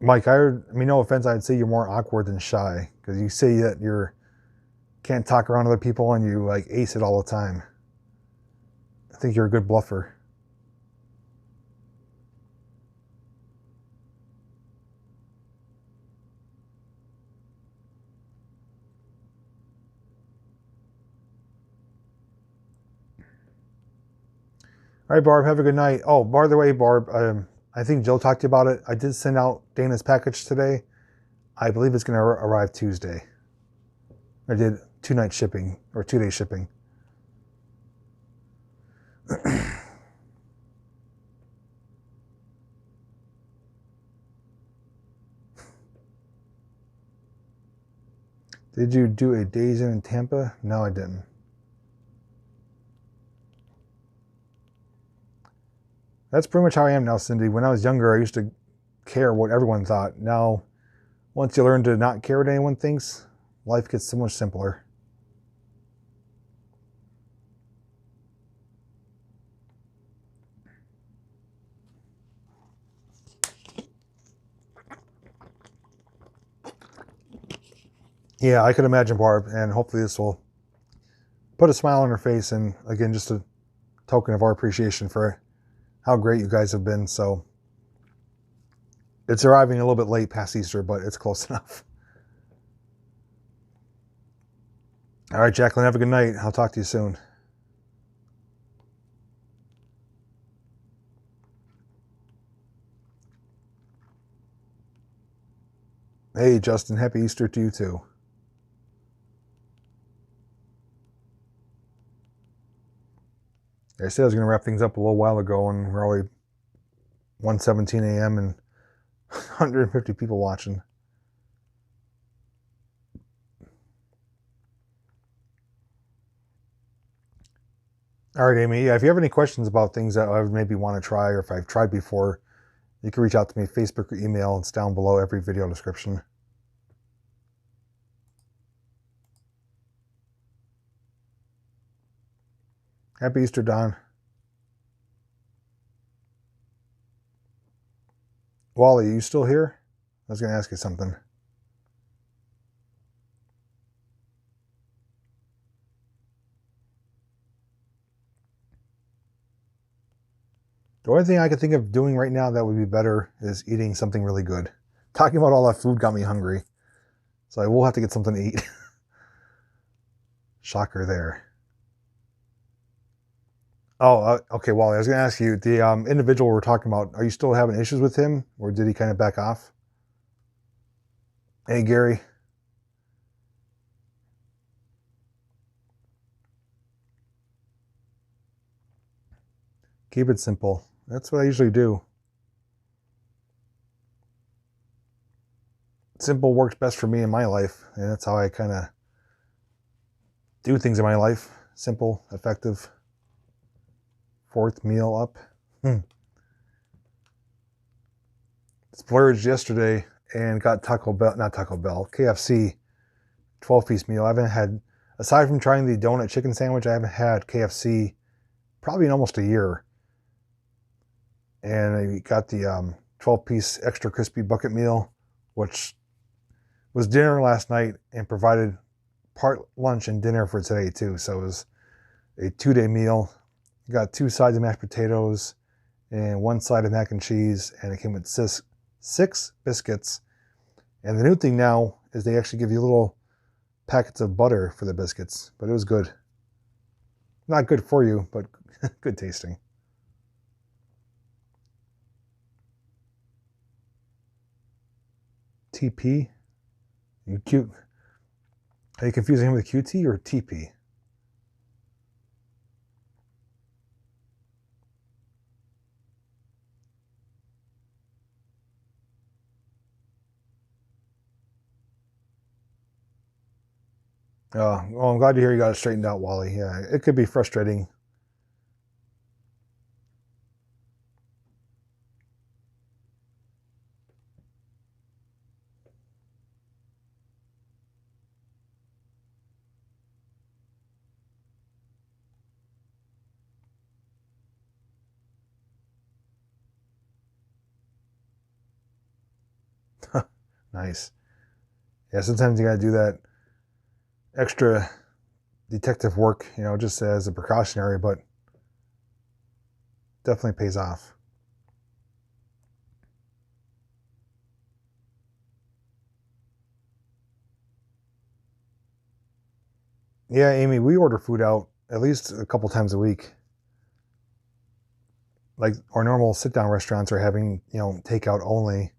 Mike, I mean, no offense, I'd say you're more awkward than shy, because you say that you can't talk around other people and you like ace it all the time. I think you're a good bluffer. All right, Barb, have a good night. Oh, by the way, Barb, I think Jill talked to you about it. I did send out Dana's package today. I believe it's going to arrive Tuesday. I did 2-night shipping, or 2-day shipping. Did you do a Days in Tampa? No, I didn't. That's pretty much how I am now, Cindy. When I was younger, I used to care what everyone thought. Now, once you learn to not care what anyone thinks, life gets so much simpler. Yeah, I could imagine, Barb, and hopefully this will put a smile on her face, and again, just a token of our appreciation for how great you guys have been. So it's arriving a little bit late past Easter, but it's close enough. All right, Jacqueline, have a good night. I'll talk to you soon. Hey, Justin, happy Easter to you too. I said I was going to wrap things up a little while ago, and we're already 1:17 a.m. and 150 people watching. All right, Amy. Yeah, if you have any questions about things that I would maybe want to try, or if I've tried before, you can reach out to me, Facebook or email. It's down below every video description. Happy Easter, Don. Wally, are you still here? I was going to ask you something. The only thing I could think of doing right now that would be better is eating something really good. Talking about all that food got me hungry. So I will have to get something to eat. Shocker there. Oh, okay, Wally, I was going to ask you, the individual we're talking about, are you still having issues with him, or did he kind of back off? Hey, Gary. Keep it simple. That's what I usually do. Simple works best for me in my life, and that's how I kind of do things in my life. Simple, effective. Fourth meal up. Splurged yesterday and got KFC 12-piece meal. I haven't had, aside from trying the donut chicken sandwich, I haven't had KFC probably in almost a year. And I got the 12-piece extra crispy bucket meal, which was dinner last night and provided part lunch and dinner for today too. So it was a 2-day meal. Got 2 sides of mashed potatoes and 1 side of mac and cheese, and it came with 6 biscuits. And the new thing now is they actually give you little packets of butter for the biscuits, but it was good. Not good for you, but good tasting. TP? You cute? Are you confusing him with QT or TP? Oh, well, I'm glad to hear you got it straightened out, Wally. Yeah, it could be frustrating. Nice. Yeah, sometimes you gotta do that extra detective work, you know, just as a precautionary, but definitely pays off. Yeah, Amy, we order food out at least a couple times a week. Like our normal sit-down restaurants are having, you know, takeout only,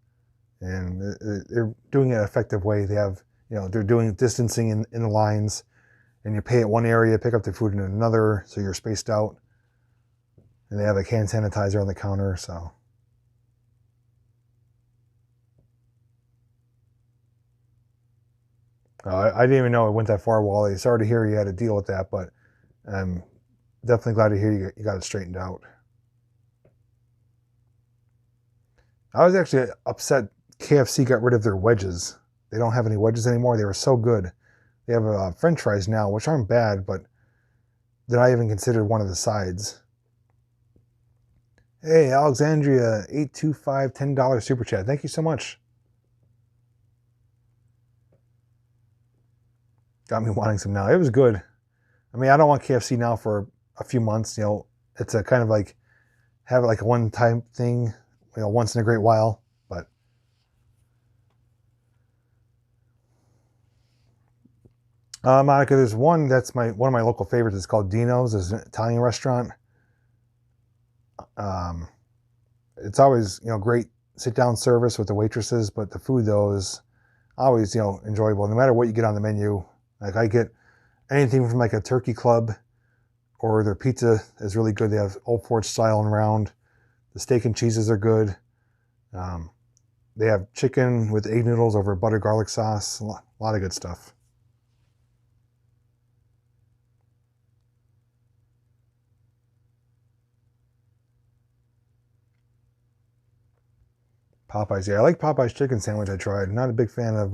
and they're doing it in an effective way. They have, you know, they're doing distancing in the lines, and you pay at one area, pick up the food in another, so you're spaced out. And they have like hand sanitizer on the counter, so. I didn't even know it went that far, Wally. Sorry to hear you had to deal with that, but I'm definitely glad to hear you got it straightened out. I was actually upset KFC got rid of their wedges. They don't have any wedges anymore. They were so good. They have French fries now, which aren't bad, but they're not even considered one of the sides. Hey, Alexandria, 825, $10 super chat. Thank you so much. Got me wanting some now. It was good. I mean, I don't want KFC now for a few months. You know, it's a kind of like, have it like a one-time thing, you know, once in a great while. But Monica, there's one that's one of my local favorites. It's called Dino's. It's an Italian restaurant. It's always, you know, great sit-down service with the waitresses, but the food though is always, you know, enjoyable. No matter what you get on the menu, like I get anything from like a turkey club, or their pizza is really good. They have Old Forge style and round. The steak and cheeses are good. They have chicken with egg noodles over butter garlic sauce. A lot of good stuff. Popeyes, yeah, I like Popeyes chicken sandwich. I tried. Not a big fan of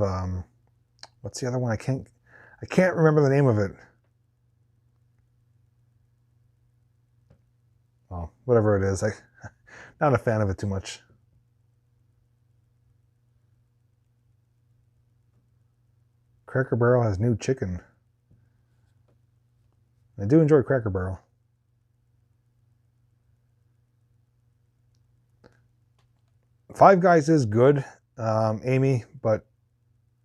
what's the other one? I can't remember the name of it. Well, whatever it is, not a fan of it too much. Cracker Barrel has new chicken. I do enjoy Cracker Barrel. Five Guys is good, Amy, but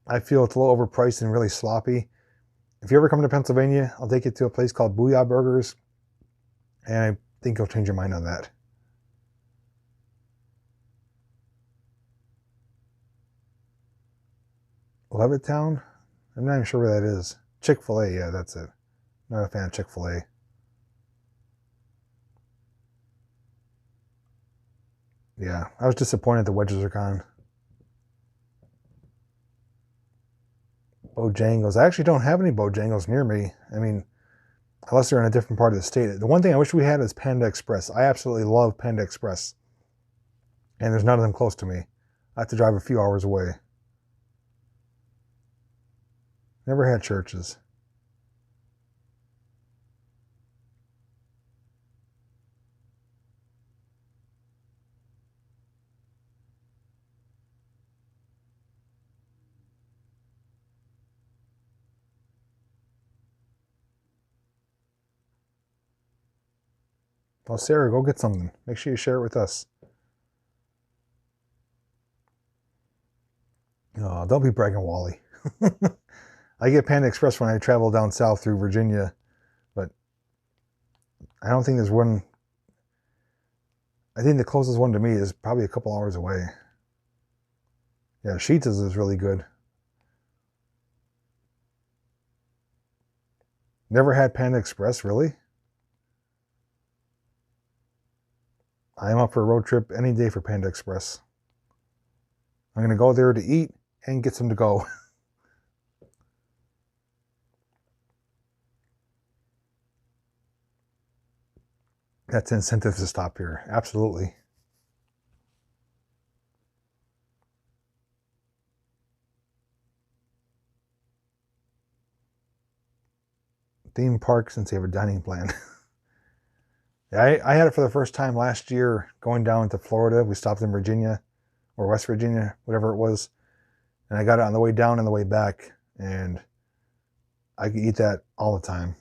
I feel it's a little overpriced and really sloppy. If you ever come to Pennsylvania, I'll take you to a place called Booyah Burgers, and I think you'll change your mind on that. Levittown? I'm not even sure where that is. Chick-fil-A, yeah, that's it. Not a fan of Chick-fil-A. Yeah, I was disappointed the wedges are gone. Bojangles. I actually don't have any Bojangles near me. I mean, unless they're in a different part of the state. The one thing I wish we had is Panda Express. I absolutely love Panda Express. And there's none of them close to me. I have to drive a few hours away. Never had Churches. Well, Sarah, go get something. Make sure you share it with us. Oh, don't be bragging, Wally. I get Panda Express when I travel down south through Virginia, but I don't think there's one. I think the closest one to me is probably a couple hours away. Yeah, Sheetz is really good. Never had Panda Express, really? I am up for a road trip any day for Panda Express. I'm going to go there to eat and get some to go. That's incentive to stop here. Absolutely. Theme park since they have a dining plan. I had it for the first time last year going down to Florida. We stopped in Virginia or West Virginia, whatever it was. And I got it on the way down and the way back. And I could eat that all the time.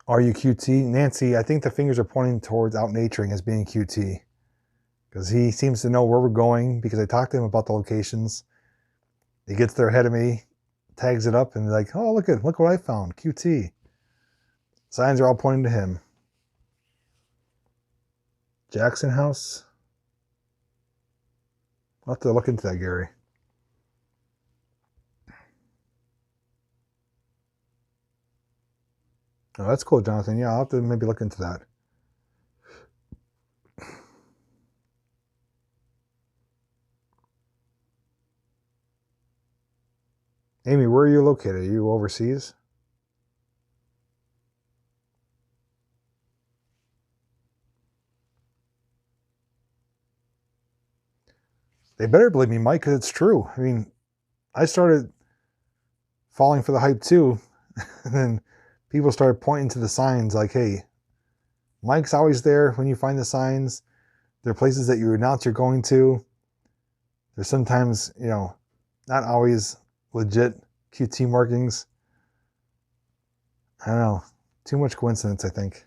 Are you QT? Nancy, I think the fingers are pointing towards out naturing as being QT. Because he seems to know where we're going because I talked to him about the locations. He gets there ahead of me, tags it up, and like, oh, look what I found, QT. Signs are all pointing to him. Jackson House? I'll have to look into that, Gary. Oh, that's cool, Jonathan. Yeah, I'll have to maybe look into that. Amy, where are you located? Are you overseas? They better believe me, Mike, because it's true. I mean, I started falling for the hype too, and then people started pointing to the signs like, hey, Mike's always there when you find the signs. There are places that you announce you're going to. There's sometimes, not always legit QT markings. I don't know. Too much coincidence, I think.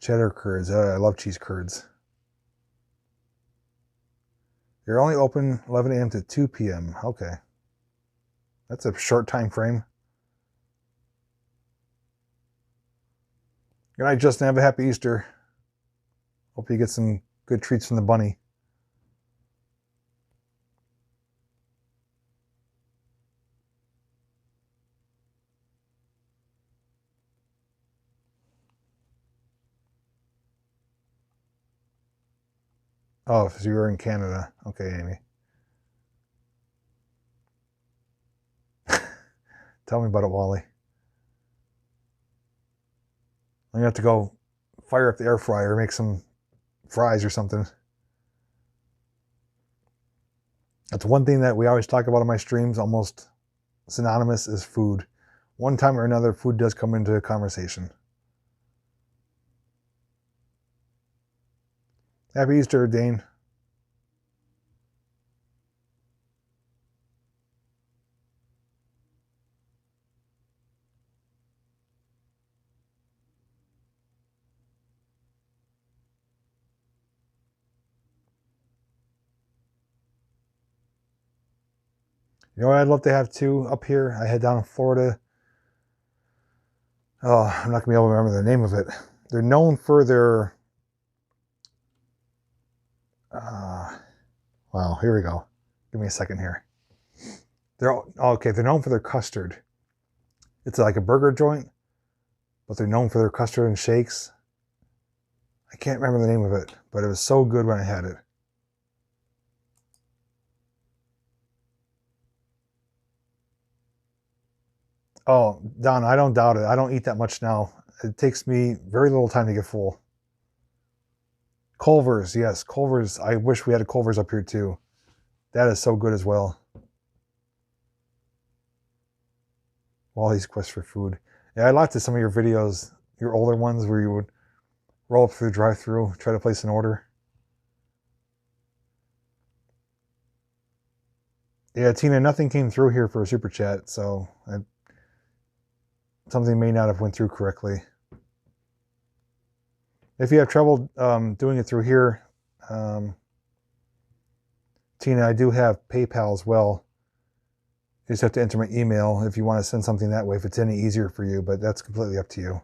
Cheddar curds. Oh, I love cheese curds. You're only open 11 a.m. to 2 p.m. Okay. That's a short time frame. Good night, Justin. Have a happy Easter. Hope you get some good treats from the bunny. Oh, so you're in Canada. Okay, Amy. Tell me about it, Wally. I'm going to have to go fire up the air fryer, make some fries or something. That's one thing that we always talk about on my streams, almost synonymous, is food. One time or another, food does come into a conversation. Happy Easter, Dane. You know what I'd love to have too up here? I head down in Florida. Oh, I'm not going to be able to remember the name of it. They're known for their... wow, here we go. Give me a second here. They're known for their custard. It's like a burger joint, but they're known for their custard and shakes. I can't remember the name of it, but it was so good when I had it. Oh, Don, I don't doubt it. I don't eat that much now. It takes me very little time to get full. Culver's, yes, Culver's. I wish we had a Culver's up here too. That is so good as well. Wally's quest for food. Yeah, I liked some of your videos, your older ones, where you would roll up through the drive-thru, try to place an order. Yeah, Tina, nothing came through here for a super chat, so something may not have went through correctly. If you have trouble doing it through here, Tina, I do have PayPal as well. You just have to enter my email if you want to send something that way, if it's any easier for you, but that's completely up to you.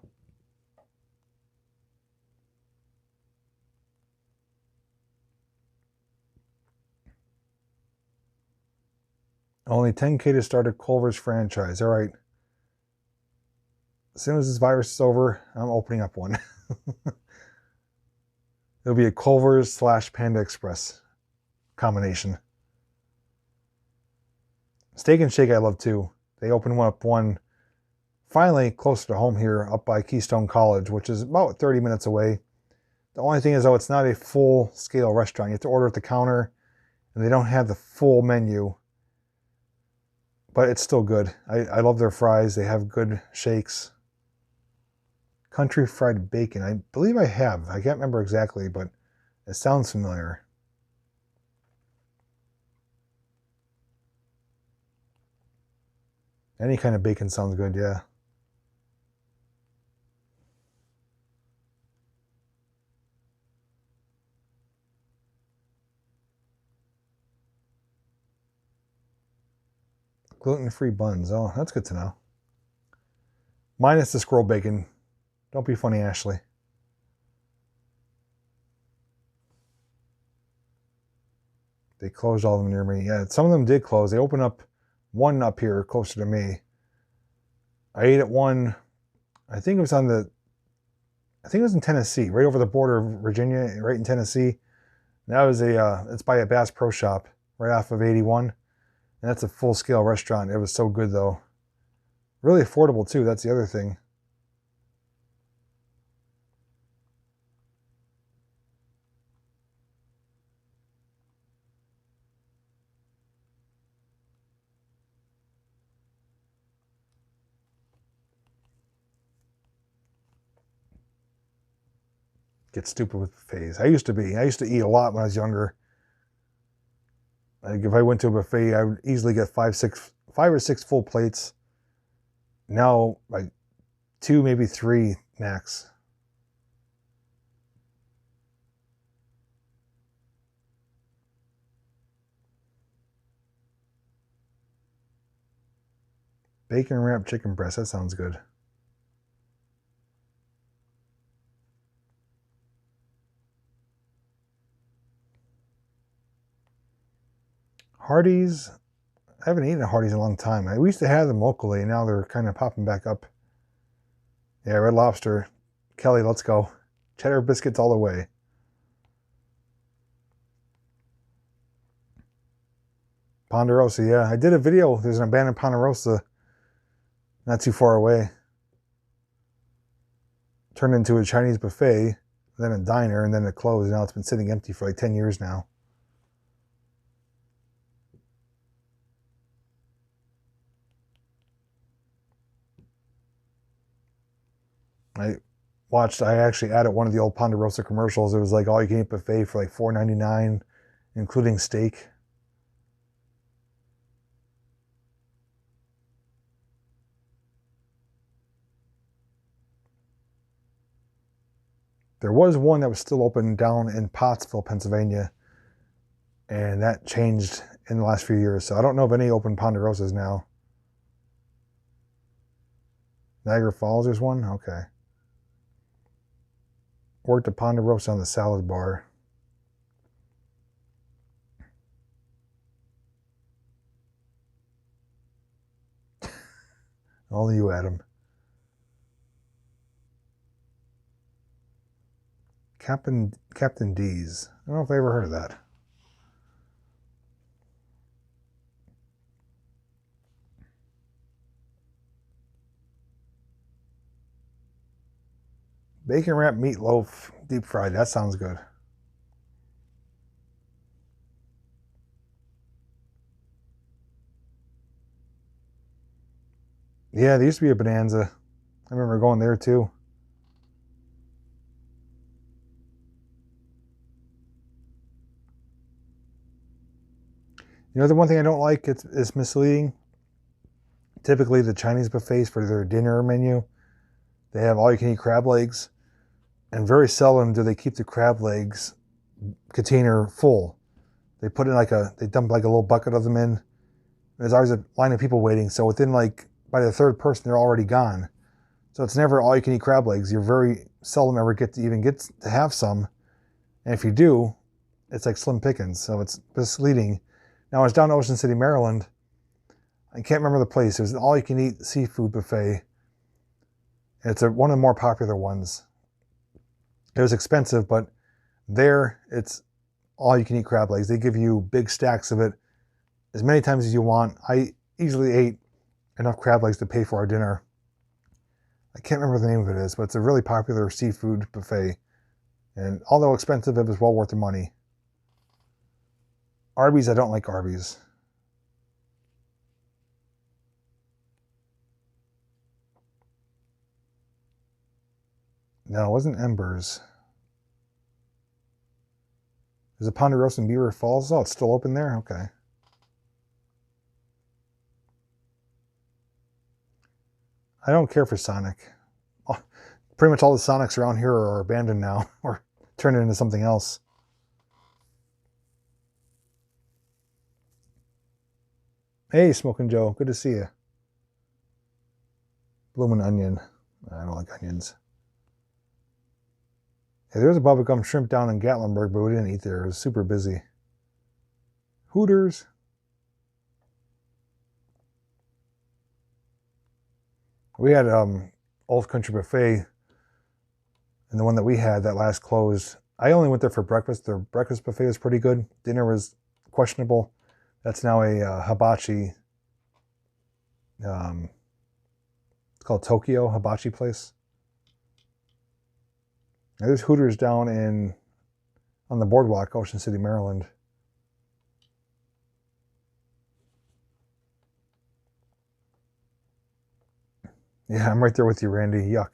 Only 10K to start a Culver's franchise. All right. As soon as this virus is over, I'm opening up one. It'll be a Culver's / Panda Express combination. Steak and Shake I love too. They opened one finally closer to home here up by Keystone College, which is about 30 minutes away. The only thing is, though, it's not a full-scale restaurant. You have to order at the counter, and they don't have the full menu. But it's still good. I love their fries. They have good shakes. Country Fried Bacon. I believe I have. I can't remember exactly, but it sounds familiar. Any kind of bacon sounds good, yeah. Gluten-free buns. Oh, that's good to know. Minus the squirrel bacon. Don't be funny, Ashley. They closed all of them near me. Yeah, some of them did close. They opened up one up here closer to me. I ate at one, I think it was in Tennessee, right over the border of Virginia, right in Tennessee. And that was it's by a Bass Pro Shop right off of 81. And that's a full-scale restaurant. It was so good, though. Really affordable, too. That's the other thing. Get stupid with buffets. I used to be. I used to eat a lot when I was younger. Like if I went to a buffet, I would easily get 5 or 6 full plates. Now, like 2, maybe 3 max. Bacon wrapped chicken breast. That sounds good. Hardee's. I haven't eaten a Hardee's in a long time. We used to have them locally, and now they're kind of popping back up. Yeah, Red Lobster. Kelly, let's go. Cheddar biscuits all the way. Ponderosa, yeah. I did a video. There's an abandoned Ponderosa not too far away. Turned into a Chinese buffet, then a diner, and then it closed. Now it's been sitting empty for like 10 years now. I actually added one of the old Ponderosa commercials. It was like all you can eat buffet for like $4.99, including steak. There was one that was still open down in Pottsville, Pennsylvania, and that changed in the last few years. So I don't know of any open Ponderosas now. Niagara Falls, there's one? Okay. Worked at Ponderosa on the salad bar. Only you, Adam. Captain D's. I don't know if I ever heard of that. Bacon wrapped meatloaf, deep fried. That sounds good. Yeah, there used to be a Bonanza. I remember going there too. You know, the one thing I don't like, it's misleading. Typically, the Chinese buffets for their dinner menu, they have all-you-can-eat crab legs. And very seldom do they keep the crab legs container full. They put in they dump like a little bucket of them in. There's always a line of people waiting. So within by the third person, they're already gone. So it's never all you can eat crab legs. You very seldom ever get to have some. And if you do, it's like slim pickings. So it's misleading. Now I was down in Ocean City, Maryland. I can't remember the place. It was an all you can eat seafood buffet. It's one of the more popular ones. It was expensive, but there it's all you can eat crab legs. They give you big stacks of it as many times as you want. I easily ate enough crab legs to pay for our dinner. I can't remember what the name of it is, but it's a really popular seafood buffet. And although expensive, it was well worth the money. Arby's, I don't like Arby's. No, it wasn't Embers. There's a Ponderosa in Beaver Falls. Oh, it's still open there? Okay. I don't care for Sonic. Oh, pretty much all the Sonics around here are abandoned now or turned into something else. Hey, Smoking Joe. Good to see you. Bloomin' Onion. I don't like onions. Yeah, there was a bubblegum shrimp down in Gatlinburg, but we didn't eat there. It was super busy. Hooters. We had Old Country Buffet, and the one that we had, that last closed. I only went there for breakfast. Their breakfast buffet was pretty good. Dinner was questionable. That's now a hibachi. It's called Tokyo Hibachi Place. Now, there's Hooters down on the boardwalk, Ocean City, Maryland. Yeah, I'm right there with you, Randy. Yuck.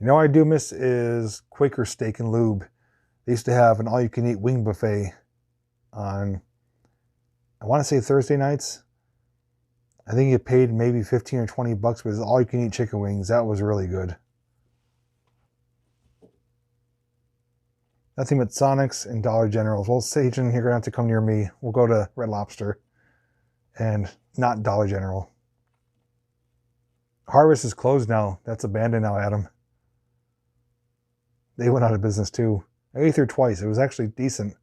You know what I do miss is Quaker Steak and Lube. They used to have an all-you-can-eat wing buffet on, I want to say Thursday nights. I think you paid maybe 15 or 20 bucks, but it's all-you-can-eat chicken wings. That was really good. Nothing but Sonics and Dollar Generals. Well, Sagen, you're going to have to come near me. We'll go to Red Lobster and not Dollar General. Harvest is closed now. That's abandoned now, Adam. They went out of business too. I ate there twice. It was actually decent.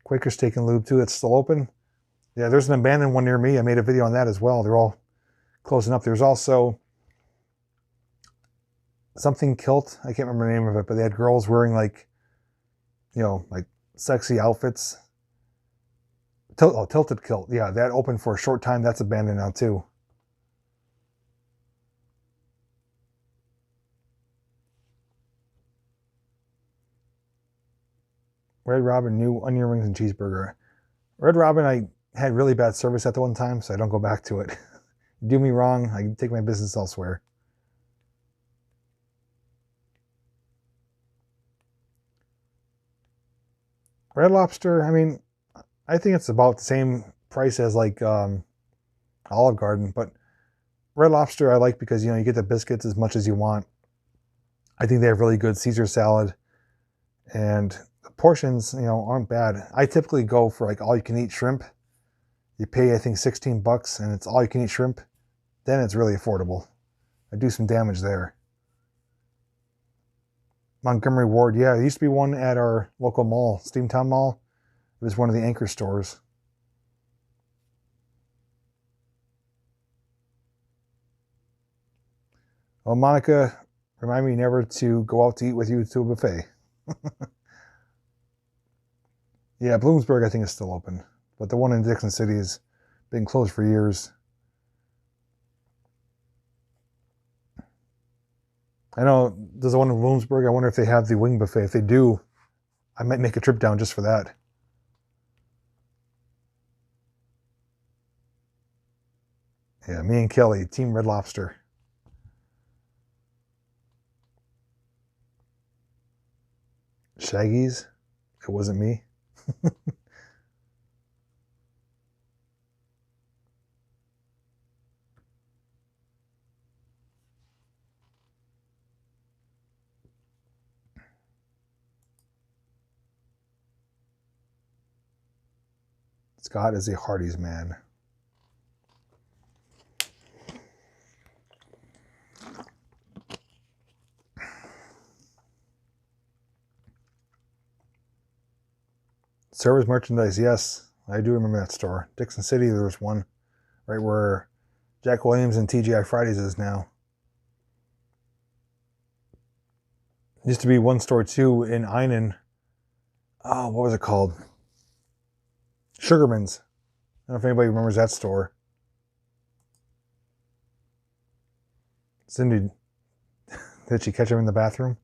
Quaker Steak and Lube too. It's still open. Yeah, there's an abandoned one near me. I made a video on that as well. They're all closing up. There's also something Kilt. I can't remember the name of it, but they had girls wearing like sexy outfits. Tilted Kilt. Yeah, that opened for a short time. That's abandoned now too. Red Robin new onion rings and cheeseburger. Red Robin, I had really bad service at the one time, so I don't go back to it. Do me wrong, I can take my business elsewhere. Red Lobster, I mean, I think it's about the same price as like Olive Garden, but Red Lobster I like because you get the biscuits as much as you want. I think they have really good Caesar salad, and the portions aren't bad. I typically go for like all you can eat shrimp. You pay I think 16 bucks and it's all you can eat shrimp. Then it's really affordable. I do some damage there. Montgomery Ward, yeah, there used to be one at our local mall, Steamtown Mall. It was one of the anchor stores. Well, Monica, remind me never to go out to eat with you to a buffet. Yeah, Bloomsburg I think is still open, but the one in Dixon City has been closed for years. I know there's the one in Bloomsburg. I wonder if they have the wing buffet. If they do, I might make a trip down just for that. Yeah, me and Kelly, Team Red Lobster. Shaggy's? It wasn't me. Scott is a Hardee's man. Service merchandise, yes. I do remember that store. Dixon City, there was one right where Jack Williams and TGI Fridays is now. Used to be one store too in Einan. Oh, what was it called? Sugarman's. I don't know if anybody remembers that store. Cindy, did she catch him in the bathroom?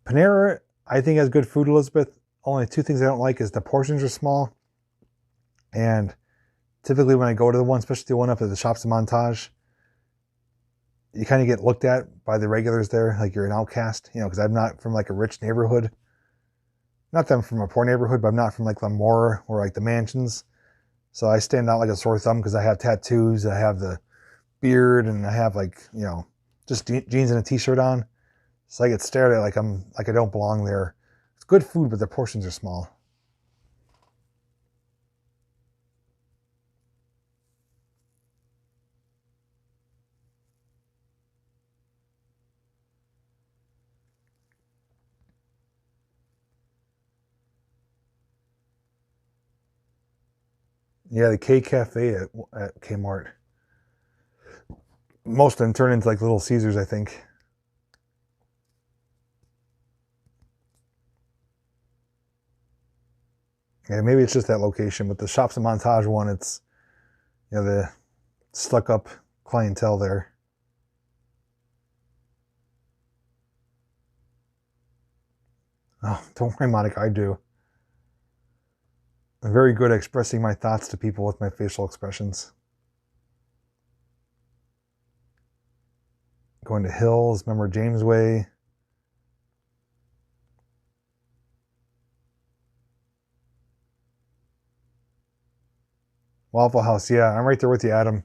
Panera, I think, has good food, Elizabeth. Only two things I don't like is the portions are small. And typically when I go to the one, especially the one up at the Shops and Montage, you kind of get looked at by the regulars there, like you're an outcast, you know, because I'm not from like a rich neighborhood. Not that I'm from a poor neighborhood, but I'm not from like Lemoore or like the mansions. So I stand out like a sore thumb because I have tattoos, I have the beard, and I have like, you know, just jeans and a t-shirt on. So I get stared at like I don't belong there. It's good food, but the portions are small. Yeah, the K Cafe at Kmart. Most of them turn into like Little Caesars, I think. Yeah, maybe it's just that location, but the Shops and Montage one, it's, you know, the stuck up clientele there. Oh, don't worry, Monica, I do. I'm very good at expressing my thoughts to people with my facial expressions. Going to Hills, remember James Way. Waffle House, yeah, I'm right there with you, Adam.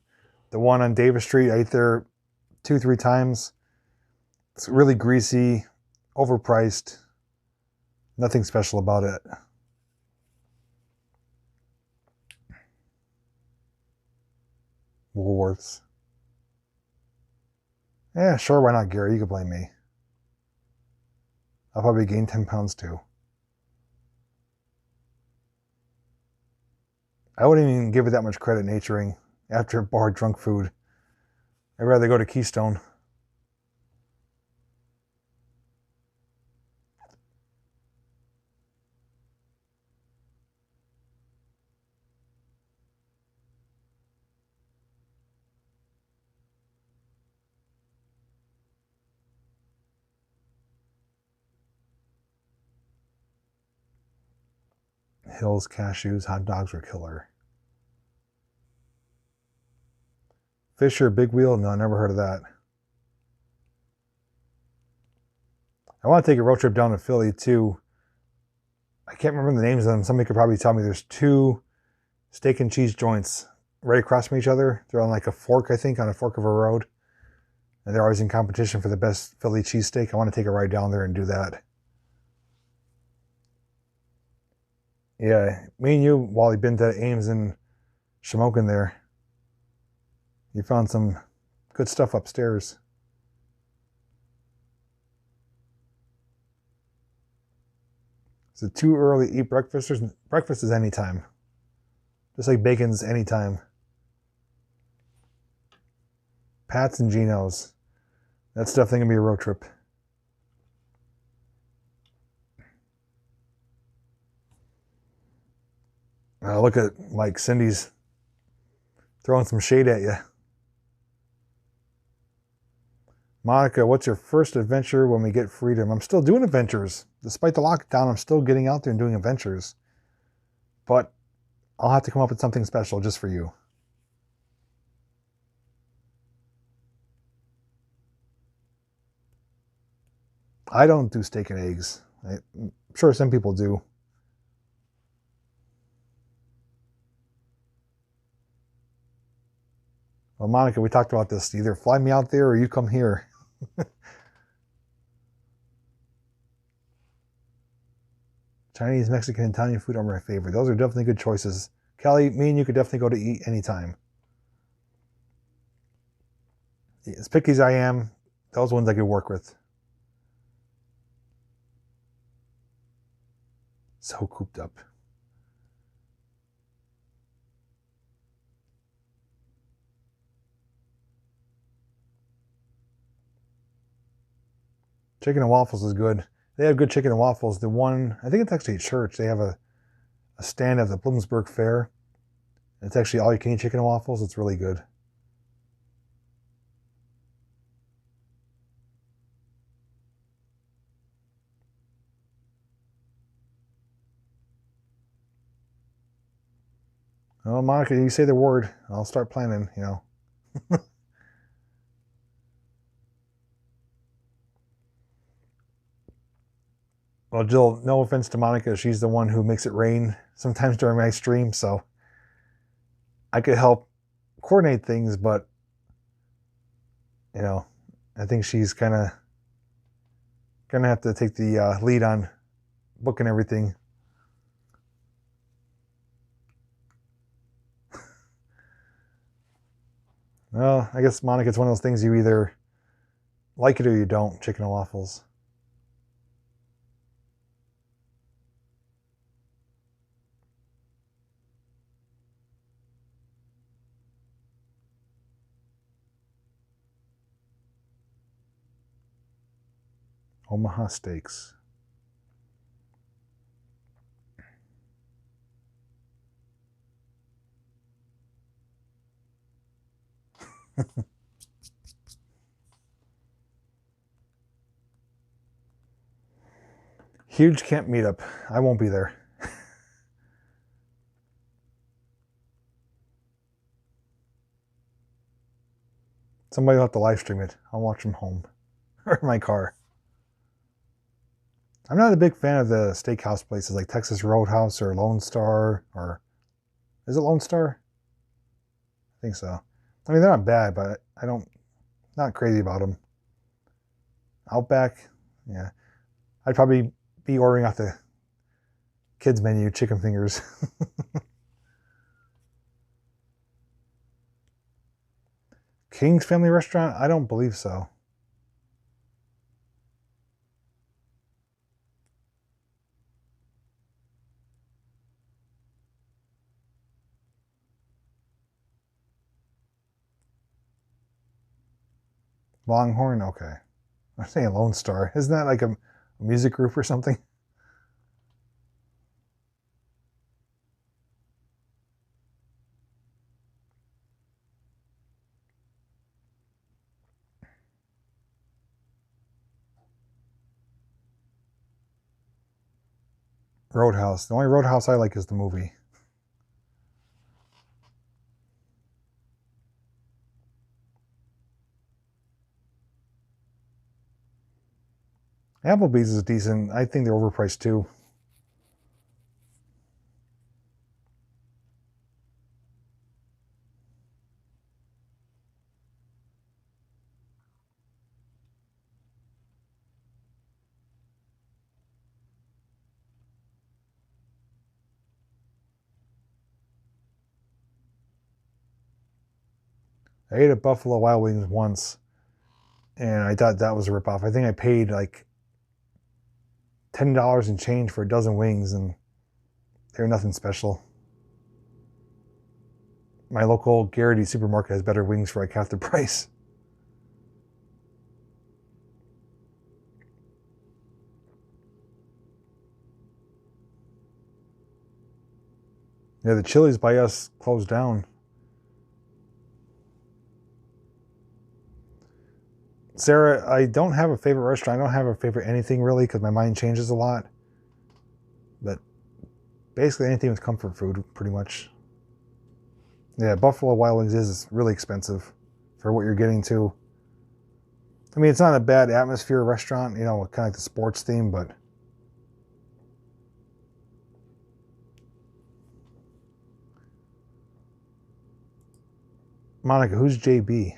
The one on Davis Street, I ate there 2-3 times. It's really greasy, overpriced. Nothing special about it. Woolworths. Yeah, sure, why not, Gary? You could blame me. I'll probably gain 10 pounds too. I wouldn't even give it that much credit, naturing, after bar drunk food. I'd rather go to Keystone. Hills, cashews, hot dogs were killer. Fisher, Big Wheel? No, I never heard of that. I want to take a road trip down to Philly too. I can't remember the names of them. Somebody could probably tell me. There's 2 steak and cheese joints right across from each other. They're on like a fork, I think, on a fork of a road. And they're always in competition for the best Philly cheesesteak. I want to take a ride down there and do that. Yeah, me and you, Wally, been to Ames and Shamokin there. You found some good stuff upstairs. Is it too early to eat breakfast? Breakfast is anytime. Just like bacon's anytime. Pat's and Geno's. That's definitely going to be a road trip. Look at like Cindy's throwing some shade at you. Monica, what's your first adventure when we get freedom? I'm still doing adventures. Despite the lockdown, I'm still getting out there and doing adventures. But I'll have to come up with something special just for you. I don't do steak and eggs. I'm sure some people do. Well, Monica, we talked about this. Either fly me out there or you come here. Chinese, Mexican, Italian food are my favorite. Those are definitely good choices. Kelly, me and you could definitely go to eat anytime. As picky as I am, those ones I could work with. So cooped up. Chicken and waffles is good. They have good chicken and waffles. The one, I think it's actually a church. They have a stand at the Bloomsburg Fair. It's actually all you can eat chicken and waffles. It's really good. Oh, Monica, you say the word. I'll start planning, you know. Well, Jill, no offense to Monica. She's the one who makes it rain sometimes during my stream, so I could help coordinate things, but, you know, I think she's kind of going to have to take the lead on booking everything. Well, I guess, Monica, it's one of those things you either like it or you don't, chicken and waffles. Omaha Steaks. Huge camp meetup. I won't be there. Somebody will have to live stream it. I'll watch from home or in my car. I'm not a big fan of the steakhouse places like Texas Roadhouse or Lone Star, or is it Lone Star? I think so. I mean, they're not bad, but not crazy about them. Outback, yeah. I'd probably be ordering off the kids menu, chicken fingers. King's Family Restaurant? I don't believe so. Longhorn? Okay. I'm saying Lone Star. Isn't that like a music group or something? Roadhouse. The only Roadhouse I like is the movie. Applebee's is decent. I think they're overpriced too. I ate at Buffalo Wild Wings once, and I thought that was a ripoff. I think I paid like $10 and change for a dozen wings, and they were nothing special. My local Garrity supermarket has better wings for like half the price. Yeah, the Chili's by us closed down. Sarah, I don't have a favorite restaurant. I don't have a favorite anything really because my mind changes a lot. But basically anything with comfort food, pretty much. Yeah, Buffalo Wild Wings is really expensive for what you're getting to. I mean, it's not a bad atmosphere restaurant, you know, kind of like the sports theme, but Monica, who's JB?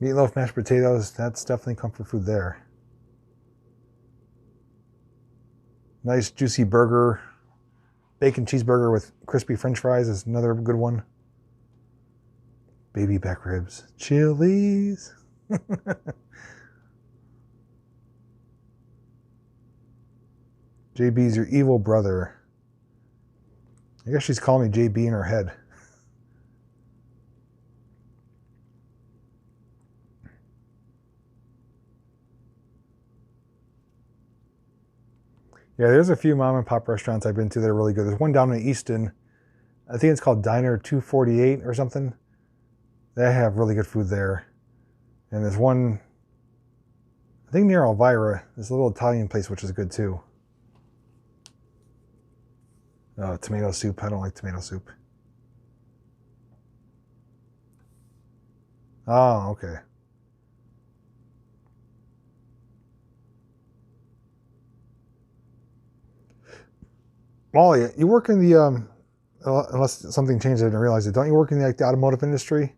Meatloaf, mashed potatoes, that's definitely comfort food there. Nice juicy burger. Bacon cheeseburger with crispy french fries is another good one. Baby back ribs. Chili's. JB's your evil brother. I guess she's calling me JB in her head. Yeah, there's a few mom and pop restaurants I've been to that are really good. There's one down in Easton. I think it's called Diner 248 or something. They have really good food there. And there's one, I think near Elvira, there's a little Italian place which is good too. Oh, tomato soup. I don't like tomato soup. Oh, okay. Molly, you work in the unless something changed, I didn't realize it. Don't you work in the automotive industry?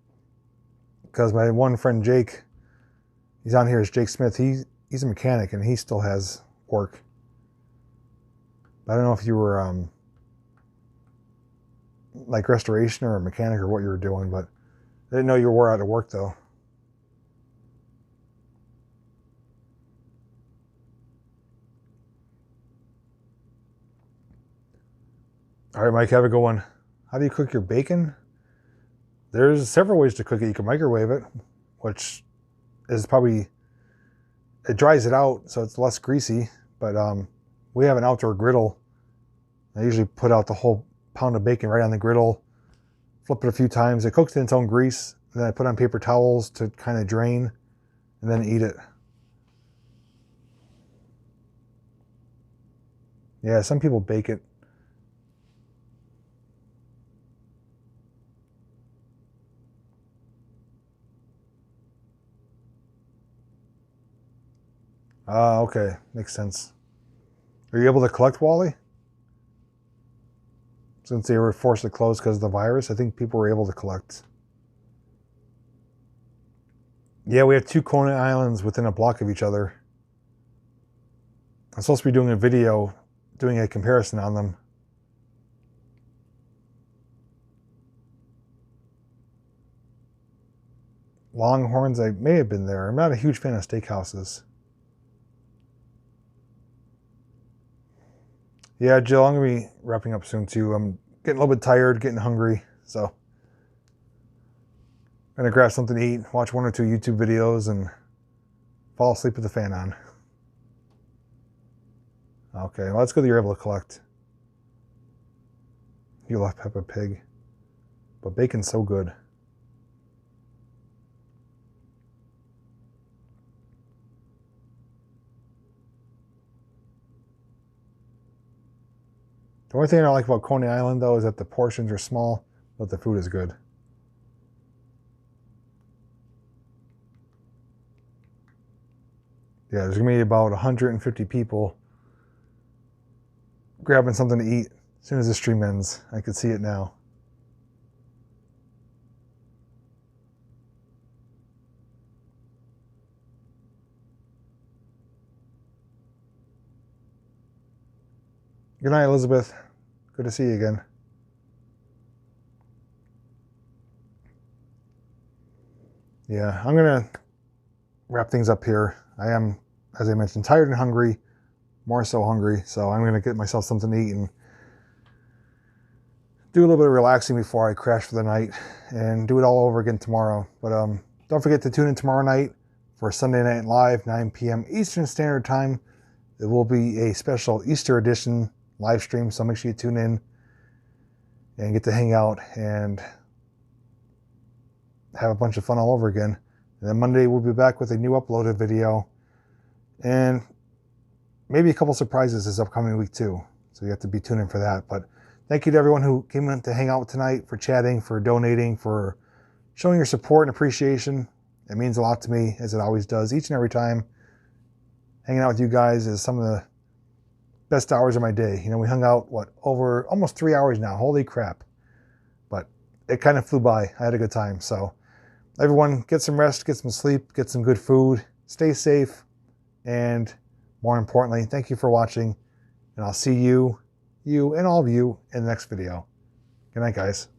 Because my one friend Jake, he's on here as Jake Smith. He's a mechanic and he still has work. I don't know if you were like restoration or a mechanic or what you were doing, but I didn't know you were out of work though. All right, Mike, have a good one. How do you cook your bacon? There's several ways to cook it. You can microwave it, which is probably, it dries it out so it's less greasy, but we have an outdoor griddle. I usually put out the whole pound of bacon right on the griddle, flip it a few times. It cooks in its own grease, and then I put on paper towels to kind of drain, and then eat it. Yeah, some people bake it. Ah, okay, makes sense. Are you able to collect, Wally? Since they were forced to close because of the virus, I think people were able to collect. Yeah, we have 2 Coney Islands within a block of each other. I'm supposed to be doing a video doing a comparison on them. Longhorns, I may have been there. I'm not a huge fan of steakhouses. Yeah, Jill, I'm going to be wrapping up soon too. I'm getting a little bit tired, getting hungry, so I'm going to grab something to eat, watch 1 or 2 YouTube videos, and fall asleep with the fan on. Okay, well, that's good that you're able to collect. You left Peppa Pig, but bacon's so good. The only thing I don't like about Coney Island, though, is that the portions are small, but the food is good. Yeah, there's going to be about 150 people grabbing something to eat as soon as the stream ends. I could see it now. Good night, Elizabeth. Good to see you again. Yeah, I'm going to wrap things up here. I am, as I mentioned, tired and hungry, more so hungry, so I'm going to get myself something to eat and do a little bit of relaxing before I crash for the night and do it all over again tomorrow. But don't forget to tune in tomorrow night for Sunday Night Live, 9 p.m. Eastern Standard Time. It will be a special Easter edition live stream, so make sure you tune in and get to hang out and have a bunch of fun all over again. And then Monday we'll be back with a new uploaded video and maybe a couple surprises this upcoming week too. So you have to be tuned in for that. But thank you to everyone who came in to hang out tonight, for chatting, for donating, for showing your support and appreciation. It means a lot to me, as it always does, each and every time. Hanging out with you guys is some of the best hours of my day. You know, we hung out, what, over almost 3 hours now. Holy crap. But it kind of flew by. I had a good time. So everyone, get some rest, get some sleep, get some good food, stay safe, and more importantly, thank you for watching, and I'll see you and all of you in the next video. Good night, guys.